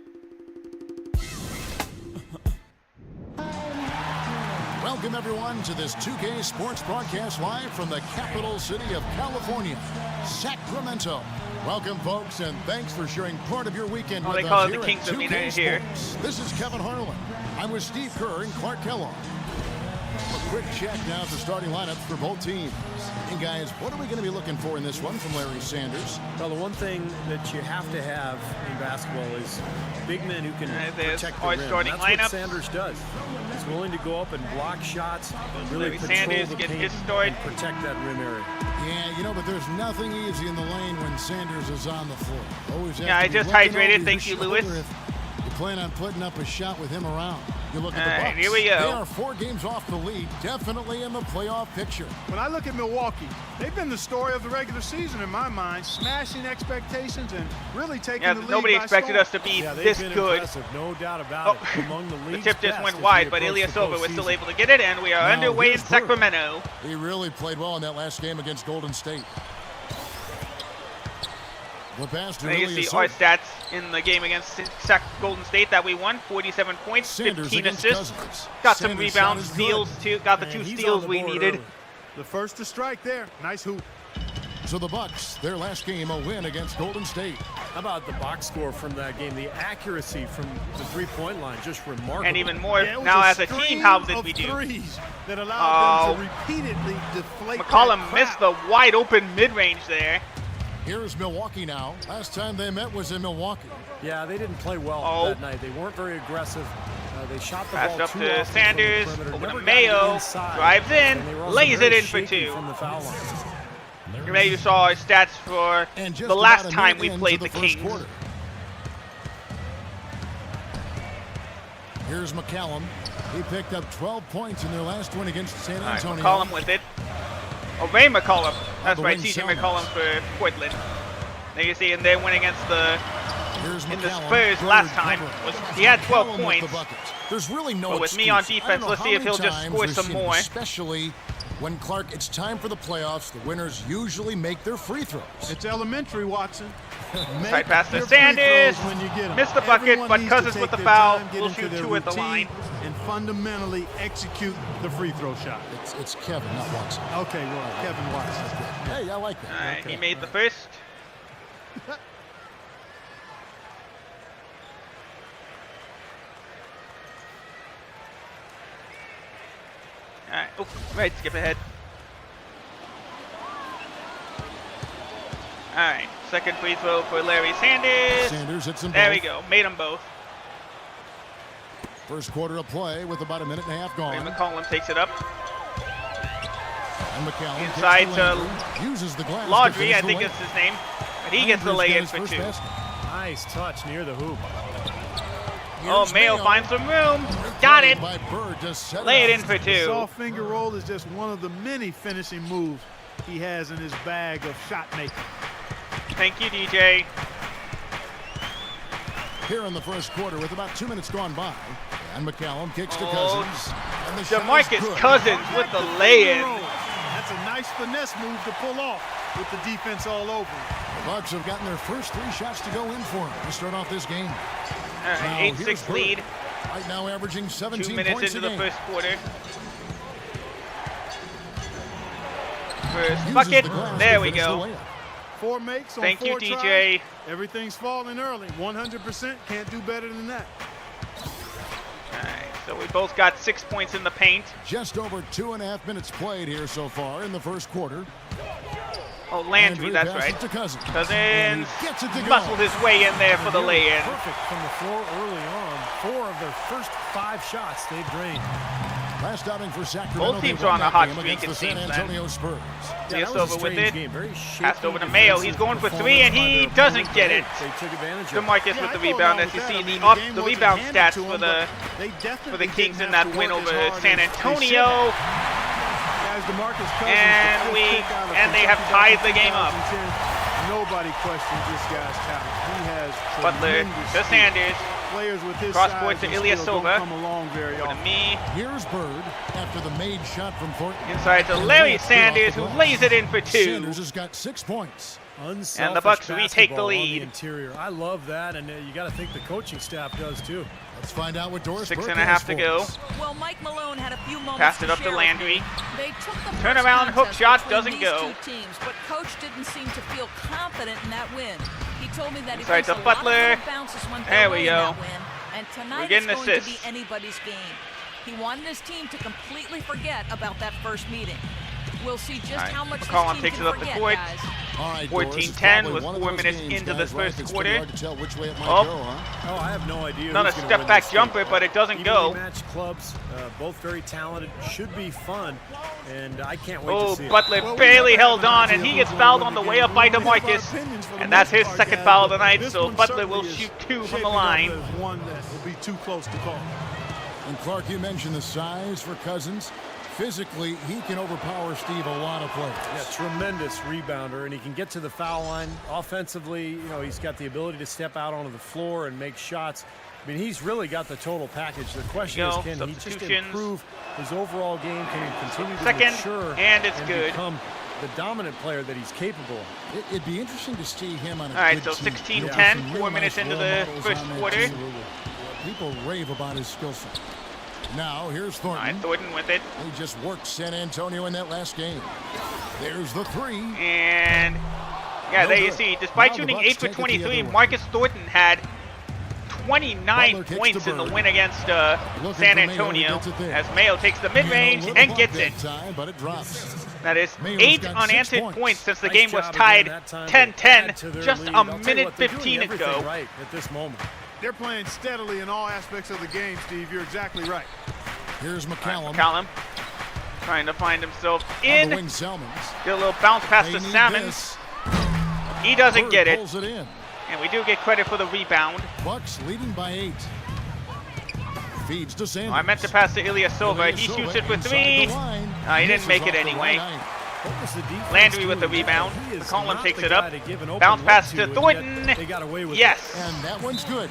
Welcome everyone to this 2K Sports broadcast live from the capital city of California, Sacramento. Welcome, folks, and thanks for sharing part of your weekend with us here at 2K Sports. This is Kevin Harlan. I'm with Steve Kerr and Clark Kellogg. A quick check now of the starting lineups for both teams. And guys, what are we going to be looking for in this one from Larry Sanders? Well, the one thing that you have to have in basketball is big men who can protect the rim. That's what Sanders does. He's willing to go up and block shots, really control the paint and protect that rim area. Yeah, you know, but there's nothing easy in the lane when Sanders is on the floor. Always I just hydrated. Thank you, Lewis. You plan on putting up a shot with him around. You look at the Bucks. Here we go. They are 4 games off the lead, definitely in the playoff picture. When I look at Milwaukee, they've been the story of the regular season in my mind, smashing expectations and really taking the lead. Nobody expected us to be this good. Impressive, no doubt about it. Among the league's tip just went wide, but Ilyasova was still able to get it, and we are underway in Sacramento. He really played well in that last game against Golden State. There you see our stats in the game against Golden State that we won. 47 points, 15 assists. Got some rebounds, steals too. Got the 2 steals we needed. Early. The first to strike there. Nice hoop. So the Bucks, their last game, a win against Golden State. How about the box score from that game? The accuracy from the three-point line, just remarkable. And even more, now as a team, how did we do? That allowed them to repeatedly deflate. McCollum missed the wide-open mid-range there. Here's Milwaukee now. Last time they met was in Milwaukee. Yeah, they didn't play well that night. They weren't very aggressive. They shot the Passed ball up too to often Sanders, from the perimeter. over to Never Mayo, got inside, drives in, and they were also lays it very in for shaky 2. from the foul line. Maybe you saw our stats for the last time we played the Kings. Quarter. Here's McCallum. He picked up 12 points in their last win against San Antonio. McCollum with it. Oh, Ray McCollum. That's right, CJ McCollum for Portland. There you see, and they went against the Spurs last time. He had 12 points. There's really no but with me on defense, let's see if he'll just score some more. Especially when, Clark, it's time for the playoffs, the winners usually make their free throws. It's elementary, Watson. Side pass to Sanders. Missed the bucket, but Cousins with the foul. We'll shoot 2 at the line. And fundamentally execute the free throw shot. It's Kevin, not Watson. Okay, well, Kevin Watson. Hey, I like that. All right, okay. He made the first. All right. Oh, right. Skip ahead. All right. Second free throw for Larry Sanders. Sanders hits them there both. we go. Made them both. First quarter of play with about a minute and a half gone. And McCollum takes it up. And McCallum inside to uses the glass Laundry, I think it's his name. But he gets the lay-in for 2. Nice touch near the hoop. Oh, Mayo finds some room. Got it. Lay it in for 2. The soft finger roll is just one of the many finishing moves he has in his bag of shot making. Thank you, DJ. Here in the first quarter with about 2 minutes gone by. And McCallum kicks to Cousins. And the DeMarcus Cousins with the lay-in. That's a nice finesse move to pull off with the defense all over. The Bucks have gotten their first 3 shots to go in for him to start off this game. All right, 8-6 lead. Right now averaging 17 2 minutes points into a the game. first quarter. First bucket. There we go. 4 makes on Thank 4 you, DJ. Tries. Everything's falling early. 100%. Can't do better than that. All right, so we both got 6 points in the paint. Just over 2.5 minutes played here so far in the first quarter. Oh, Landry, that's right. Cousins muscled his way in there for the lay-in. Perfect from the floor early on. 4 of their first 5 shots they drained. Last outing for Sacramento. Both teams are on a hot streak, it the San seems. Antonio Spurs. Yeah, over with it. Passed over to Mayo. He's going for 3, and he doesn't get it. DeMarcus with the rebound. As you see the rebound stats for the Kings in that win over San Antonio. And they have tied the game up. Nobody questions this guy's talent. He has Butler to Sanders. Players with his cross court to Ilyasova. To me. Here's Bird after the made shot from Portland. Inside to Larry Sanders, who lays it in for 2. Sanders has got 6 points. And the Bucks retake the lead. Interior. I love that, and you got to think the coaching staff does too. Let's find out what Doris 6.5 to go. Well, Mike Malone had a few moments. Passed it up to Landry. They took the turnaround hook shot doesn't go. Teams, but coach didn't seem to feel confident in that win. He told me that he thinks a Butler. Lot of bounces when there we go. That win, and tonight it's going to be anybody's game. He wanted his team to completely forget about that first meeting. We'll see just how much this team takes can it up the forget, court. guys. 14-10 with 4 minutes into the first quarter. I have no idea. Not a step-back jumper, but it doesn't go. Match clubs, both very talented. Should be fun, and I can't wait to see it. Butler barely held on, and he gets fouled on the way up by DeMarcus, and that's his second foul of the night. So Butler will shoot 2 from the line. One that will be too close to call. And Clark, you mentioned the size for Cousins. Physically, he can overpower Steve a lot of players. Yeah, tremendous rebounder, and he can get to the foul line. Offensively, he's got the ability to step out onto the floor and make shots. I mean, he's really got the total package. The question is, can he just improve his overall game? Can he continue to mature and it's and good. become the dominant player that he's capable of. It'd be interesting to see him on a All right, good so team. 16-10, 4 minutes into the first quarter. People rave about his skill set. Now, here's Thornton. All right, Thornton with it. He just worked San Antonio in that last game. There's the three. And, yeah, there you see, despite shooting 8 for 23, Marcus Thornton had 29 points in the win against San Antonio, as Mayo takes the mid-range and gets it. That is 8 unanswered points since the game was tied 10-10 just a minute 15 ago. Right at this moment. They're playing steadily in all aspects of the game, Steve. You're exactly right. Here's McCallum. McCallum trying to find himself in. Get a little bounce pass to Salmons. He doesn't get it. And we do get credit for the rebound. Bucks leading by 8. Feeds to Sanders. I meant to pass to Ilyasova. He shoots it for 3. He didn't make it anyway. Landry with the rebound. McCollum takes it up. Bounce pass to Thornton. Yes. And that one's good.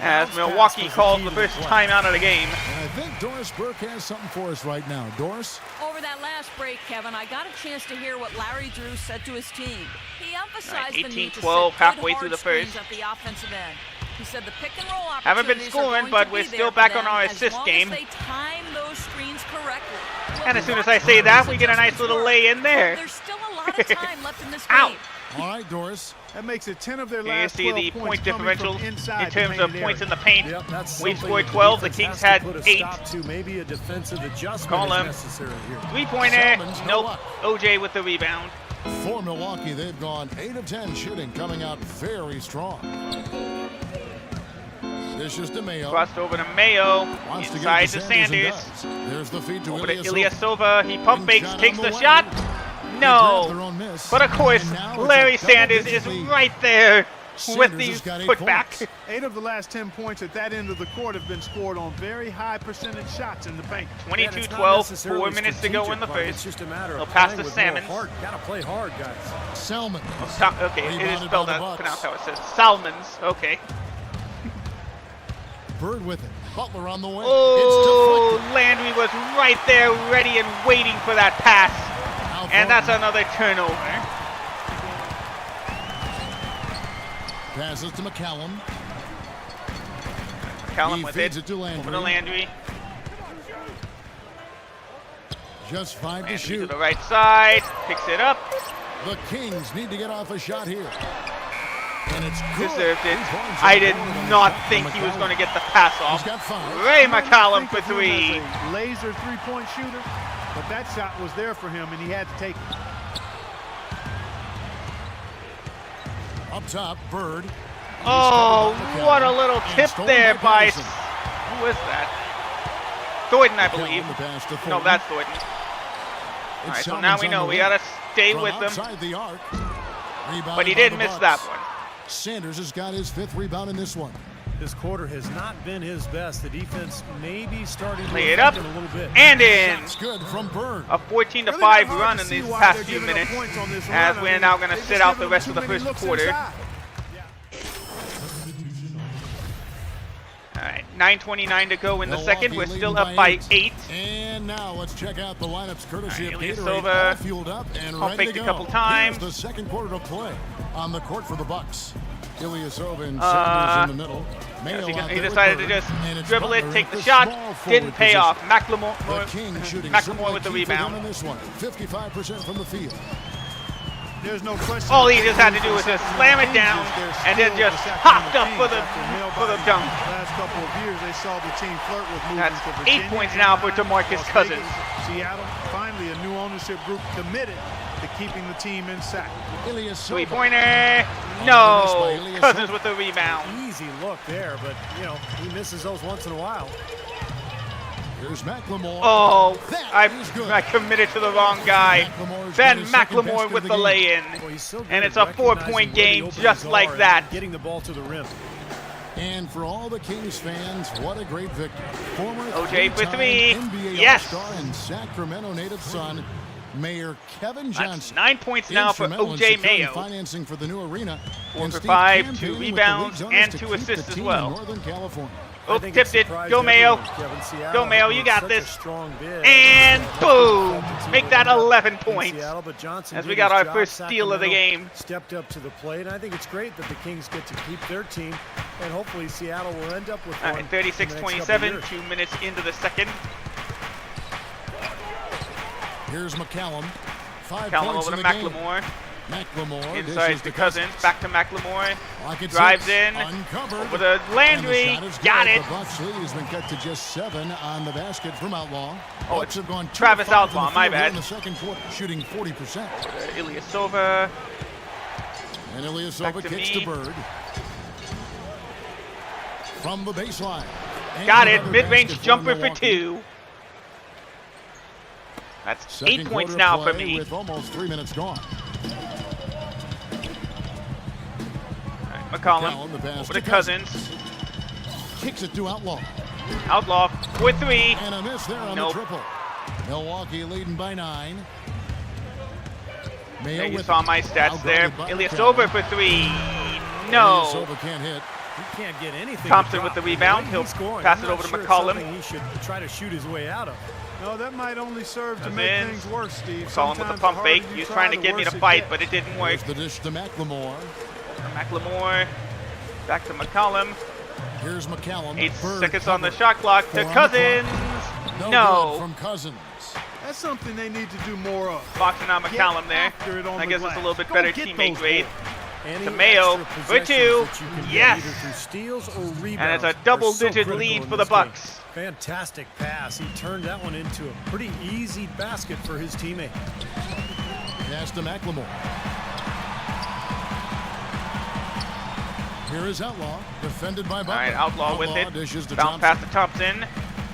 As Milwaukee calls the first timeout of the game. And I think Doris Burke has something for us right now. Doris? Over that last break, Kevin, I got a chance to hear what Larry Drew said to his team. He emphasized the need to set 18-12 halfway good through the hard screens first. at the offensive end. He said the pick and roll Haven't been opportunities scoring, are but going we're to be still there back for on our them assist as long game. as they time those screens correctly. And as soon as I say that, we get a nice little lay in there. There's still a lot of time left in this Ow. game. All right, Doris. That makes it 10 of their You last see 12 the points point coming differential from inside in terms of the points in area. the paint. Yep, that's We've something scored the 12. The defense Kings has had to put a 8. stop to. Maybe a defensive adjustment Call is him. necessary here. 3-pointer. Nope. OJ with the rebound. For Milwaukee, they've gone 8 of 10 shooting, coming out very strong. This is to Mayo. Crossed over to Mayo. Inside to Sanders. There's the feed to Over to Ilyasova. Ilyasova. He pump fakes, takes the shot. No. But of course, Larry Sanders is right there with the putback. 8 of the last 10 points at that end of the court have been scored on very high percentage shots in the paint. 22-12, 4 minutes to go in the first. It's just a matter of He'll pass to playing with Salmons. more heart. Gotta play hard, guys. Salmon. Okay, it is spelled out, pronounced how it says. Salmons. Okay. Bird with it. Butler on the way. Oh, Landry was right there, ready and waiting for that pass. And that's another turnover. Passes to McCallum. McCallum with it. To Landry. Over to Landry. Just 5 Landry to shoot. to the right side. Picks it up. The Kings need to get off a shot here. And it's good. Deserved it. I did not think he was going to get the pass off. Ray McCallum for 3. Laser three-point shooter, but that shot was there for him, and he had to take it. Up top, Bird. Oh, what a little tip there by... Who is that? Thornton, I believe. No, that's Thornton. All right, so now we know we got to stay with them. But he did miss that one. Sanders has got his 5th rebound in this one. This quarter has not been his best. The defense may be starting to lay it up a little bit. And in. That's good from Bird. A 14-5 run in these past few minutes, as we're now going to sit out the rest of the first quarter. All right, 9:29 to go in the second. We're still up by 8. And now let's check out the lineups courtesy of Gatorade. Ilyasova All fueled up and pump ready to faked a go. couple times. Here's the second quarter to play on the court for the Bucks. Ilyasova and Sanders in the middle. He decided to just dribble it, take the shot. Didn't pay off. McLemore with the rebound. In this one, 55% from the field. There's no question. All he just had to do was just slam it down and then just hopped up for the dunk. Last couple of years, they saw the team flirt with moving That's to Virginia. 8 points now for DeMarcus Cousins. Seattle, finally a new ownership group committed to keeping the team in sack. 3-pointer. No. Cousins with the rebound. Easy look there, but, you know, he misses those once in a while. Here's McLemore. Oh, I committed to the wrong guy. Ben McLemore with the lay-in. And it's a 4-point game just like that. Getting the ball to the rim. And for all the Kings fans, what a great victory. Former OJ for 3. NBA Yes. All-Star and Sacramento native son, Mayor Kevin Johnson. That's 9 points now for OJ Mayo. Financing for the new arena. 4 for 5, 2 rebounds, and 2 assists as well. Northern California. Oh, tipped it. Go Mayo. Go Mayo, you got this. And boom! Make that 11 points. As we got our first steal of the game. Stepped up to the plate, and I think it's great that the Kings get to keep their team, and hopefully Seattle will end up with one. 36-27, 2 minutes into the second. Here's McCallum. 5 McCallum points over to in the game. McLemore. McLemore Inside to Cousins. Back to McLemore. Pocket Drives six, in. Uncovered. Over to Landry. Got it. The Bucks lead has been cut to just 7 on the basket from Outlaw. Oh, Bucks have gone Travis Outlaw, my bad. In the second quarter, shooting 40%. Ilyasova. And Ilyasova kicks to Bird. From the baseline. And got it. another Mid-range basket jumper for Milwaukee. 2. That's Second 8 points quarter now play for me. with almost 3 minutes gone. McCallum over to Cousins. Kicks it to Outlaw. Outlaw for 3. And a miss there on the triple. Milwaukee leading by 9. Mayo you saw my stats there. Ilyasova for 3. No. Ilyasova can't hit. He can't get anything. Thompson with the rebound. He'll pass it over to McCallum. He should try to shoot his way out of. No, that might only serve to make things worse, Steve. McCallum with the pump fake. He was trying to get me to fight, but it didn't work. Here's the dish to McLemore. McLemore. Back to McCallum. Here's McCallum. 8 seconds on the shot clock to Cousins. No. From Cousins. That's something they need to do more of. Boxing out McCallum there. I guess it's a little bit better teammate grade. To Mayo for 2. Yes. And it's a double-digit lead for the Bucks. Fantastic pass. He turned that one into a pretty easy basket for his teammate. Pass to McLemore. Here is Outlaw, defended by Butler. All right, Outlaw with it. Dishes to Bounce pass to Thompson.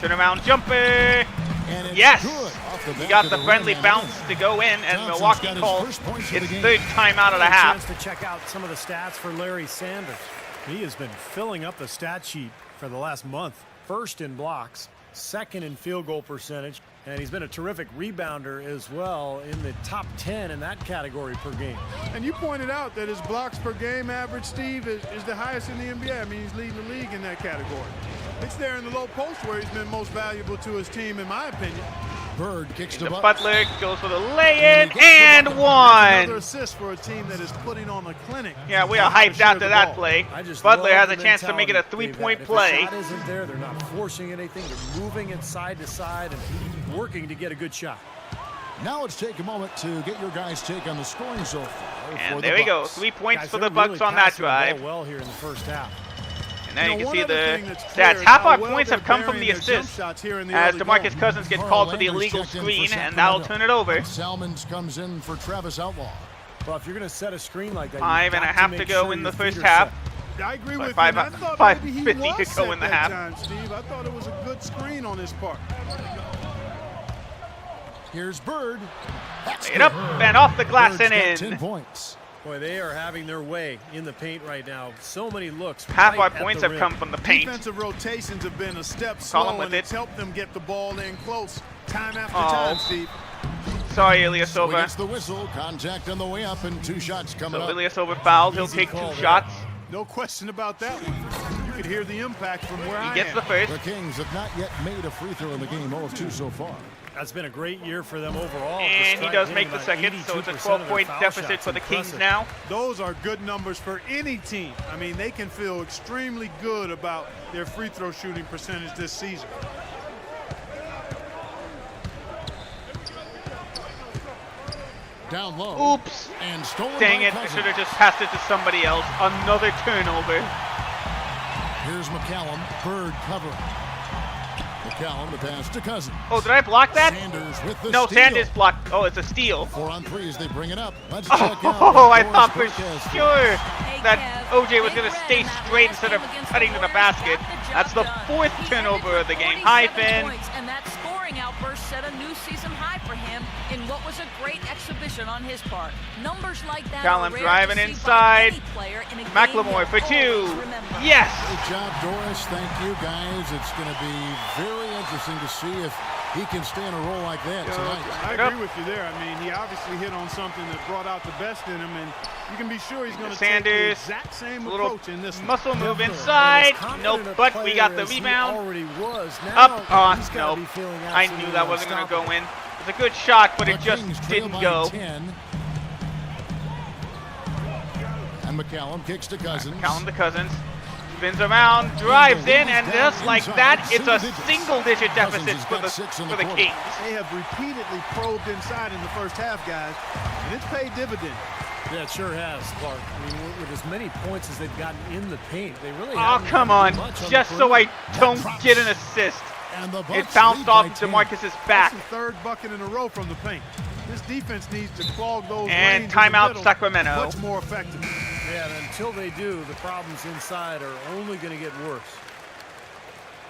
Turnaround jumper. Yes! He got the friendly bounce to go in, and Milwaukee calls its third timeout of the half. To check out some of the stats for Larry Sanders. He has been filling up the stat sheet for the last month. First in blocks, second in field goal percentage, and he's been a terrific rebounder as well, in the top 10 in that category per game. And you pointed out that his blocks per game average, Steve, is the highest in the NBA. I mean, he's leading the league in that category. It's there in the low post where he's been most valuable to his team, in my opinion. Bird kicks to Butler, goes for the lay-in, and one! Another assist for a team that is putting on a clinic. Yeah, we are hyped after that play. Butler has a chance to make it a 3-point play. If the shot isn't there, they're not forcing anything. They're moving it side to side and working to get a good shot. Now let's take a moment to get your guys' take on the scoring so far. And there we go, 3 points for the Bucks on that drive. Well here in the first half. And now you can see the stats. Half our points have come from the assists, as DeMarcus Cousins gets called for the illegal screen, and that'll turn it over. Salmons comes in for Travis Outlaw. Well, if you're going to set a screen like that, 5.5 to go in the first half. I agree with you. 5:50 to go in the half. Steve, I thought it was a good screen on his part. Here's Bird. Lay it up and off the glass and in. 10 points. Boy, they are having their way in the paint right now. So many looks. Half our points have come from the paint. Defensive rotations have been a step slow, and it's helped them get the ball in close time after time, Steve. Sorry, Ilyasova. Gets the whistle, contact on the way up, and 2 shots coming up. Ilyasova fouled. He'll take 2 shots. No question about that one. You could hear the impact from where I am. He gets the first. The Kings have not yet made a free throw in the game, 0 of 2 so far. That's been a great year for them overall. And he does make the second, so it's a 12-point deficit for the Kings now. Those are good numbers for any team. I mean, they can feel extremely good about their free throw shooting percentage this season. Down low. Oops. And stolen. Dang it, I should have just passed it to somebody else. Another turnover. Here's McCallum. Bird cover. McCallum, the pass to Cousins. Oh, did I block that? Sanders with the no, steal. Sanders blocked. Oh, it's a steal. 4 on 3 as they bring it up. Let's check out. Oh, I thought for sure that OJ was going to stay straight instead of cutting to the basket. That's the 4th turnover of the game. High Finn. And that scoring outburst set a new season high for him in what was a great exhibition on his part. Numbers like that Callum driving inside. McLemore for 2. Yes. Good job, Doris. Thank you, guys. It's going to be very interesting to see if he can stay in a role like that tonight. I agree with you there. I mean, he obviously hit on something that brought out the best in him, and you can be sure he's going to take the exact same approach in this muscle move inside. Nope, but we got the rebound. Up. Nope. I knew that wasn't going to go in. It's a good shot, but it just didn't go. 10. And McCallum kicks to Cousins. McCallum to Cousins. Spins around, drives in, and just like that, it's a single-digit deficit for the Kings. They have repeatedly probed inside in the first half, guys, and it's paid dividends. Yeah, it sure has, Clark. I mean, with as many points as they've gotten in the paint, they really haven't. Oh, come on. Just so I don't get an assist. It bounced off DeMarcus's back. That's the third bucket in a row from the paint. This defense needs to clog those and lanes timeout in the middle Sacramento. much more effectively. Yeah, and until they do, the problems inside are only going to get worse.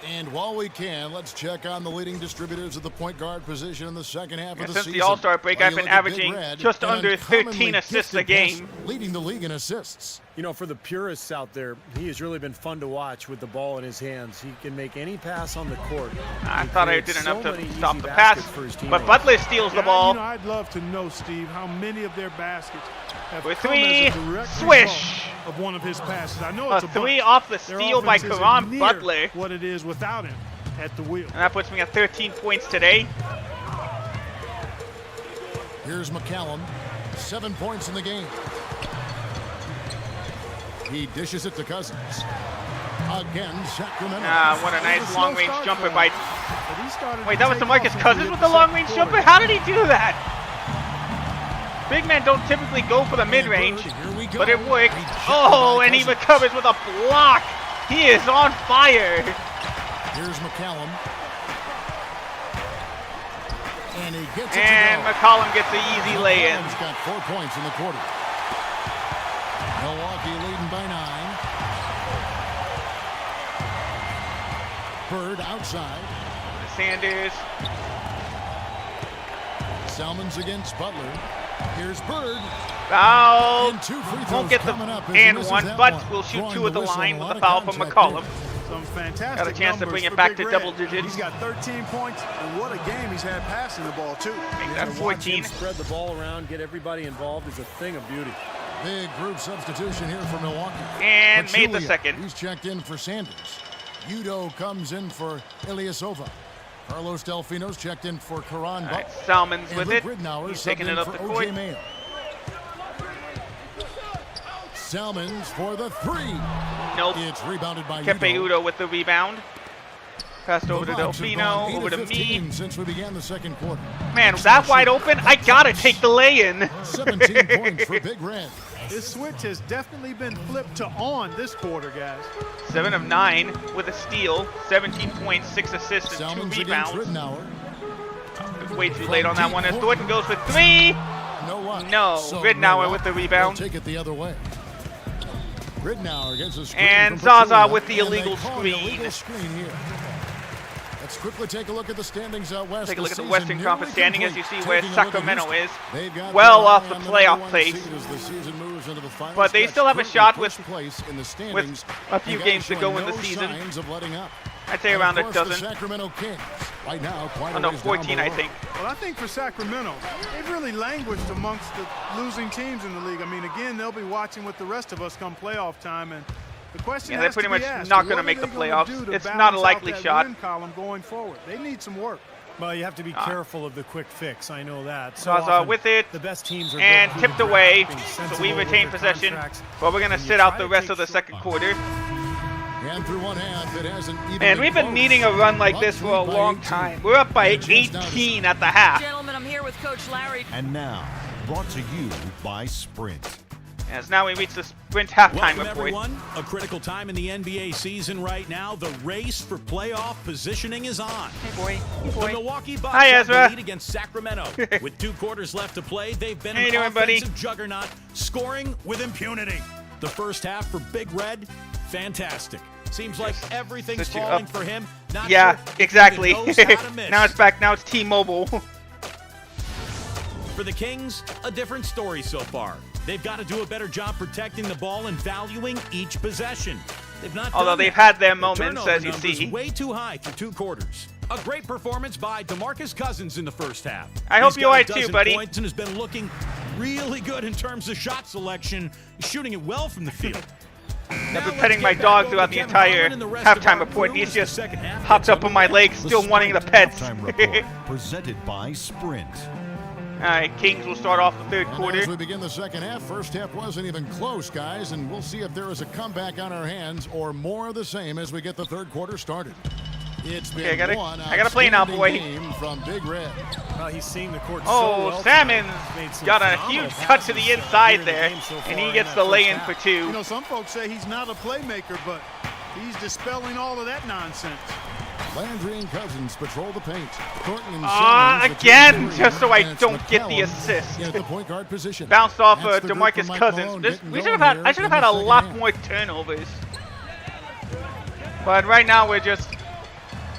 And while we can, let's check on the leading distributors of the point guard position in the second half of the since season. the All-Star break, I've been averaging just under 13 assists a game. Leading the league in assists. You know, for the purists out there, he has really been fun to watch with the ball in his hands. He can make any pass on the court. I thought I did enough to stop the pass, but Butler steals the ball. You know, I'd love to know, Steve, how many of their baskets have with come three, as a direct swish. Of one of his passes. I know it's a three bunch. off the steal by Caron Butler. What it is without him at the wheel. And that puts me at 13 points today. Here's McCallum, 7 points in the game. He dishes it to Cousins. Again, Sacramento. What a nice long-range jumper by... Wait, that was DeMarcus Cousins with the long-range jumper? How did he do that? Big men don't typically go for the mid-range, but it worked. Oh, and he recovers with a block. He is on fire. Here's McCallum. And he gets it and McCollum gets the easy lay-in. He's got 4 points in the quarter. Milwaukee leading by 9. Bird outside. Sanders. Salmons against Butler. Here's Bird. Foul. Won't get the and one, but we'll shoot 2 at the line with the foul from McCollum. Some fantastic got a chance to bring it back to double digits. He's got 13 points, and what a game he's had passing the ball, too. Make that 14. Spread the ball around, get everybody involved is a thing of beauty. Big group substitution here for Milwaukee. And Pachulia, made the second. He's checked in for Sanders. Udo comes in for Ilyasova. Carlos Delfino's checked in for Caron Butler. Salmons with Luke it. Ridnour He's taking it up the court. Salmons for the 3. Nope. It's rebounded by Kepe Udo with the rebound. Passed over to Delfino, over to me. Since we began the second quarter. Man, that wide open? I gotta take the lay-in. 17 points for Big Red. This switch has definitely been flipped to on this quarter, guys. 7 of 9 with a steal, 17 points, 6 assists, and Salmons 2 rebounds. Ridnour. Way too late on that one as Thornton goes for 3. No, so Ridnour with the rebound. Take it the other way. Ridnour gets a screen and from Zaza Pachulia, with the and illegal they call screen. The illegal screen here. Let's quickly take a look at the standings out west. Take a look at the season Western Conference standing as you see where Taking a look at Sacramento is. Houston. Well off the playoff place. As the season moves into the final But they stretch, still have a currently shot with first place in the with standings, a few and games to showing go in the no season. signs of letting up. I'd say And around of a course, dozen. The Sacramento Kings. Right now, quite Oh no, a ways 14 down I below. think. Well, I think for Sacramento, they've really languished amongst the losing teams in the league. I mean, again, they'll be watching with the rest of us come playoff time, and the question Yeah, they're has to pretty be much asked, not what going to are make the they gonna playoffs. do to It's balance not a out likely that shot. win column going forward? They need some work. Well, you have to be careful of the quick fix. I know that. So Zaza often, with it, the best teams are and built through tipped the away, draft, being so sensible we with retain their possession. contracts. But we're going to When you sit out try the to rest take of the second quarter. And through one half, it hasn't even And we've been close. needing a run like this Bucks for a lead by long 18. time. We're up by 18 at the half. Gentlemen, I'm here with Coach Larry. And now, brought to you by Sprint. As now we reach the sprint halftime Welcome, report. everyone. A critical time in the NBA season right now. The race for playoff positioning is on. Hey, boy. Hey, The boy. Milwaukee Bucks Hi, have the Ezra. lead against Sacramento. With 2 quarters left to play, they've been How you an doing, buddy? offensive juggernaut, scoring with impunity. The first half for Big Red, fantastic. Seems like everything's Set you falling up. for him. Not Yeah, sure exactly. if he knows how to miss. Now it's back. Now it's T-Mobile. For the Kings, a different story so far. They've got to do a better job protecting the ball and valuing each possession. They've not. Although done they've that. had their The moments, turnover as you numbers see. way too high through 2 quarters. A great performance by DeMarcus Cousins in the first half. I hope you are too, buddy. Points and has been looking really good in terms of shot selection, shooting it well from the field. I've been petting my dog throughout the entire halftime report. He's just hopped up on my leg, still wanting the pets. Presented by Sprint. All right, Kings will start off the third quarter. As we begin the second half, first half wasn't even close, guys, and we'll see if there is a comeback on our hands or more of the same as we get the third quarter started. It's been I gotta play now, boy. Game from Big Red. Well, he's seeing the court oh, so well. Salmon got a huge cut to the inside there, and he gets the lay-in for two. You know, some folks say he's not a playmaker, but he's dispelling all of that nonsense. Landry and Cousins patrol the paint. Again, just so I don't get the assist. At the point guard position. Bounced off DeMarcus Cousins. I should have had a lot more turnovers. But right now we're just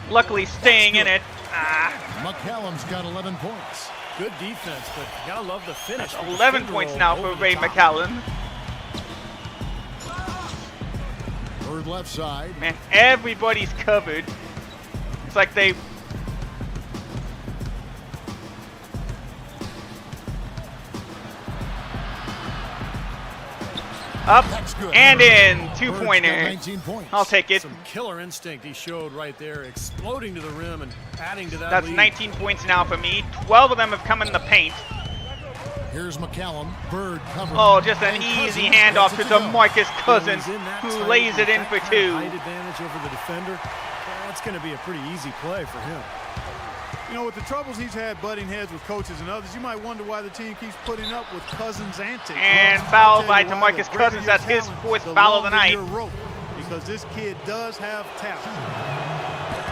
luckily staying in it. McCallum's got 11 points. Good defense, but you gotta love the finish. 11 points now for Ray McCallum. Third left side. Man, everybody's covered. It's like they... Up and in, 2-pointer. I'll take it. Some killer instinct he showed right there, exploding to the rim and adding to that That's lead. 19 points now for me. 12 of them have come in the paint. Here's McCallum. Bird covering. Oh, just an easy handoff to DeMarcus Cousins, who lays it in for two. Height advantage over the defender. That's going to be a pretty easy play for him. You know, with the troubles he's had butting heads with coaches and others, you might wonder why the team keeps putting up with Cousins' antics. And foul by DeMarcus Cousins. That's his fourth foul of the night. Because this kid does have talent.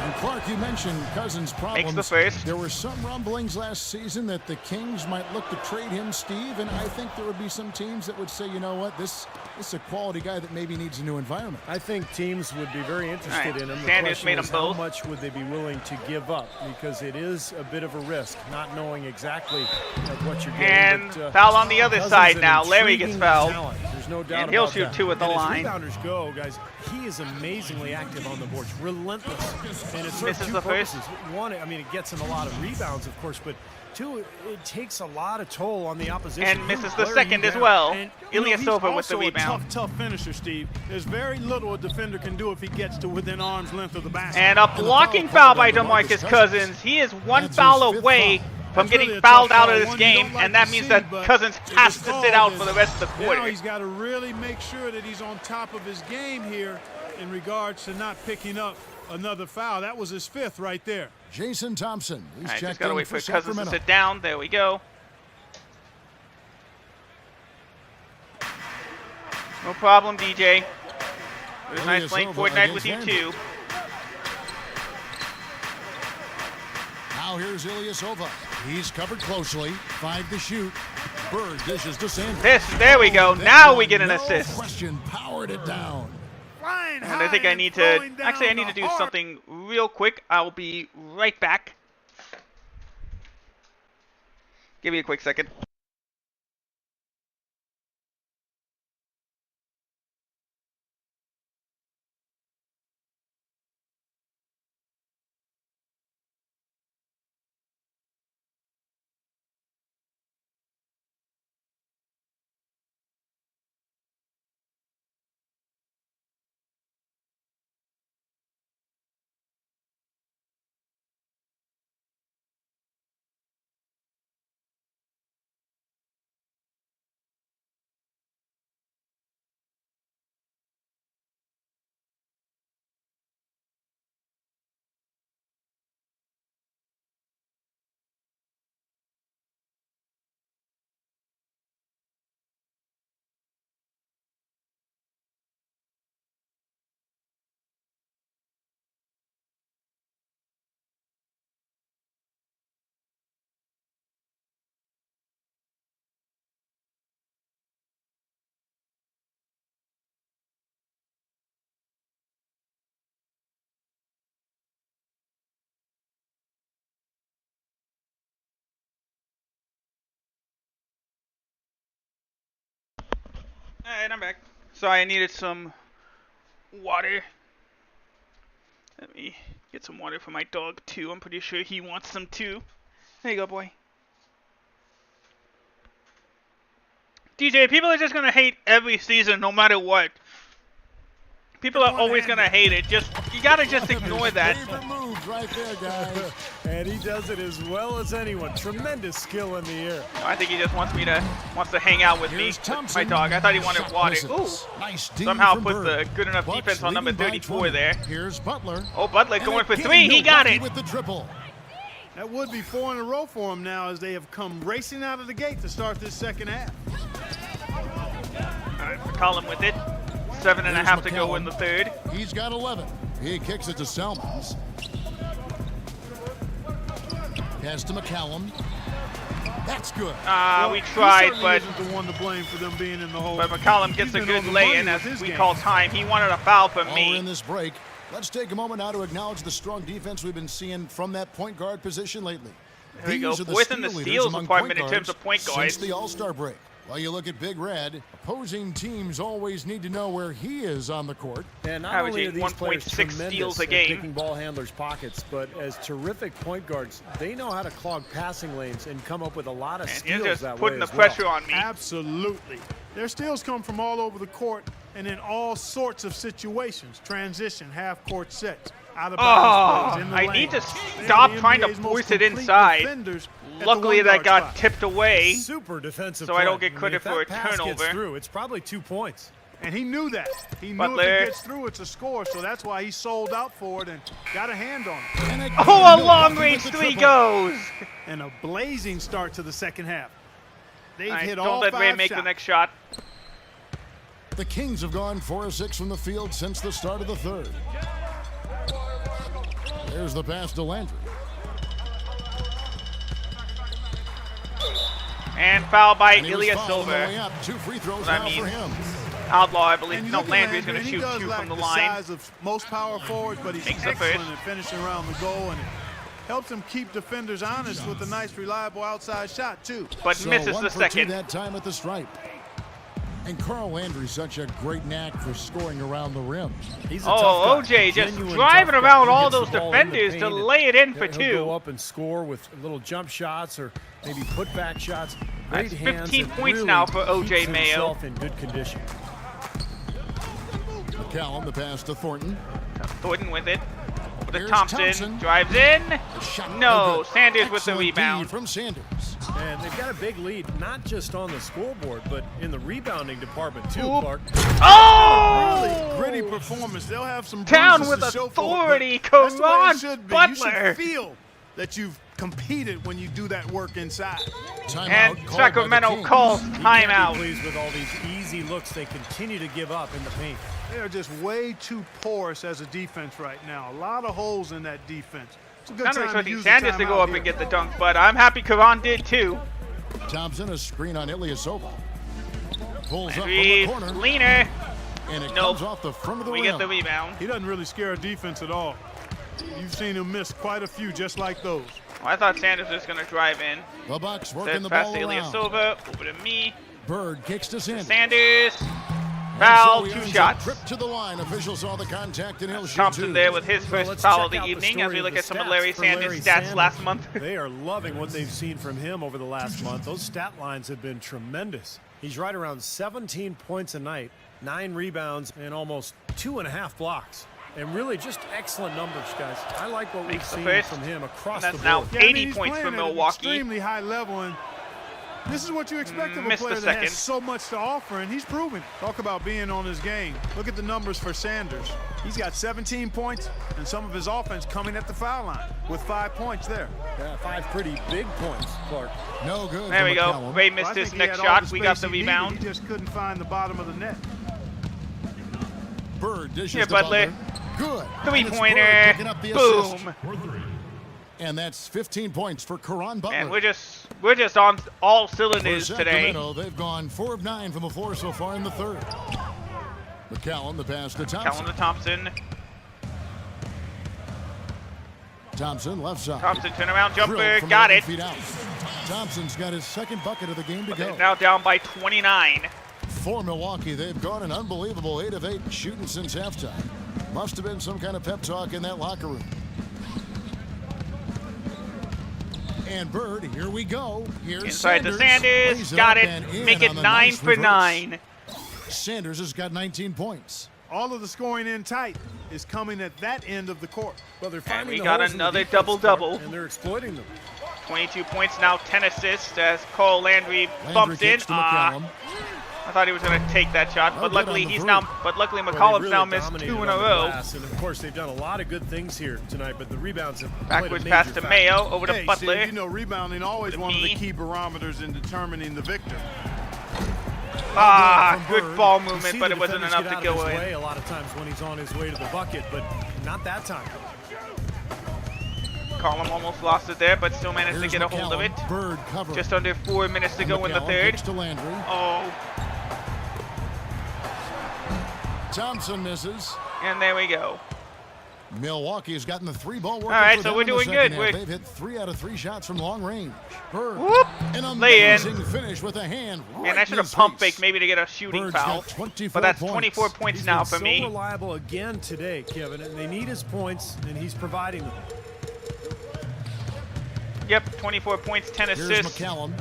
And Clark, you mentioned Cousins' problems. Makes the first. There were some rumblings last season that the Kings might look to trade him, Steve, and I think there would be some teams that would say, you know what, this is a quality guy that maybe needs a new environment. I think teams would be very interested in him. Sanders made them both. How much would they be willing to give up? Because it is a bit of a risk, not knowing exactly what you're getting. And but, foul on the other Cousins side an now. Larry gets intriguing fouled. talent. There's no doubt And he'll about shoot that. two at the And line. As rebounders go, guys, he is amazingly active on the boards, relentless. And it serves Misses two the first. purposes. One, I mean, it gets him a lot of rebounds, of course, but two, it takes a lot of toll on the opposition. And misses the second as well. Ilyasova with the rebound. He's tough finisher, Steve. There's very little a defender can do if he gets to within arm's length of the basket. And a blocking foul by DeMarcus Cousins. He is one foul away from getting fouled out of this game, and that means that Cousins has to sit out for the rest of the quarter. Now he's got to really make sure that he's on top of his game here in regards to not picking up another foul. That was his fifth right there. Jason Thompson. He's checked just gotta in wait for Sacramento. Cousins to sit down. There we go. No problem, DJ. It was nice playing Fortnite with you too. Now here's Ilyasova. He's covered closely. 5 to shoot. Bird dishes to Sanders. There we go. Now we get an assist. Question, powered it down. And I think I need to, actually I need to do something real quick. I'll be right back. Give me a quick second. Alright, I'm back. Sorry, I needed some water. Let me get some water for my dog, too. I'm pretty sure he wants some, too. There you go, boy. DJ, people are just going to hate every season no matter what. People are always going to hate it. You got to just ignore that. Favorite moves right there, guys. And he does it as well as anyone. Tremendous skill in the air. I think he just wants to hang out with me, my dog. I thought he wanted water. Ooh. Nice Somehow put the good enough defense on number 34 there. Here's Butler. Oh, Butler going for 3. He got it. With the triple. That would be 4 in a row for him now as they have come racing out of the gate to start this second half. All right, McCollum with it. 7.5 to go in the third. He's got 11. He kicks it to Selmans. Pass to McCallum. That's good. We tried, but isn't the one to blame for them being in the hole. But McCollum gets a good lay-in as we call time. He wanted a foul from me. We're in this break. Let's take a moment now to acknowledge the strong defense we've been seeing from that point guard position lately. There we go. Fourth in the steals department in terms of point guards. Since the All-Star break. While you look at Big Red, opposing teams always need to know where he is on the court. And not only are these players 1.6 steals a at game, picking ball handlers' pockets, but as terrific point guards, they know how to clog passing lanes and come up with a lot of steals just that way putting the as well. pressure on me. Absolutely. Their steals come from all over the court and in all sorts of situations. Transition, half-court sets, out-of-bounds plays, in the I lane. need to stop trying to force it inside. Luckily, that got tipped away, Super defensive so play. I don't get credit if that for a pass turnover. Gets through, it's probably 2 points. And he knew that. He knew Butler. if it gets through, it's a score, so that's why he sold out for it and got a hand on it. Oh, a long-range 3 goes! And a blazing start to the second half. They've hit don't all let 5 Ray make shots. the next shot. The Kings have gone 4 of 6 from the field since the start of the third. There's the pass to Landry. And foul by And he was Ilya fouled on the Silver. way up. 2 free throws That now means for him. Outlaw, I believe. And you No, look at Landry's Landry, going to and he shoot does 2 lack from the the line. size of most power forwards, but he's Makes the excellent first. at finishing around the goal, and it helps him keep defenders honest with a nice, reliable outside shot, too. But So misses 1 the for 2 second. that time at the stripe. And Carl Landry's such a great knack for scoring around the rim. He's a tough guy, OJ just genuine driving tough guy. around He all gets the those ball in the defenders to paint and lay it in for he'll 2. go up and score with little jump shots or maybe putback shots. Great That's hands 15 and points really now for OJ keeps Mayo. himself in good condition. McCallum, the pass to Thornton. Thornton with it. Over to Here's Thompson. Drives in. No, good. Sanders with the Excellent rebound. D from Sanders. And they've got a big lead, not just on the scoreboard, but in the rebounding department too, Oop. Clark. Oh! Really gritty performance. They'll have some Down bruises with to show for it, authority, but that's the way Caron it should be. Butler. You should feel that you've competed when you do that work inside. Timeout And called by the Sacramento Kings. calls He can't be timeout. pleased with all these easy looks they continue to give up in the paint. They are just way too porous as a defense right now. A lot of holes in that defense. It's a good Kind of time to expecting use Sanders the to go timeout up here. and get the dunk, but I'm happy Caron did too. Thompson, a screen on Ilyasova. Pulls up from Three, the corner. leaner. And it Nope. comes off the front of the We rim. get the rebound. He doesn't really scare a defense at all. You've seen him miss quite a few just like those. Well, I thought Sanders was going to drive in. The Bucks working Said the pass ball to around. Ilyasova. Over to me. Bird kicks to Sanders. Sanders. And Foul, so he 2 earns a shots. Trip to the line. Officials saw the contact and he'll shoot Thompson 2. there with his So first let's foul check of the out evening as story we of look the at some of stats Larry for Sanders' Larry stats Sanders. last month. They are loving what they've seen from him over the last month. Those stat lines have been tremendous. He's right around 17 points a night, 9 rebounds, and almost 2.5 blocks. And really just excellent numbers, guys. I like what we've Makes the seen first, from him across and the that's now board. Yeah, I mean, 80 he's points playing for at an Milwaukee. extremely high level, and this is what you expect of a Missed the player that second. has so much to offer, and he's proven. Talk about being on his game. Look at the numbers for Sanders. He's got 17 points, and some of his offense coming at the foul line with 5 points there. Yeah, 5 pretty big points, Clark. No good. There for we go. McCallum. Ray Well, missed I his think he next had all shot. the We got space the he needed. rebound. He just couldn't find the bottom of the net. Bird dishes Here, to Butler. Good. Three-pointer. And it's Bird picking up the assist. Boom. And that's 15 points for Caron Butler. And we're just on all For cylinders today. Sacramento, they've gone 4 of 9 from the floor so far in the third. McCallum, the pass to Thompson. Callan to Thompson. Thompson, left side. Thompson turnaround jumper. Drilled from Got 11 it. feet out. Thompson's got his second bucket of the game to But go. they're now down by 29. For Milwaukee, they've gone an unbelievable 8 of 8 shooting since halftime. Must have been some kind of pep talk in that locker room. And Bird, here we go. Here's inside Sanders. to Sanders. Got it. Make it 9 for 9. Sanders has got 19 points. All of the scoring in tight is coming at that end of the court. Well, they're and we got another double-double. And they're exploiting them. 22 points now, 10 assists as Cole Landry bumps in. I thought he was going to take that shot, but luckily McCollum's now missed 2 in a row. And of course, they've done a lot of good things here tonight, but the rebounds have backwards pass to Mayo, over to Butler. See, you know, rebounding always one of the key barometers in determining the victor. Good ball movement, but it wasn't enough to go in. A lot of times when he's on his way to the bucket, but not that time. McCollum almost lost it there, but still managed to get a hold of it. Just under 4 minutes to go in the third. Oh. Thompson misses. And there we go. Milwaukee has gotten the 3-ball working. All right, so we're doing good. They've hit 3 out of 3 shots from long range. Bird, an lay in. amazing finish with a hand. And I should have pump faked maybe to get a shooting foul. But that's 24 points now for me. He's so reliable again today, Kevin, and they need his points, and he's providing them. Yep, 24 points, 10 assists. Here's McCallum.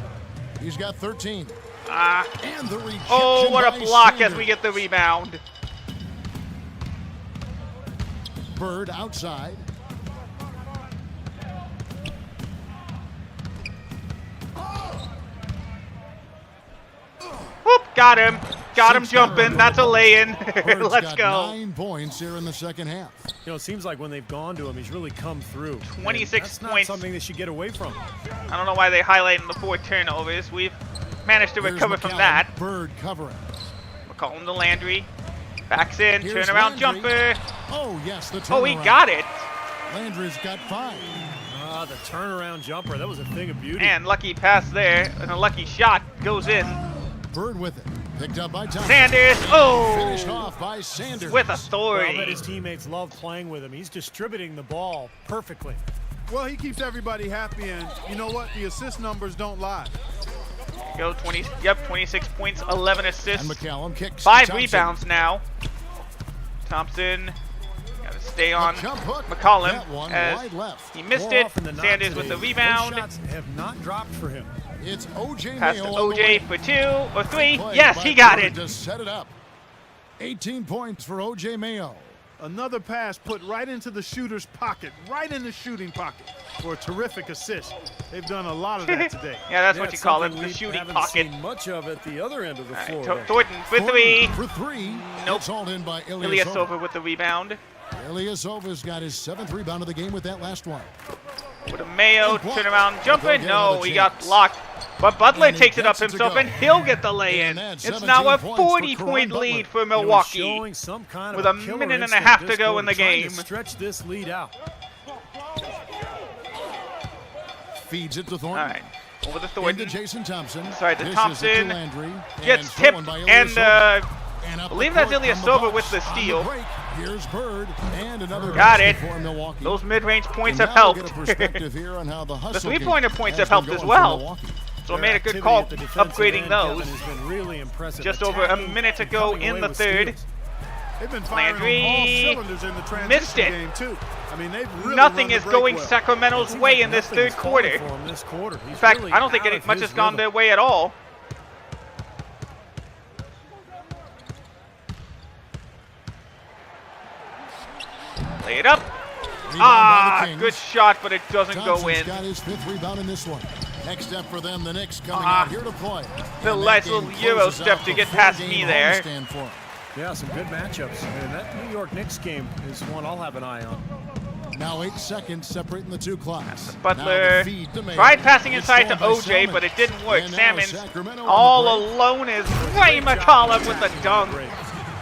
He's got 13. And the rejection oh, what a block Sanders. as we get the rebound. Bird outside. Whoop, got him. Got him jumping. That's a lay-in. Let's go. 9 points here in the second half. You know, it seems like when they've gone to him, he's really come through. 26 that's not points. Something they should get away from. I don't know why they highlighted the 4 turnovers. We've managed to recover from that. Bird covering. McCollum to Landry. Backs in. Turnaround jumper. Oh, yes, the turnaround. Oh, he got it. Landry's got 5. The turnaround jumper. That was a thing of beauty. And lucky pass there. And a lucky shot goes in. Bird with it. Picked up by Thompson. Sanders. Oh! Finished off by Sanders. With authority. Well, I bet his teammates love playing with him. He's distributing the ball perfectly. Well, he keeps everybody happy, and you know what? The assist numbers don't lie. Go 26 points, 11 assists. And McCallum kicks. 5 rebounds now. Thompson got to stay on McCollum as he missed it. Sanders with the rebound. Those shots have not dropped for him. It's OJ Pass Mayo to OJ for 2 or 3. Yes, he got it. Just set it up. 18 points for OJ Mayo. Another pass put right into the shooter's pocket, right in the shooting pocket for a terrific assist. They've done a lot of that today. Yeah, that's what you call it, the shooting pocket. Seen much of at the other end of the floor. Thornton for 3. For 3. Nope. It's all in by Ilyasova with the rebound. Ilyasova's got his 7th rebound of the game with that last one. With a Mayo turnaround jumper. No, he got blocked. But Butler takes it up himself, and he'll get the lay-in. It's now a 40-point lead for Milwaukee with a minute and a half to go in the game. Stretch this lead out. Feeds it to Thornton. All right, over to Thornton. Into Jason Thompson. Sorry, to Thompson. Landry, gets tipped, and I believe that's Ilyasova with the steal. Here's Bird and another got it. Milwaukee. Those mid-range points have helped. The three-pointer points have helped as well. So I made a good call upgrading those. Really just over a minute to go in the third. They've been firing on all cylinders in the transition missed it. game too. I mean, they've really Nothing is going Sacramento's way in this third quarter. In fact, I don't think much has gone their way at all. Lay it up. Good shot, but it doesn't go in. Got his 5th rebound in this one. Next step for them, the Knicks coming out here to play. The nice little Euro step to get past me there. Yeah, some good matchups. And that New York Knicks game is one I'll have an eye on. Now 8 seconds separating the 2 clocks. Butler tried passing inside to OJ, but it didn't work. Salmons all alone is Ray McCollum with a dunk.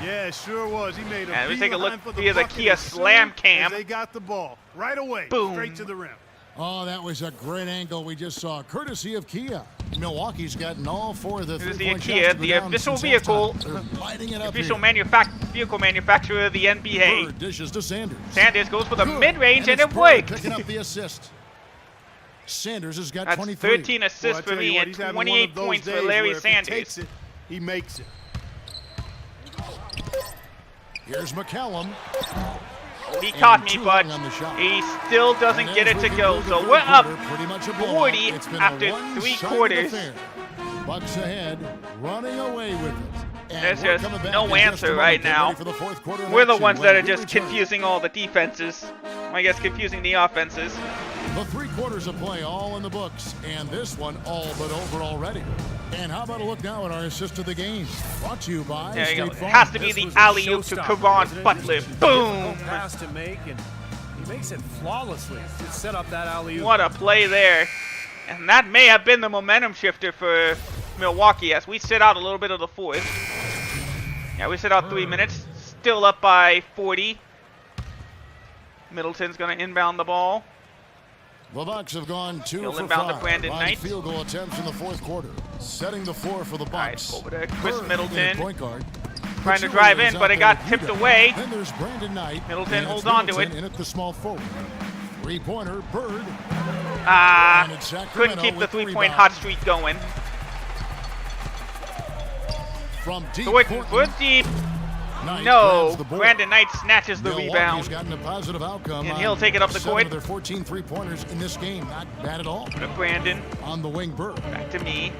Yeah, it sure was. He made a and we take a look via the Kia Slam Cam. They got the ball right away, boom, straight to the rim. Oh, that was a great angle we just saw, courtesy of Kia. Milwaukee's gotten all 4 of the 3-point Kia, shots the official vehicle, official vehicle manufacturer of the NBA. Bird dishes to Sanders. Sanders goes for the mid-range, and it worked. Picking up the assist. Sanders has got That's 23. 13 assists for me and 28 points for Larry Sanders. He makes it. Here's McCallum. He caught me, but he still doesn't get it to go. So we're up 40 after 3 quarters. Bucks ahead, running away with it. There's just no answer right now. We're the ones that are just confusing all the defenses. I guess confusing the offenses. The 3 quarters of play all in the books, and this one all but over already. And how about a look now at our assist of the game? Brought to you by there you go. State Farm. It has to be the alley-oop to Karan Butler. Boom! Pass to make, and he makes it flawlessly to set up that alley-oop. What a play there. And that may have been the momentum shifter for Milwaukee as we sit out a little bit of the fourth. Yeah, we sit out 3 minutes. Still up by 40. Middleton's going to inbound the ball. The Bucks have gone 2 He'll for inbound 5 to Brandon on Knight. field goal attempts in the 4th quarter, setting the floor for the Bucks. Right, over to Chris Middleton. Point guard. Trying to drive in, but it got tipped away. Then there's Brandon Knight. Middleton holds on to it. In at the small forward. 3-pointer, Bird. Couldn't keep the 3-point hot streak going. From deep, we're deep. No, Brandon Knight snatches the rebound. Gotten a positive outcome, and he'll take it up the court. Their 14 3-pointers in this game, not bad at all. To Brandon. On the wing, Bird. Back to me.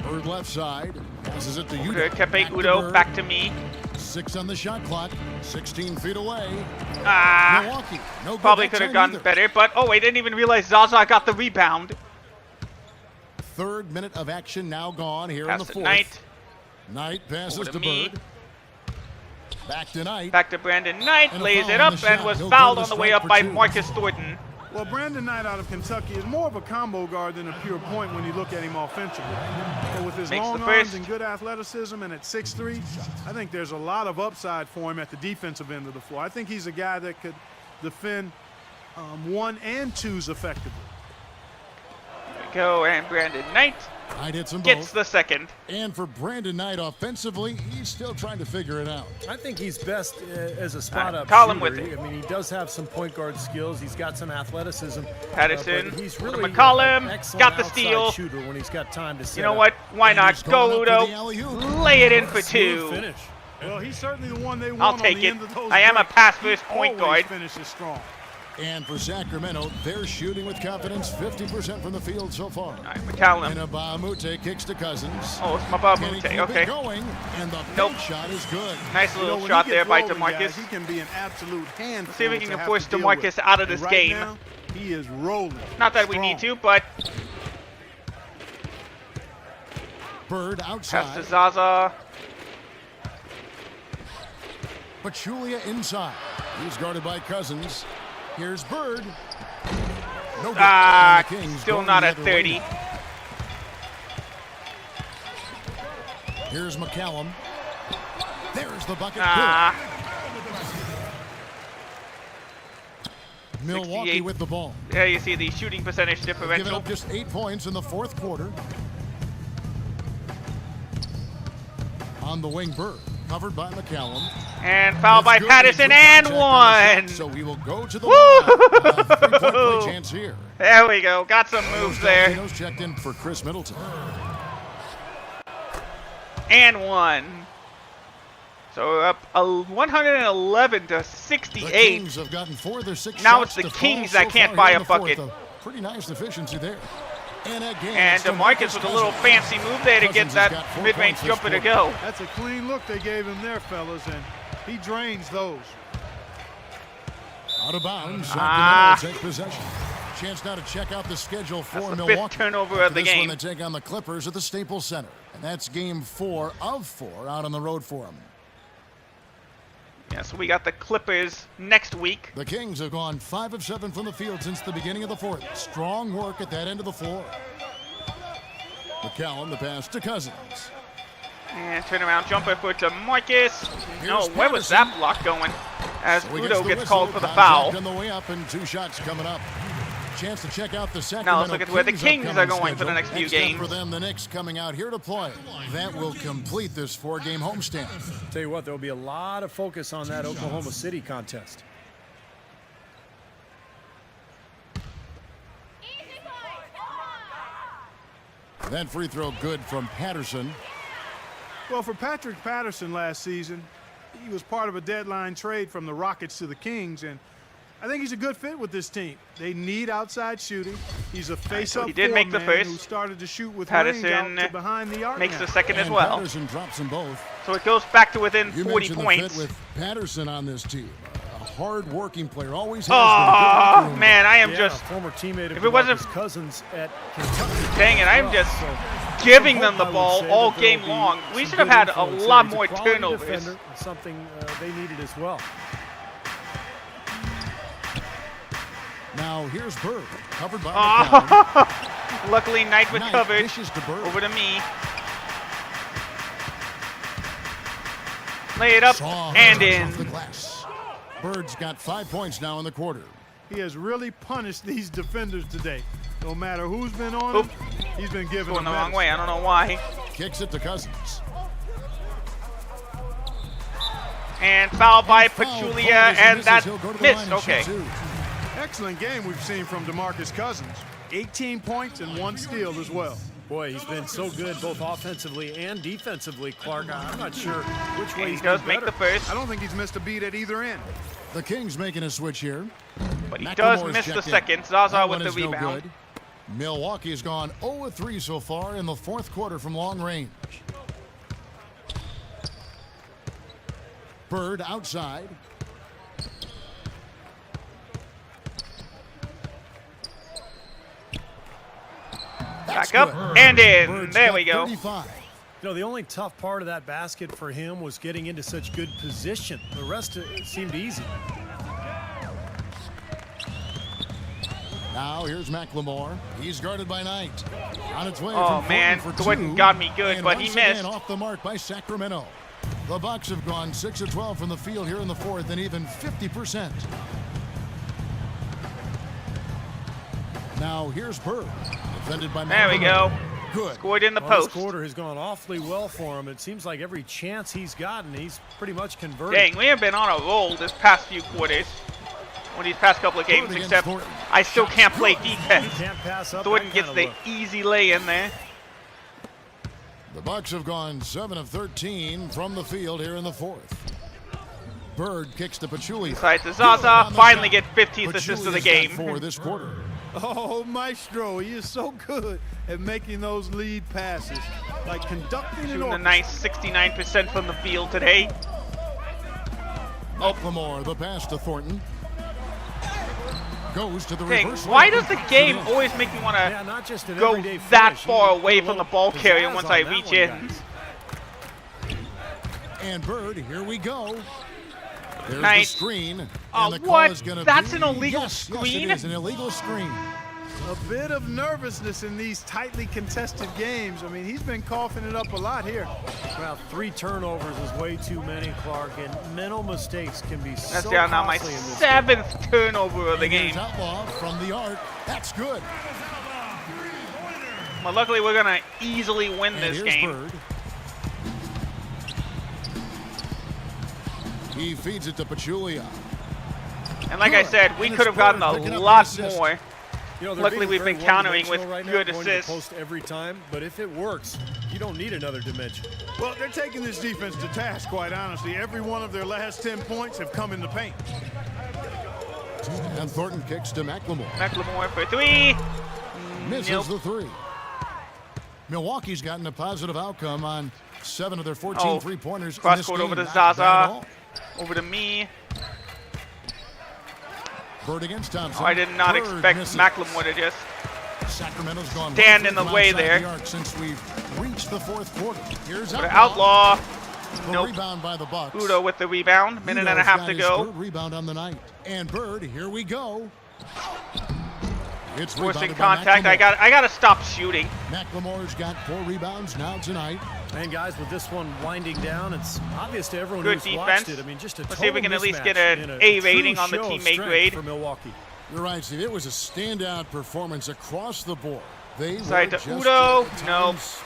Bird left side, passes it to Udo. Kepe Udo, back to me. 6 on the shot clock, 16 feet away. Milwaukee, probably could have gone better, but oh, I didn't even realize Zaza got the rebound. 3rd minute of action now gone here Pass in the 4th. Knight. Knight passes to me. Bird. Back to Knight. Back to Brandon Knight, lays it up and was fouled on the way up by Marcus Thornton. Well, Brandon Knight out of Kentucky is more of a combo guard than a pure point when you look at him offensively. But with his long arms and good athleticism and at 6'3", I think there's a lot of upside for him at the defensive end of the floor. I think he's a guy that could defend 1 and 2s effectively. There we go, and Brandon Knight gets the second. And for Brandon Knight offensively, he's still trying to figure it out. I think he's best as a spot-up Colin shooter. with it. I mean, he does have some point guard skills. He's got some athleticism. Patterson, he's really McCollum, got the steal. Shooter when he's got time to set you know up. what? Why not? Go, Udo. Lay it in for 2. Finish. Well, he's certainly the one they want. I'll take it. I am a pass-first point guard. Finishes strong. And for Sacramento, they're shooting with confidence, 50% from the field so far. All right, McCallum. And Abamute kicks to Cousins. Oh, it's Abamute. Okay. Going, and the shot is good. Nice little shot there by DeMarcus. He can be an absolute handful. Let's see if we can force DeMarcus out of this game. Now, he is rolling. Not that we need to, but Bird outside. Pass to Zaza. Pachulia inside. He's guarded by Cousins. Here's Bird. No good. Still not at 30. Here's McCallum. There's the bucket. Milwaukee with the ball. There you see the shooting percentage differential. Giving up just 8 points in the 4th quarter. On the wing, Bird. Covered by McCallum. And fouled by Patterson, and 1. So we will go to the line. 3-point play chance here. There we go. Got some moves there. Checked in for Chris Middleton. And 1. So we're up 111 to 68. The Kings have gotten 4 of their 6 now shots it's the to Kings fall that so can't far buy here a in the bucket. fourth. Pretty nice efficiency there. And DeMarcus with a little fancy move there to get that mid-range jumper to go. That's a clean look they gave him there, fellas, and he drains those. Out of bounds. Sacramento take possession. Chance now to check out the schedule for that's the Milwaukee. 5th turnover of the this game. One they take on the Clippers at the Staples Center. And that's game 4 of 4 out on the road for them. Yeah, so we got the Clippers next week. The Kings have gone 5 of 7 from the field since the beginning of the 4th. Strong work at that end of the floor. McCallum, the pass to Cousins. And turnaround jumper for DeMarcus. No, where was that block going? As Udo gets called for the foul. On the way up and 2 shots coming up. Chance to check out the Sacramento now let's look at where the Kings are going for the next few games. For them, the Knicks coming out here to play. That will complete this 4-game homestand. Tell you what, there will be a lot of focus on that Oklahoma City contest. That free throw good from Patterson. Well, for Patrick Patterson last season, he was part of a deadline trade from the Rockets to the Kings, and I think he's a good fit with this team. They need outside shooting. He's a face-up make the first. who started to shoot with Patterson range out to behind the arc makes now. the second as And well. Patterson drops them both. So it goes back to within You 40 mentioned points. the fit with Patterson on this team. A hard-working player, always has Oh, been a good man, I am Yeah, just... former teammate of If it wasn't... DeMarcus Cousins at Kentucky. Dang it, I'm just giving them the ball all game long. We should have had a lot more turnovers. Something they needed as well. Now here's Bird, covered by McCown. Luckily, Knight recovered. Dishes to Bird. Over to me. Lay it up and in. Off the glass. Bird's got 5 points now in the quarter. He has really punished these defenders today. No matter who's been on him, he's been giving Going them the wrong medicine. way. I don't know why. Kicks it to Cousins. And foul by Foul. Pachulia, Foul and misses. that He'll go to the missed. line and shoot Okay. two. Excellent game we've seen from DeMarcus Cousins. 18 points and 1 steal as well. Boy, he's been so good both offensively and defensively, Clark. I'm not sure which way He he's does been make better. the first, I don't think he's missed a beat at either end. The Kings making a switch here. but he McLemore's does miss the checked in. second. Zaza That with one the is no rebound. good. Milwaukee has gone 0-3 so far in the fourth quarter from long range. Bird outside. Back up and in. Bird's There got we go. 35. You know, the only tough part of that basket for him was getting into such good position. The rest seemed easy. Now here's McLemore. He's guarded by Knight. On its way Oh, from man. Thornton for Gordon two. got me good, And but he once again missed. off the mark by Sacramento. The Bucks have gone 6 of 12 from the field here in the fourth and even 50%. Now here's Bird. Defended by There we go. Good. Scored in the Well, post. this quarter has gone awfully well for him. It seems like every chance he's gotten, he's pretty much converted. Dang, we have been on a roll this past few quarters. One of these past couple of games, Bird against except Thornton. I still can't play defense. Can't pass up Thornton that gets kinda the look. easy lay in there. The Bucks have gone 7 of 13 from the field here in the fourth. Bird kicks to Pachulia. Inside to Good Zaza. on the Finally shot. get 15th assist of the Pachulia's game. got 4 this quarter. Oh, Maestro, he is so good at making those lead passes. Like conducting an Shooting a orchestra. nice 69% from the field today. McLemore, the pass to Thornton. Goes to the Dang, reverse. why layup. does the game always make me want Yeah, to not just an go everyday that finish. far You need away a from the little ball carrier pizzazz once on I that reach one, in? guys. And Bird, here we go. There's Knight. the screen. Oh, and the call what? is gonna That's be, an illegal yes, screen? Yes, it is an illegal screen. A bit of nervousness in these tightly contested games. I mean, he's been coughing it up a lot here. Well, 3 turnovers is way too many, Clark, and mental mistakes can be That's so down now my costly in this game. 7th turnover of the And here's game. Outlaw from the arc. That's good. Well, luckily we're going to easily win And this here's game. Bird. He feeds it to Pachulia. And like I Good. said, we And could it's have gotten Bird a picking up the lot assist. more. You know, they're Luckily, being we've very been countering with one-dimensional right now, good going to the assists. post every time, but if it works, you don't need another dimension. Well, they're taking this defense to task, quite honestly. Every one of their last 10 points have come in the paint. And Thornton kicks to McLemore. McLemore for 3. Misses Nope. the 3. Milwaukee's gotten a positive outcome on 7 of their 14 Oh, three-pointers. cross in this court game. over to Not bad at Zaza. all. Over to me. Bird against Thompson. Oh, I did not Bird expect misses. McLemore to just Sacramento's gone stand 1 in the from way outside there. the arc since we've reached the fourth quarter. Here's Over to Outlaw. The Nope. rebound by the Bucks. Udo with the rebound. Minute and a Udo's half got to his go. third rebound on the night. And Bird, here we go. It's Forcing rebounded by contact. McLemore. I got to stop shooting. McLemore's got 4 rebounds now tonight. And guys, with this one winding down, it's obvious to everyone Good who's watched defense. it. I mean, just a Let's see if we total can at least mismatch get in an a A true rating on the show of teammate strength grade. for Milwaukee. You're right, Steve. It was a standout performance across the board. They Side were to just Udo. at Nope. times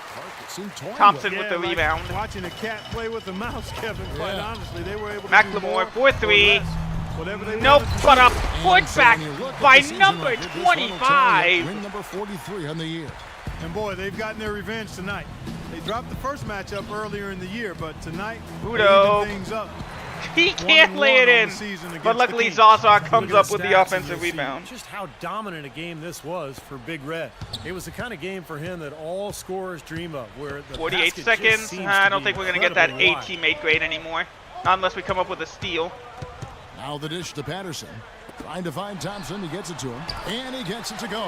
seemed toying Thompson with with the like rebound. Watching a cat play with a mouse, Kevin, quite Yeah. honestly. They were able to do McLemore more for 3. or less. Whatever they Nope, wanted to but do. a And so putback when you look at by the season number record, this one will tell you 25. Win number 43 on the year. And boy, they've gotten their revenge tonight. They dropped the first matchup earlier in the year, but tonight, Udo. they evened things up. He can't lay it in, but luckily Zaza comes up with the offensive rebound. Just how dominant a game this was for Big Red. It was the kind of game for him that all scorers dream of, where the 48 seconds. I don't think we're going to get that A teammate grade anymore, not unless we come up with a steal. Now the dish to Patterson. Trying to find Thompson. He gets it to him, and he gets it to go.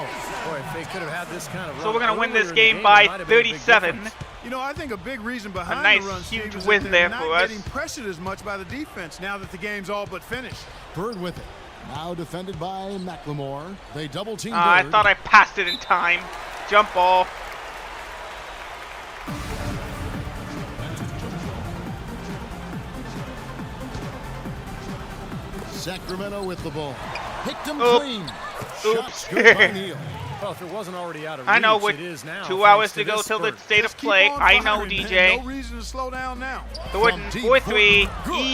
Boy, if they could have had this kind of run, so we're going to win this game by 37. You know, I think a big reason behind nice, the run, huge Steve, is win that there they're for not us. getting pressured as much by the defense now that the game's all but finished. Bird with it. Now defended by McLemore. They double team Bird. I thought I passed it in time. Jump ball. Sacramento with the ball. Picked him Oop. clean. Oops. Good by Neal. Well, if it wasn't already out of I know, reach, with it is now, 2 hours thanks to go this till the spurt. state of play. I know, DJ. No reason to slow down now. Thornton, 4-3.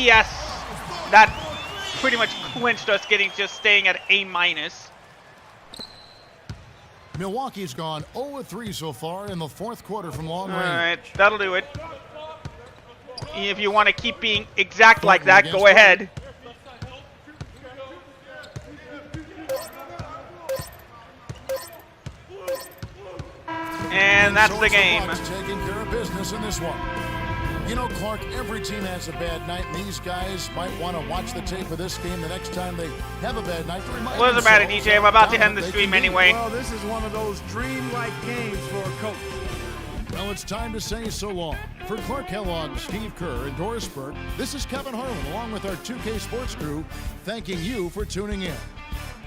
Yes. That pretty much clinched us staying at A-. Milwaukee's gone 0-3 so far in the fourth quarter from long range. All right, that'll do it. If you want to keep being exact like that, go ahead. And that's the game. Taking care of business in this one. You know, Clark, every team has a bad night, and these guys might want to watch the tape of this game the next time they have a bad night. What does it matter, DJ? I'm about to end the stream anyway. Well, this is one of those dreamlike games for a coach. Well, it's time to say so long. For Clark Kellogg, Steve Kerr, and Doris Burke, this is Kevin Harlan, along with our 2K Sports crew, thanking you for tuning in.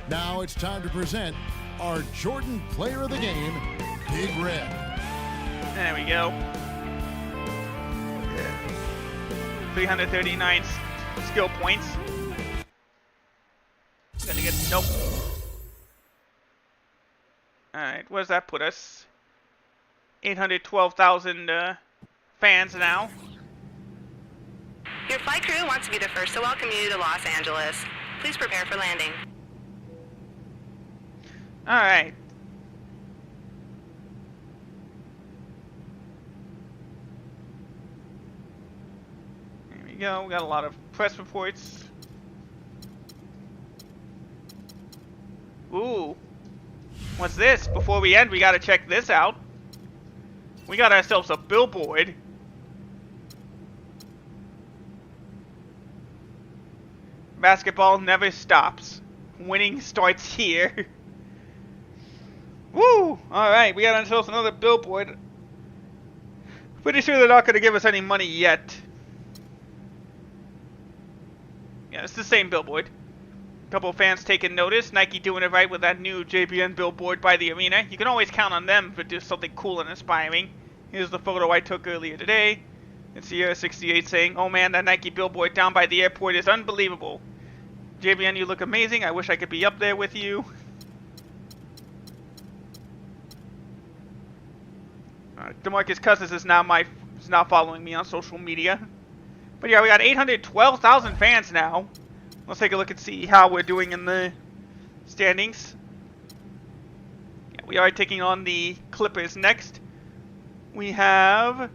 Now it's time to present our Jordan Player of the Game, Big Red. There we go. 339 skill points. Gonna get nope. Alright, where does that put us? 812,000 fans now. Your flight crew wants to be the first to welcome you to Los Angeles. Please prepare for landing. Alright. There we go. We got a lot of press reports. Ooh. What's this? Before we end, we gotta check this out. We got ourselves a billboard. Basketball never stops. Winning starts here. Woo! Alright, we got ourselves another billboard. Pretty sure they're not going to give us any money yet. Yeah, it's the same billboard. A couple of fans taking notice. Nike doing it right with that new JBN billboard by the arena. You can always count on them for doing something cool and inspiring. Here's the photo I took earlier today. It's Sierra 68 saying, "Oh man, that Nike billboard down by the airport is unbelievable. JBN, you look amazing. I wish I could be up there with you." DeMarcus Cousins is now following me on social media. But yeah, we got 812,000 fans now. Let's take a look and see how we're doing in the standings. Yeah, we are taking on the Clippers next. We have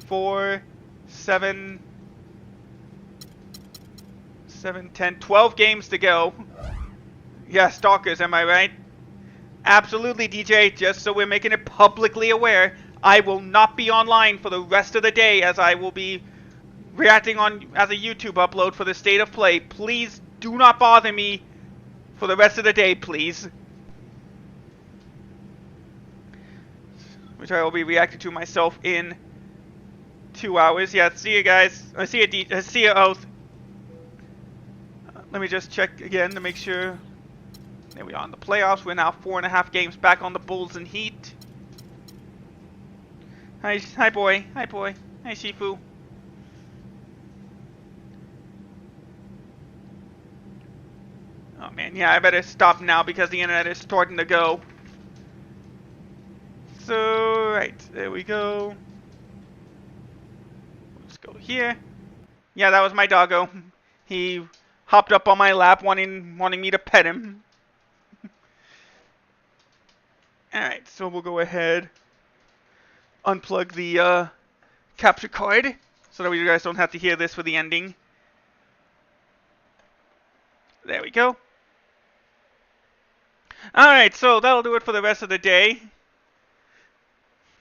4, 7, 10, 12 games to go. Yeah, stalkers, am I right? Absolutely, DJ, just so we're making it publicly aware, I will not be online for the rest of the day, as I will be reacting on as a YouTube upload for the state of play. Please do not bother me for the rest of the day, please. Which I will be reacting to myself in 2 hours. Yeah, see you guys. See you, Oath. Let me just check again to make sure. There we are in the playoffs. We're now 4.5 games back on the Bulls and Heat. Hi boy. Hi Shifu. Oh man, yeah, I better stop now because the internet is starting to go. So, right, there we go. Let's go here. Yeah, that was my doggo. He hopped up on my lap wanting me to pet him. Alright, so we'll go ahead, unplug the capture card, so that you guys don't have to hear this for the ending. There we go. Alright, so that'll do it for the rest of the day.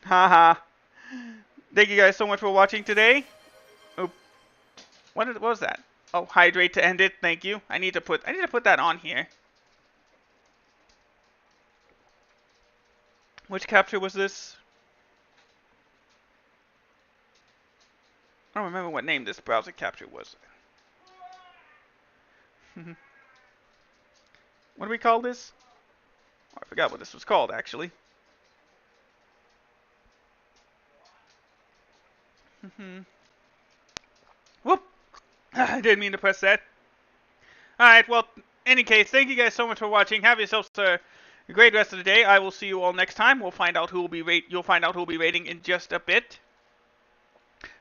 Haha. Thank you guys so much for watching today. Oop. What was that? Oh, hydrate to end it. Thank you. I need to put that on here. Which capture was this? I don't remember what name this browser capture was. What do we call this? Oh, I forgot what this was called, actually. Whoop! I didn't mean to press that. Alright, well, in any case, thank you guys so much for watching. Have yourselves a great rest of the day. I will see you all next time. We'll find out who will be you'll find out who will be rating in just a bit.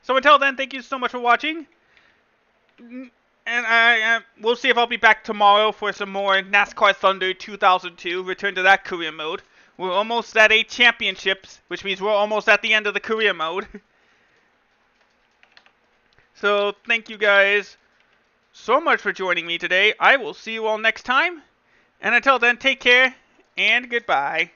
So until then, thank you so much for watching. And we'll see if I'll be back tomorrow for some more NASCAR Thunder 2002. Return to that career mode. We're almost at 8 championships, which means we're almost at the end of the career mode. So thank you guys so much for joining me today. I will see you all next time. And until then, take care and goodbye.